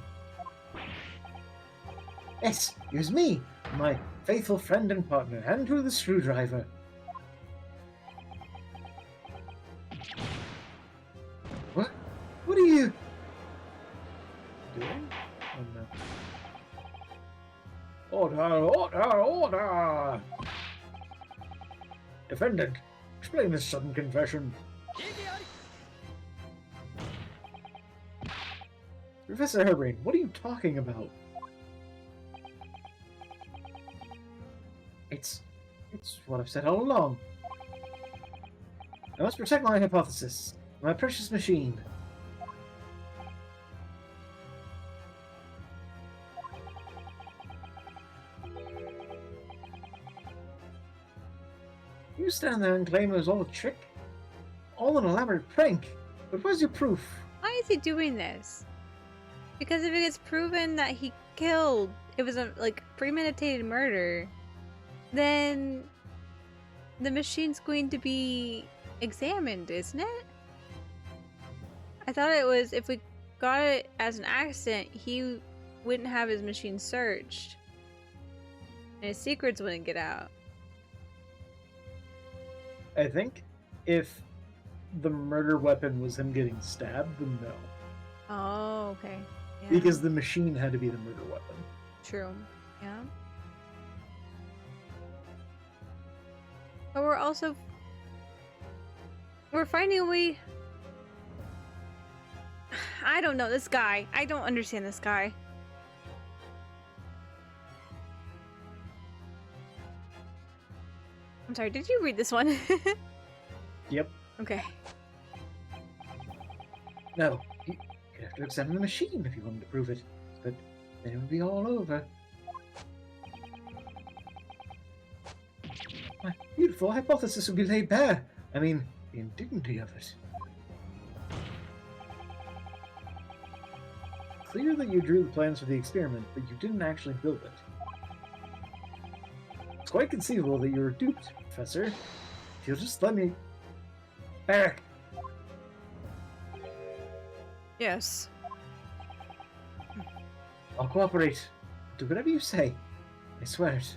Yes, it was me, my faithful friend and partner, Andrew the Screwdriver. What? What are you doing? Oh no. Order! Defendant, explain this sudden confession. Professor Harebrained, what are you talking about? It's what I've said all along. I must protect my hypothesis, my precious machine. You stand there and claim it was all a trick? All an elaborate prank? But where's your proof?
why is he doing this? Because if it gets proven that he killed, it was a premeditated murder, then the machine's going to be examined, isn't it? I thought it was if we got it as an accident, he wouldn't have his machine searched. And his secrets wouldn't get out.
I think if the murder weapon was him getting stabbed, then no.
Oh, okay. Yeah.
Because the machine had to be the murder weapon.
True. Yeah. But we're finding a way. I don't know this guy. I don't understand this guy. I'm sorry, did you read this one?
Yep.
Okay.
No, you'd have to examine the machine if you wanted to prove it. But then it would be all over. My beautiful hypothesis would be laid bare. I mean, the indignity of it. Clear that you drew the plans for the experiment, but you didn't actually build it. It's quite conceivable that you were duped, Professor. If you'll just let me... Back!
Yes.
I'll cooperate. Do whatever you say. I swear it.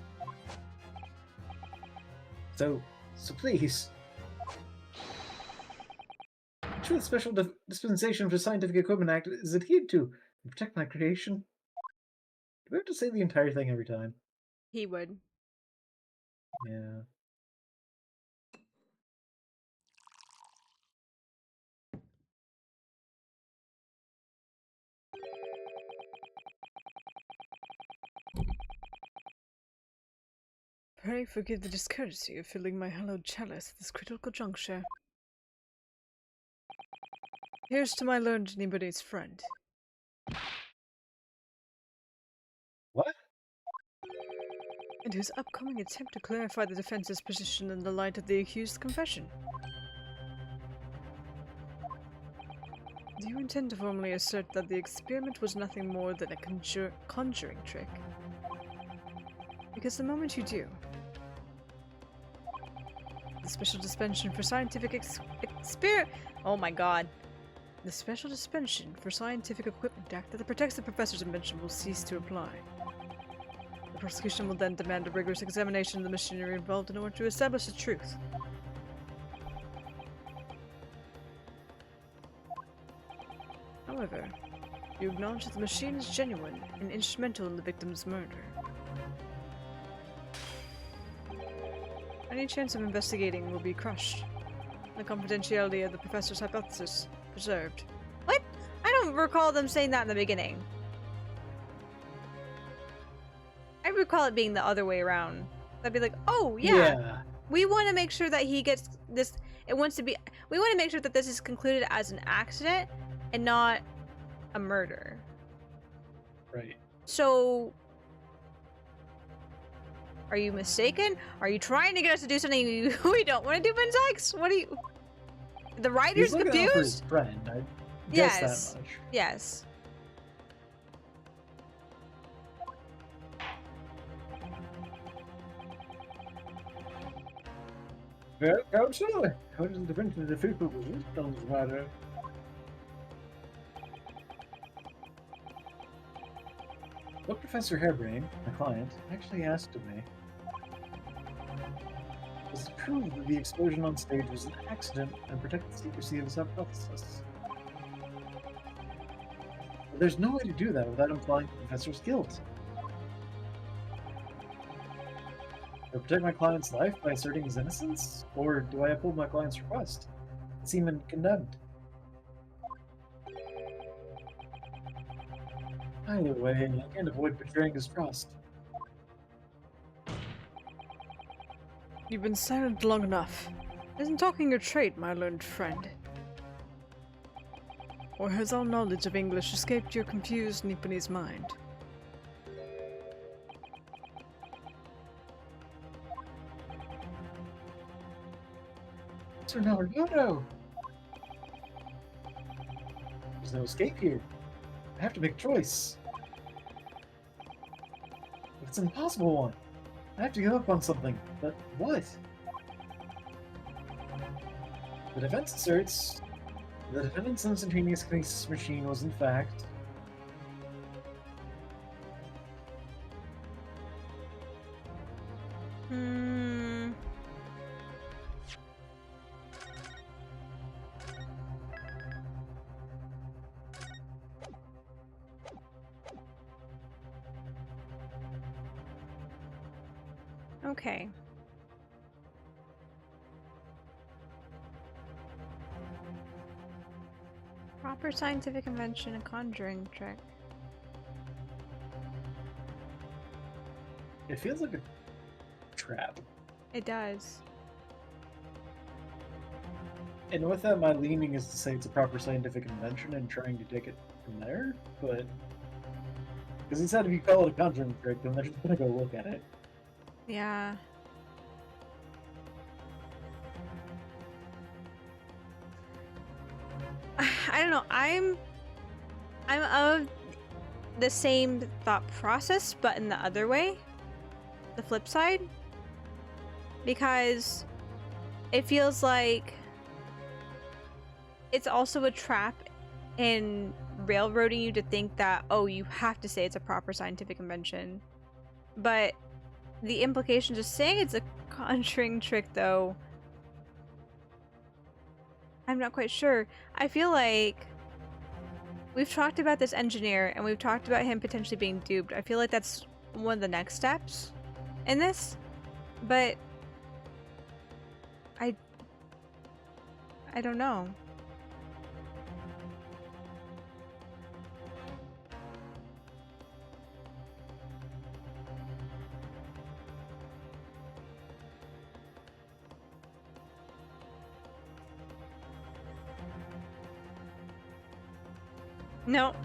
So please. Ensure the Special Dispensation for Scientific Equipment Act is adhered to and protect my creation. Do we have to say the entire thing every time?
He would.
Yeah.
Pray forgive the discourtesy of filling my hallowed chalice at this critical juncture. Here's to my learned anybody's friend.
What?
And whose upcoming attempt to clarify the defense's position in the light of the accused's confession. Do you intend to formally assert that the experiment was nothing more than a conjuring trick? Because the moment you do, the special dispensation for scientific experiment— oh my god. The special suspension for Scientific Equipment Act that protects the professor's invention will cease to apply. The prosecution will then demand a rigorous examination of the machinery involved in order to establish the truth. However, you acknowledge that the machine is genuine and instrumental in the victim's murder. Any chance of investigating will be crushed. The confidentiality of the professor's hypothesis preserved.
What? I don't recall them saying that in the beginning. I recall it being the other way around. That'd be like, oh yeah, we want to make sure that he gets this. We want to make sure that this is concluded as an accident and not a murder.
Right.
So, are you mistaken? Are you trying to get us to do something we don't want to do, Benzax? What are you? The writer's
He's looking out for his
confused?
friend. I guess
Yes.
that much.
Yes.
Counselor, how does the defense of the people with this matter? What Professor Hairbrain, my client, actually asked of me was to prove that the explosion on stage was an accident and protect the secrecy of his hypothesis. But there's no way to do that without implying the professor's guilt. Do I protect my client's life by asserting his innocence? Or do I uphold my client's request and seem condemned? Either way, I can't avoid betraying his trust.
You've been silent long enough. Isn't talking your trade, my learned friend? Or has all knowledge of English escaped your confused Nipponese mind?
Sir Naruto! There's no escape here. I have to make a choice. But it's an impossible one. I have to give up on something. But what? The defense asserts the defendant's instantaneous kinesis machine was in fact
Okay. Proper scientific invention, a conjuring trick.
it feels like a trap.
It does.
And with that, my leaning is to say it's a proper scientific invention and trying to take it from there, but because he said if you call it a conjuring trick, then they're just gonna go look at it.
Yeah. I don't know. I'm of the same thought process, but in the other way. The flip side. Because it feels like it's also a trap in railroading you to think that, oh, you have to say it's a proper scientific invention. But the implications of saying it's a conjuring trick, though, I'm not quite sure. I feel like we've talked about this engineer and we've talked about him potentially being duped. I feel like that's one of the next steps in this, but I don't know. No.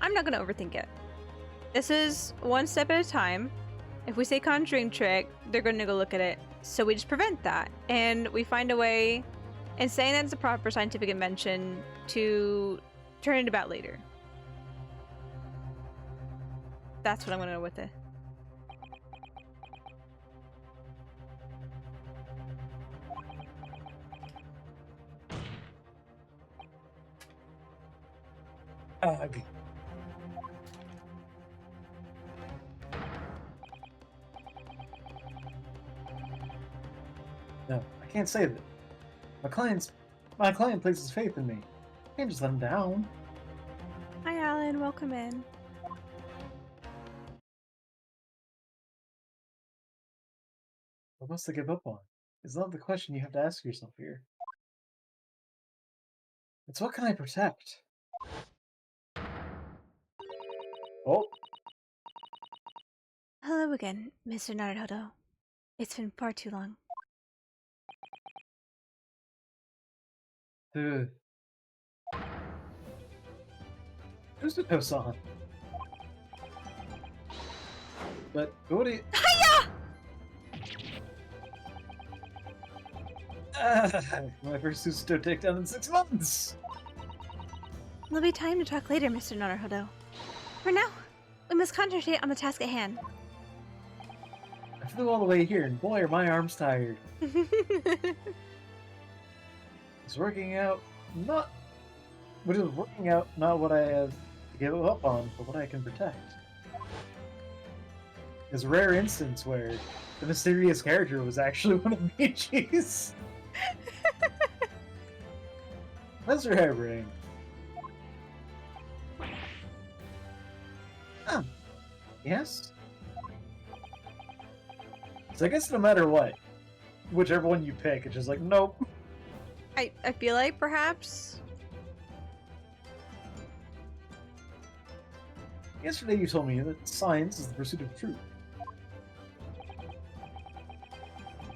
I'm not gonna overthink it. This is one step at a time. If we say conjuring trick, they're gonna go look at it. So we just prevent that. And we find a way, in saying that it's a proper scientific invention, to turn it about later. That's what I'm gonna go with it.
Ugh. No, I can't say that. My client places faith in me. I can't just let him down.
Hi, Alan. Welcome in.
What must I give up on? It's not the question you have to ask yourself here. It's what can I protect? Oh,
Hello again, Mr. Naruhodo. It's been far too long.
the who's the Tosan? But what do you? My first Susto takedown in 6 months!
There'll be time to talk later, Mr. Naruhodo. For now, we must concentrate on the task at hand.
I flew all the way here, and boy, are my arms tired. It's working out not not what I have to give up on, but what I can protect. There's a rare instance where the mysterious character was actually one of Michi's. That's her hair. Oh, yes? So I guess no matter what, whichever one you pick, it's just like, nope.
I feel like perhaps.
Yesterday you told me that science is the pursuit of truth.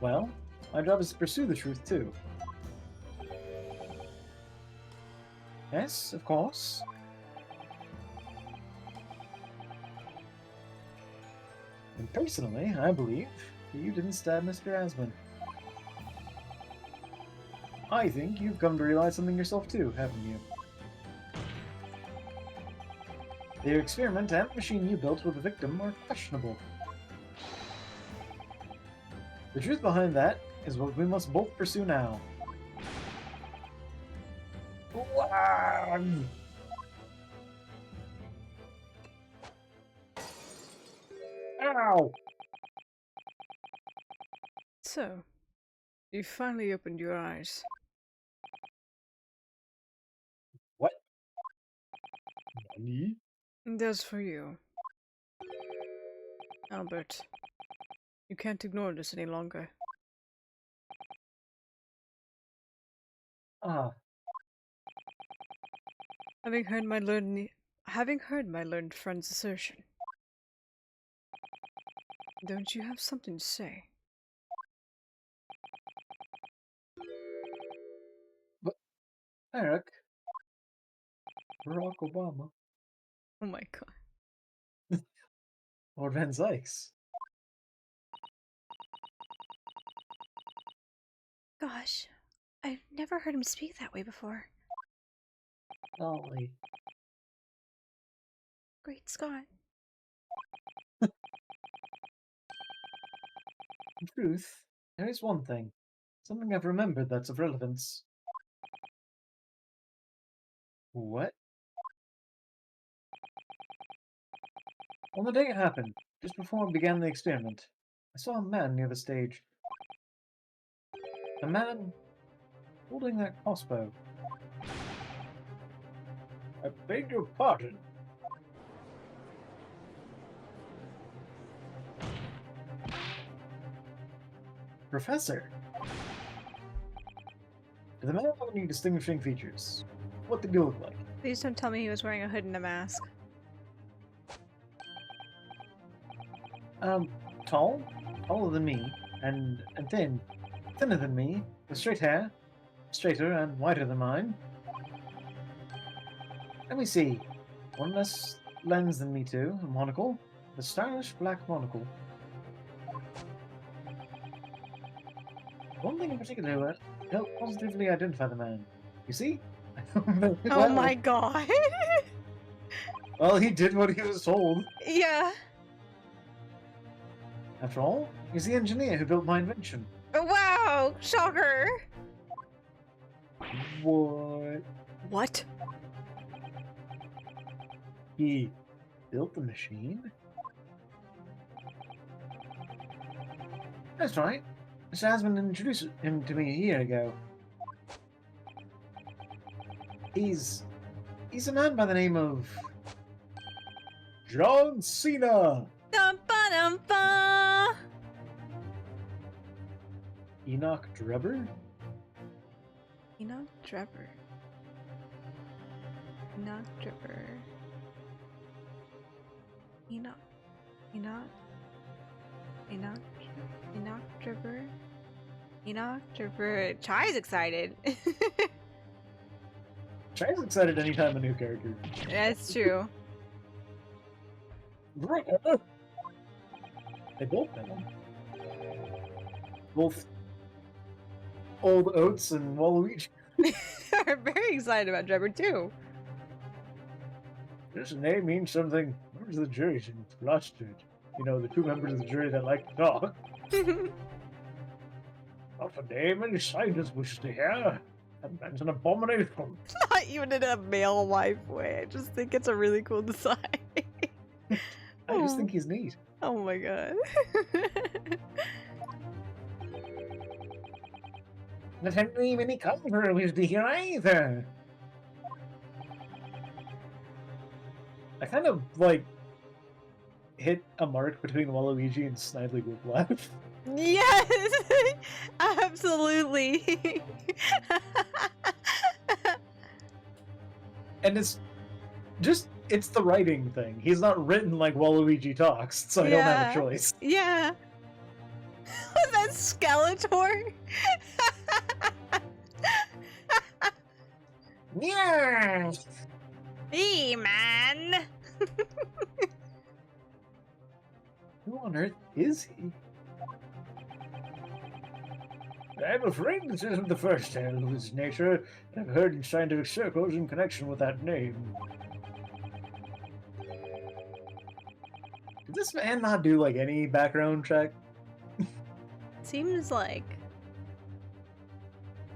Well, my job is to pursue the truth too. Yes, of course. And personally, I believe that you didn't stab Mr. Asmund. I think you've come to realize something yourself too, haven't you? The experiment and machine you built with the victim are questionable. The truth behind that is what we must both pursue now. Wow. Ow!
So, you finally opened your eyes.
What? Nani?
And as for you, Albert, you can't ignore this any longer.
Ah,
Having heard my learned friend's assertion, don't you have something to say?
but Eric, Barack Obama,
Oh my god.
or Van Zykes.
Gosh, I've never heard him speak that way before.
Golly.
Great Scott.
In truth, there is one thing. Something I've remembered that's of relevance. What? On the day it happened, just before I began the experiment, I saw a man near the stage. A man holding that crossbow. I beg your pardon. Professor? Did the man have any distinguishing features? What did he look like?
Please don't tell me he was wearing a hood and a mask.
Tall? Taller than me, and thin. Thinner than me, with straight hair. Straighter and whiter than mine. Let me see. One less lens than me too, a monocle. The stylish black monocle. One thing in particular helped positively identify the man. You see?
Oh my god.
Well, he did what he was told.
Yeah.
After all, he's the engineer who built my invention.
Oh, wow. Shocker.
What?
What?
He built the machine? That's right. Mr. Asmund introduced him to me a year ago. He's a man by the name of John Cena.
Dum-ba-dum-ba!
Enoch Drebber?
Enoch Drebber. Enoch Drebber. Enoch. Enoch. Enoch. Enoch Drebber. Enoch Drebber. Chai's excited.
Chai's excited anytime a new character.
That's true.
They both know him. Both Old Oats and Waluigi.
Are very excited about Drebber too.
This name means something. Members of the jury seem flustered. You know, the two members of the jury that like to talk. Not a name any scientist wishes to hear. That man's an abomination.
Not even in a male wife way. I just think it's a really cool design.
I just think he's neat.
Oh my god.
Not any comfort wishes to hear either. I kind of, like, hit a mark between Waluigi and Snidely Whiplash.
Yes! Absolutely!
And it's just, it's the writing thing. He's not written like Waluigi talks, so I don't have a choice.
Yeah. Was that Skeletor?
Yeah.
Hey, man!
Who on earth is he? I'm afraid this isn't the first tale of his nature I've heard in scientific circles in connection with that name. Did this man not do, like, any background check?
Seems like.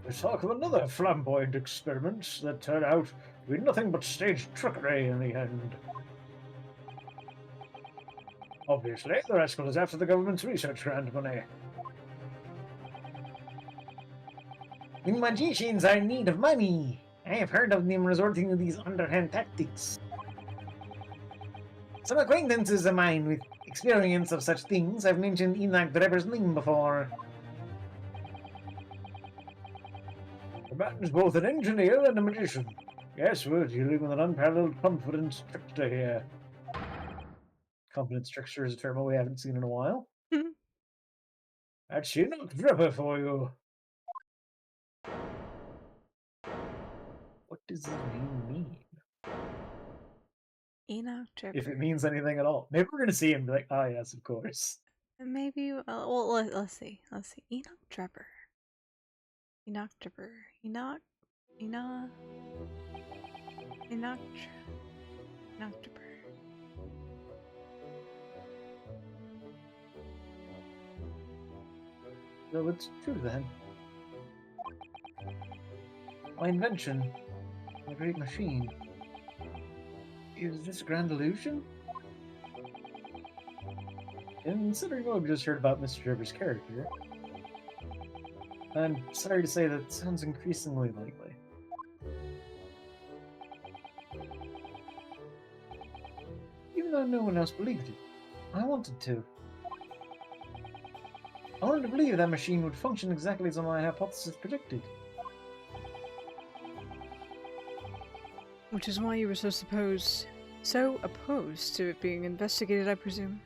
There's talk of another flamboyant experiment that turned out to be nothing but staged trickery in the end. Obviously, the rascal is after the government's research grant money. The magicians are in need of money. I have heard of them resorting to these underhand tactics. Some acquaintances of mine with experience of such things have mentioned Enoch Drebber's name before. The man is both an engineer and a magician. Yes, we're dealing with an unparalleled confidence trickster here. Confidence trickster is a term we haven't seen in a while. That's Enoch Drebber for you. What does his name mean?
Enoch Drebber.
If it means anything at all. Maybe we're going to see him and be like, ah, yes, of course.
Maybe. Well, let's see. Let's see. Enoch Drebber. Enoch Drebber. Enoch. Enoch. Enoch. Enoch Drebber.
So it's true then. My invention, my great machine. Is this a grand illusion? And considering what we just heard about Mr. Drebber's character, I'm sorry to say that sounds increasingly likely. Even though no one else believed it, I wanted to. I wanted to believe that machine would function exactly as my hypothesis predicted.
Which is why you were so opposed to it being investigated, I presume.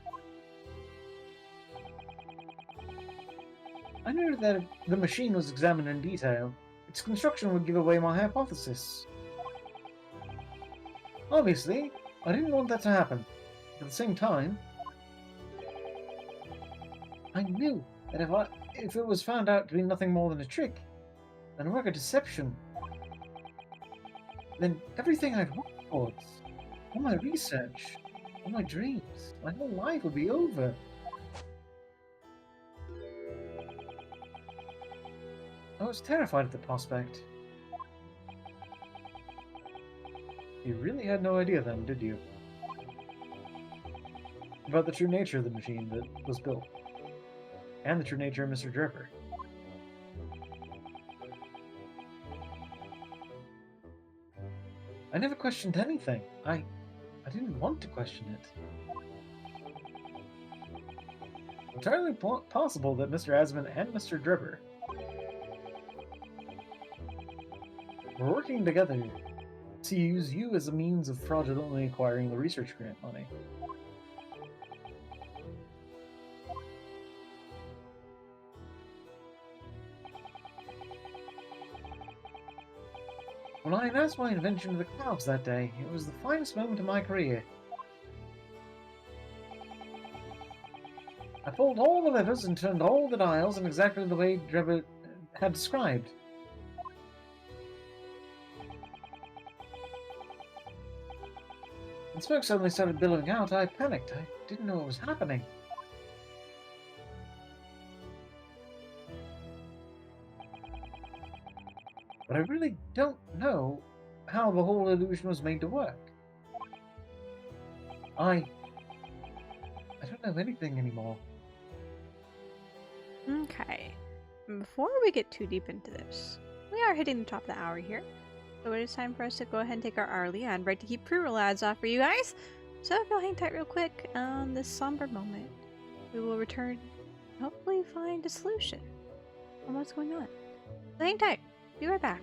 I knew that if the machine was examined in detail, its construction would give away my hypothesis. Obviously, I didn't want that to happen. At the same time, I knew that if it was found out to be nothing more than a trick, and a work of deception, then everything I'd worked towards, all my research, all my dreams, my whole life would be over. I was terrified at the prospect. You really had no idea then, did you? about the true nature of the machine that was built, and the true nature of Mr. Dripper. I never questioned anything. I didn't want to question it. Entirely possible that Mr. Asman and Mr. Dripper were working together to use you as a means of fraudulently acquiring the research grant money. When I announced my invention to the clouds that day, it was the finest moment of my career. I pulled all the levers and turned all the dials in exactly the way Drebber had described. When smoke suddenly started billowing out, I panicked. I didn't know what was happening. But I really don't know how the whole illusion was made to work. I don't know anything anymore.
Okay. Before we get too deep into this, we are hitting the top of the hour here. So it is time for us to go ahead and take our hourly ad break to keep pre-roll ads off for you guys. So if you'll hang tight real quick on this somber moment, we will return and hopefully find a solution on what's going on. So hang tight. Be right back.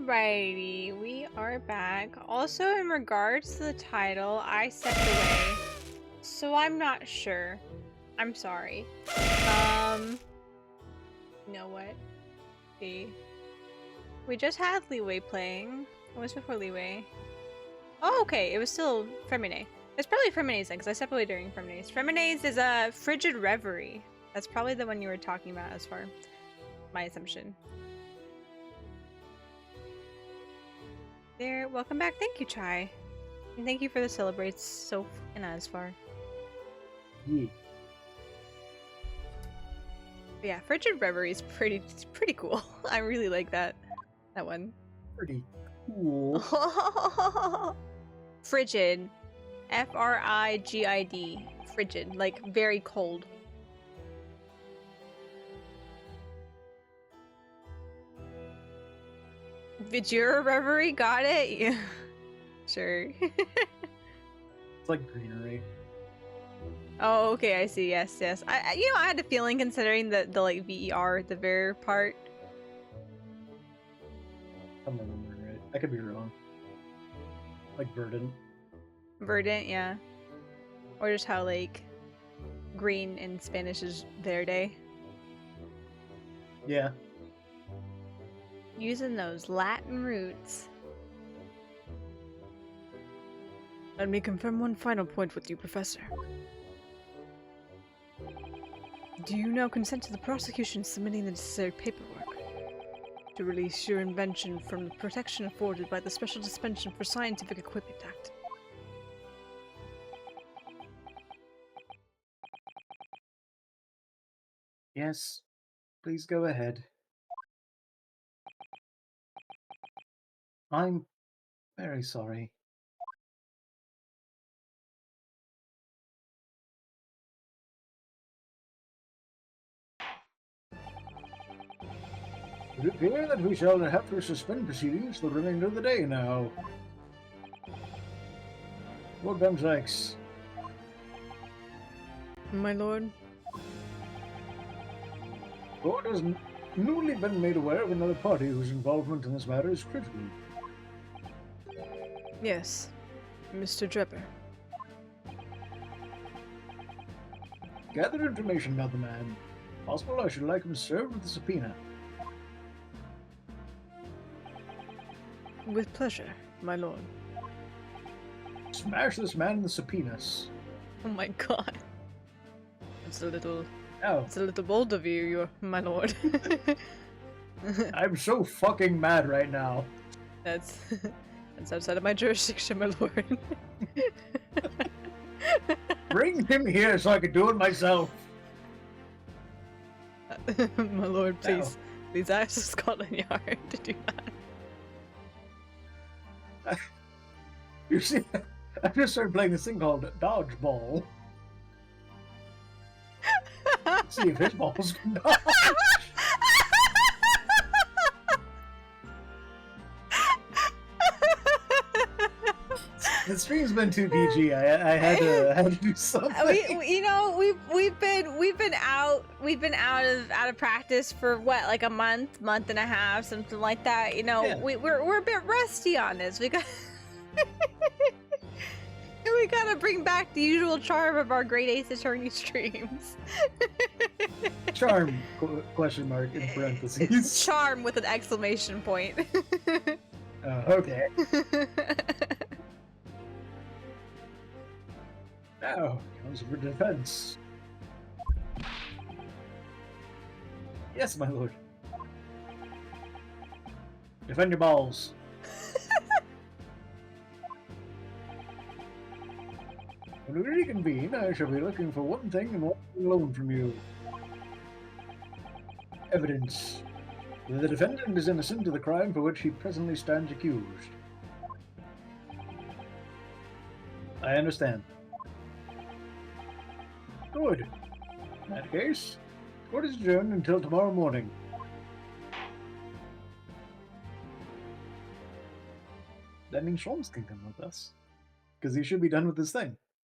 Alrighty, we are back. Also, in regards to the title, I stepped away, so I'm not sure. I'm sorry. You know what? See, we just had Leeway playing. What was before Leeway? Oh, okay, it was still Femine. It's probably Femine's then, because I stepped away during Femine's. Femine's is a Frigid Reverie. That's probably the one you were talking about, as far my assumption. There, welcome back. Thank you, Chai. And thank you for the celebrates, Soph and Asfar.
Yeah.
But yeah, Frigid Reverie is pretty cool. I really like that one.
Pretty cool.
Frigid. Frigid. Frigid. Like, very cold. Vijura Reverie, got it? Yeah. Sure.
It's like greenery.
Oh, okay, I see. Yes, yes. I had a feeling considering the like VER, the ver part.
I'm remembering right. I could be wrong. Like verdant.
Verdant, yeah. Or just how like green in Spanish is verde.
Yeah.
Using those Latin roots.
Let me confirm one final point with you, Professor. Do you now consent to the prosecution submitting the necessary paperwork to release your invention from the protection afforded by the Special Suspension for Scientific Equipment Act?
Yes. Please go ahead. I'm very sorry. It appears that we shall have to suspend proceedings for the remainder of the day now. Lord Benjax.
My lord,
Lord has newly been made aware of another party whose involvement in this matter is critical.
yes, Mr. Drebber.
Gather information about the man. If possible, I should like him served with a subpoena.
With pleasure, my lord.
Smash this man in the subpoenas.
Oh my god. It's a little
Oh,
bold of you, my lord.
I'm so fucking mad right now.
That's outside of my jurisdiction, my lord.
Bring him here so I can do it myself.
My lord, please ask Scotland Yard to do that.
You see, I just started playing this thing called Dodgeball. See if his balls can dodge. The stream's been too PG. I had to do something.
We've been out of practice for what, like a month and a half, something like that. You know,
Yeah.
we're a bit rusty on this. We gotta bring back the usual charm of our Great Ace Attorney streams.
Charm question mark in parentheses.
Charm with an exclamation point.
Okay. Now comes for defense. Yes, my lord. Defend your balls. When we reconvene, I shall be looking for one thing and one thing alone from you. Evidence. That the defendant is innocent of the crime for which he presently stands accused. I understand. Good. In that case, court is adjourned until tomorrow morning. That means Sholmes can come with us. Because he should be done with this thing.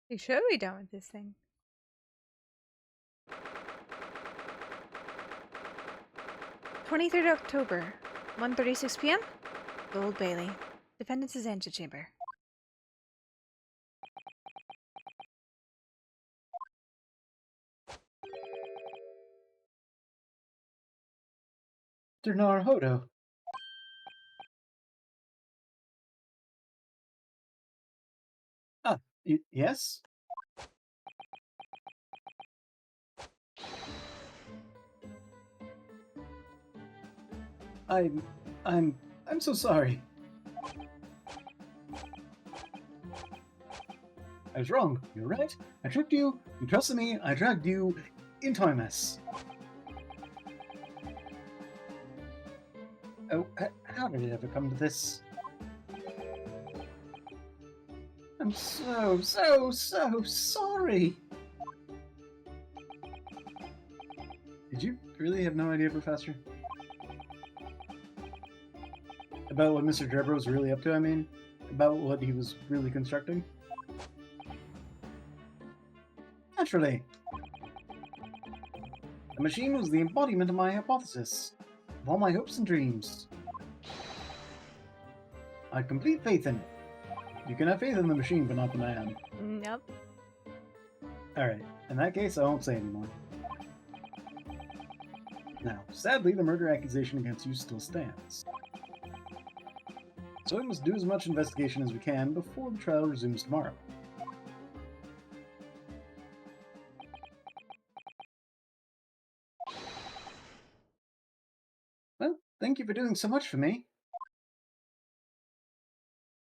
You should be done with this thing. 23rd October, 1:36 p.m. Old Bailey. Defendant's antechamber.
Naruhodo. Ah, yes? I'm... I'm so sorry. I was wrong. You're right. I tricked you. You trusted me. I dragged you into my mess. Oh, how did it ever come to this? I'm so sorry. Did you really have no idea, Professor? About what Mr. Drebber was really up to, I mean? About what he was really constructing? Naturally. The machine was the embodiment of my hypothesis, of all my hopes and dreams. I had complete faith in it. You can have faith in the machine, but not the man.
Nope.
Alright, in that case, I won't say anymore. Now, sadly, the murder accusation against you still stands. So we must do as much investigation as we can before the trial resumes tomorrow. Well, thank you for doing so much for me.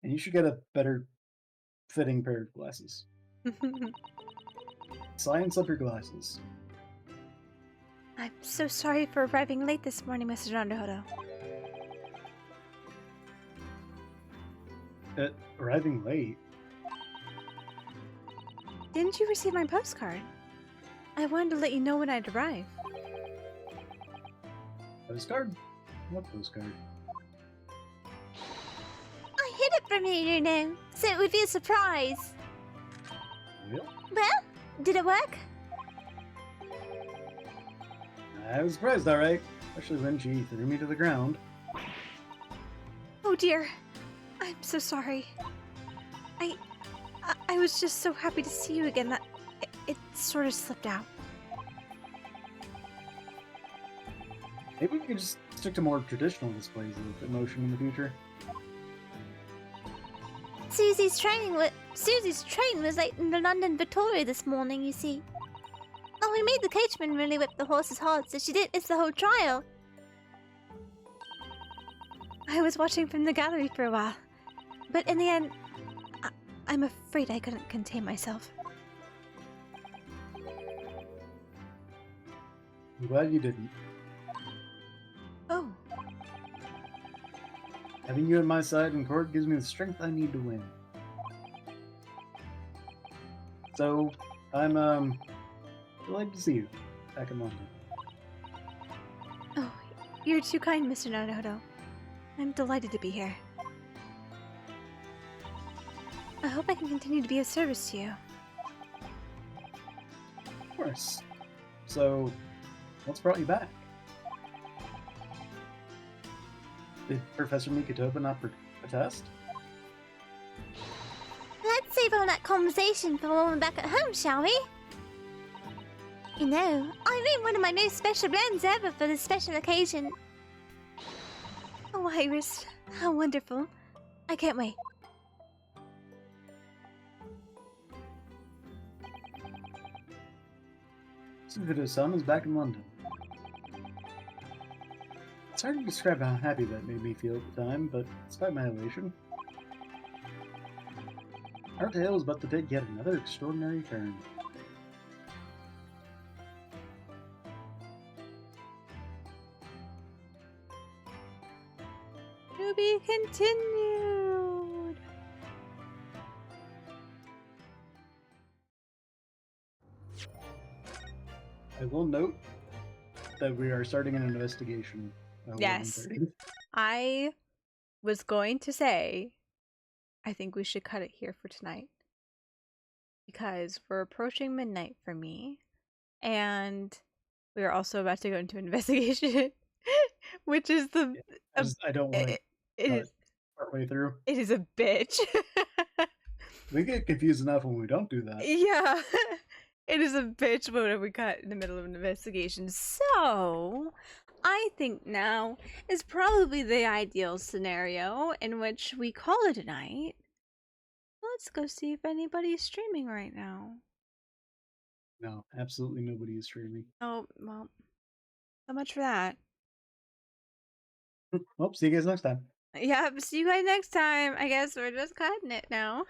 And you should get a better fitting pair of glasses. Science up your glasses.
I'm so sorry for arriving late this morning, Mr. Naruhodo.
Arriving late?
Didn't you receive my postcard? I wanted to let you know when I'd arrive.
Postcard? What postcard?
I hid it from you know, so it would be a surprise.
Well,
Well, did it work?
I was surprised, alright. Especially when she threw me to the ground.
Oh dear. I'm so sorry. I was just so happy to see you again that it sort of slipped out.
Maybe we could just stick to more traditional displays of emotion in the future.
Susie's train was late in the London Victoria this morning, you see. Oh, we made the coachman really whip the horses hard, so she didn't miss the whole trial.
I was watching from the gallery for a while, but in the end, I'm afraid I couldn't contain myself.
I'm glad you didn't.
Oh,
Having you on my side in court gives me the strength I need to win. So, I'm, delighted to see you back in London.
oh, you're too kind, Mr. Naruhodo. I'm delighted to be here. I hope I can continue to be of service to you.
Of course. So, what's brought you back? Did Professor Mikotopa not protest?
Let's save all that conversation for when we're back at home, shall we? You know, I made one of my most special blends ever for this special occasion.
Oh, Iris, how wonderful. I can't wait.
Suvido-san is back in London. It's hard to describe how happy that made me feel at the time, but despite my elation, our tale is about to take yet another extraordinary turn.
To be continued.
I will note that we are starting an investigation. at
Yes.
11:30.
I was going to say, I think we should cut it here for tonight. Because we're approaching midnight for me. And we are also about to go into investigation. Which is the...
I don't want to.
it is
Partway through.
It is a bitch.
We get confused enough when we don't do that.
Yeah. It is a bitch when we got in the middle of an investigation. So, I think now is probably the ideal scenario in which we call it a night. Let's go see if anybody's streaming right now.
No, absolutely nobody is streaming.
Oh, well, so much for that.
Well, see you guys next time.
Yeah, see you guys next time. I guess we're just cutting it now.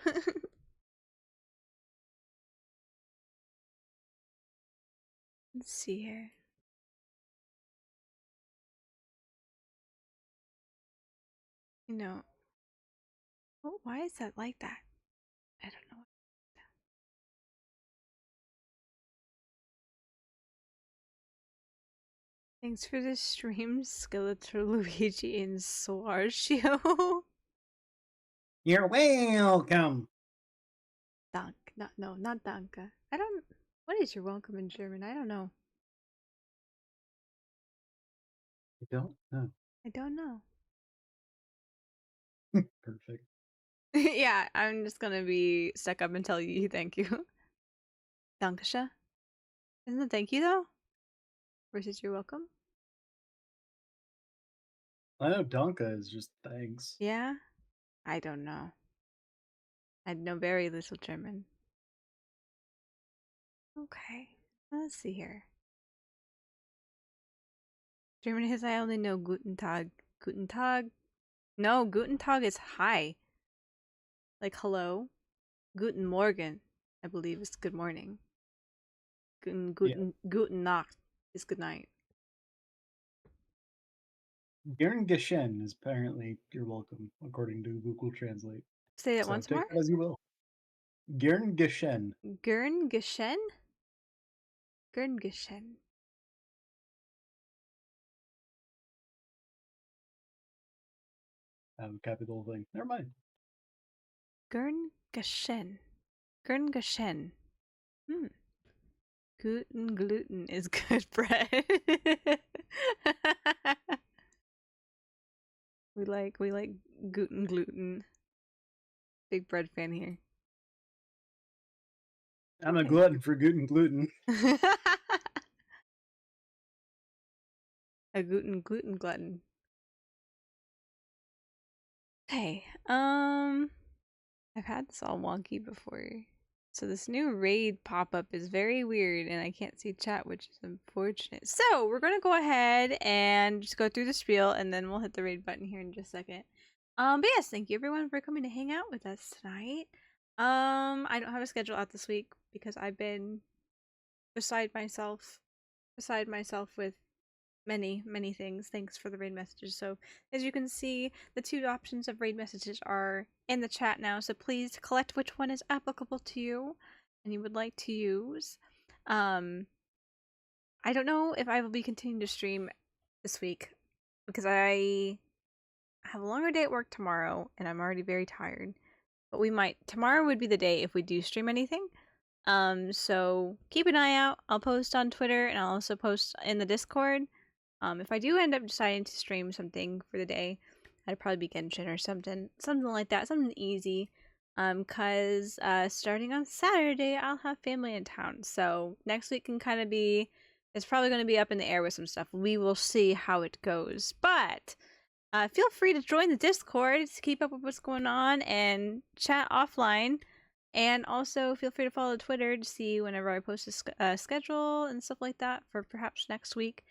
Let's see here. No. Oh, why is that like that? I don't know. Thanks for the stream, Skeletor, Luigi, and Swarcio.
You're welcome.
Dank. No, not danke. I don't. What is your welcome in German? I don't know.
I don't know.
I don't know.
Perfect.
Yeah, I'm just gonna be stuck up and tell you thank you. Dankesha? Isn't it thank you though? Versus you're welcome?
I know Donka is just thanks.
Yeah? I don't know. I know very little German. Okay. Let's see here. German is I only know Guten Tag. Guten Tag? No, Guten Tag is hi. Like hello. Guten Morgen, I believe, is good morning. Guten Nacht is good night.
Gern Geshen is apparently you're welcome, according to Google Translate.
Say that
So
once
take
more.
it as you will. Gern Geshen.
Gern Geshen? Gern Geshen.
Copy the whole thing. Never mind.
Gern Geshen. Gern Geshen. Guten gluten is good bread. we like Guten gluten. Big bread fan here.
I'm a glutton for gluten.
A Guten glutton. Okay, I've had this all wonky before. So this new raid pop-up is very weird and I can't see chat, which is unfortunate. So we're gonna go ahead and just go through the spiel and then we'll hit the raid button here in just a second. But yes, thank you everyone for coming to hang out with us tonight. I don't have a schedule out this week because I've been beside myself with many things. Thanks for the raid messages. So as you can see, the two options of raid messages are in the chat now, so please collect which one is applicable to you and you would like to use. I don't know if I will be continuing to stream this week because I have a longer day at work tomorrow and I'm already very tired, but tomorrow would be the day if we do stream anything. So keep an eye out. I'll post on Twitter and I'll also post in the Discord. If I do end up deciding to stream something for the day, I'd probably be Genshin or something like that, something easy. Cause starting on Saturday, I'll have family in town, so next week can kind of be, it's probably going to be up in the air with some stuff. We will see how it goes, but feel free to join the Discord to keep up with what's going on and chat offline. And also feel free to follow Twitter to see whenever I post a schedule and stuff like that for perhaps next week.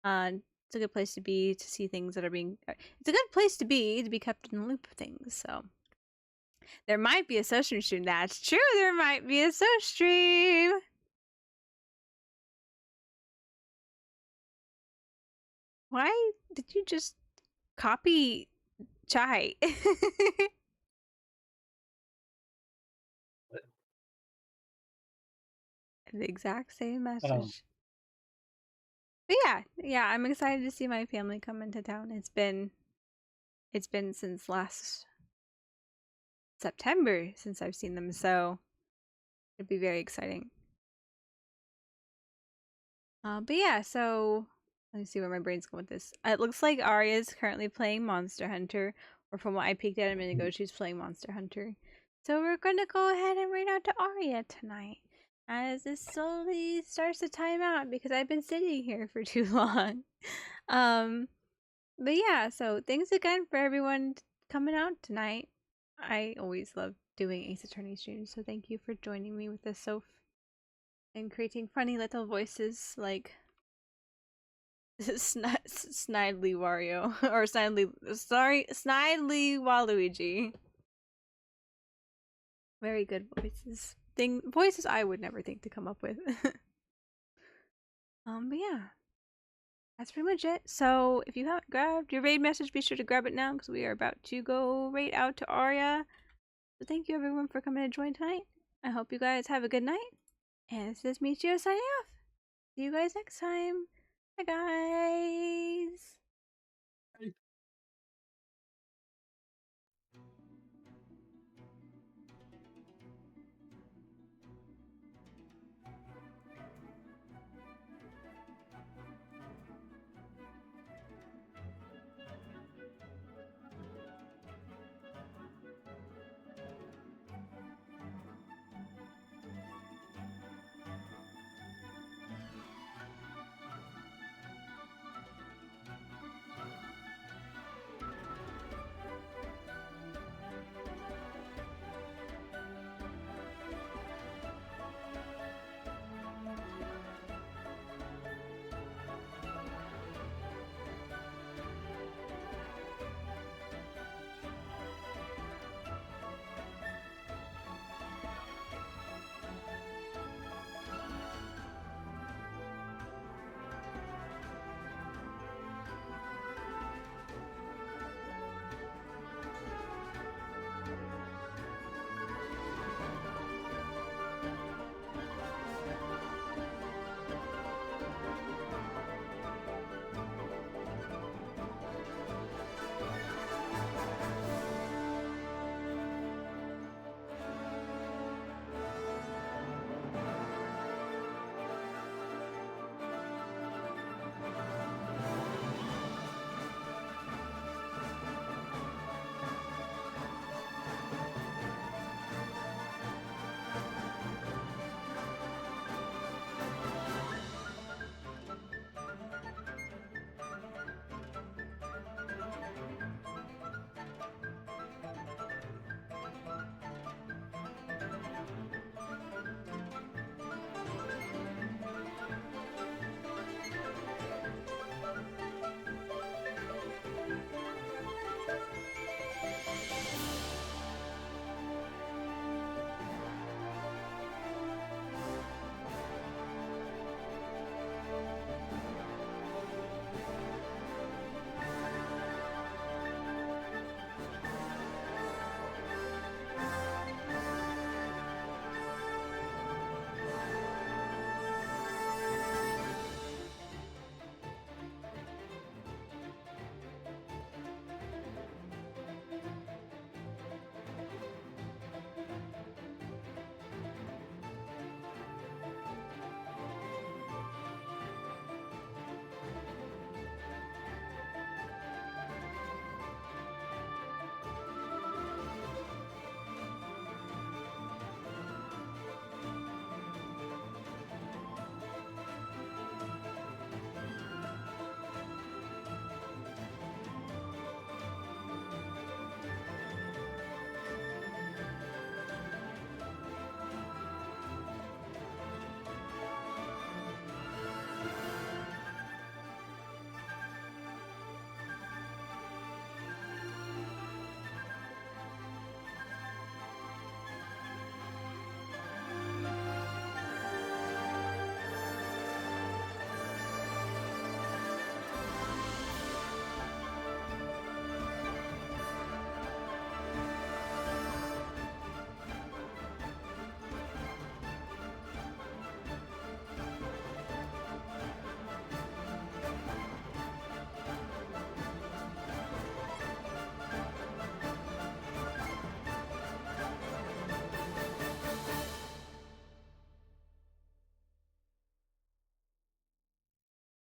It's a good place to be to see things that are being. It's a good place to be kept in the loop of things. So there might be a social stream. That's true. There might be a social stream. Why did you just copy Chai? The exact same message.
Oh.
But yeah, I'm excited to see my family come into town. It's been since last September since I've seen them, so it'd be very exciting. But yeah, so let me see where my brain's going with this. It looks like Arya is currently playing Monster Hunter, Or from what I peeked at a minute ago, she's playing Monster Hunter. So we're gonna go ahead and raid out to Aria tonight. As this slowly starts to time out because I've been sitting here for too long. But yeah, so thanks again for everyone coming out tonight. I always love doing Ace Attorney streams, so thank you for joining me with this, Soph. And creating funny little voices like Snidely Wario or Snidely Waluigi. Very good voices. Voices I would never think to come up with. But yeah. That's pretty much it. So if you haven't grabbed your raid message, be sure to grab it now because we are about to go raid out to Aria. So thank you everyone for coming to join tonight. I hope you guys have a good night. And this is Michio signing off. See you guys next time. Bye guys.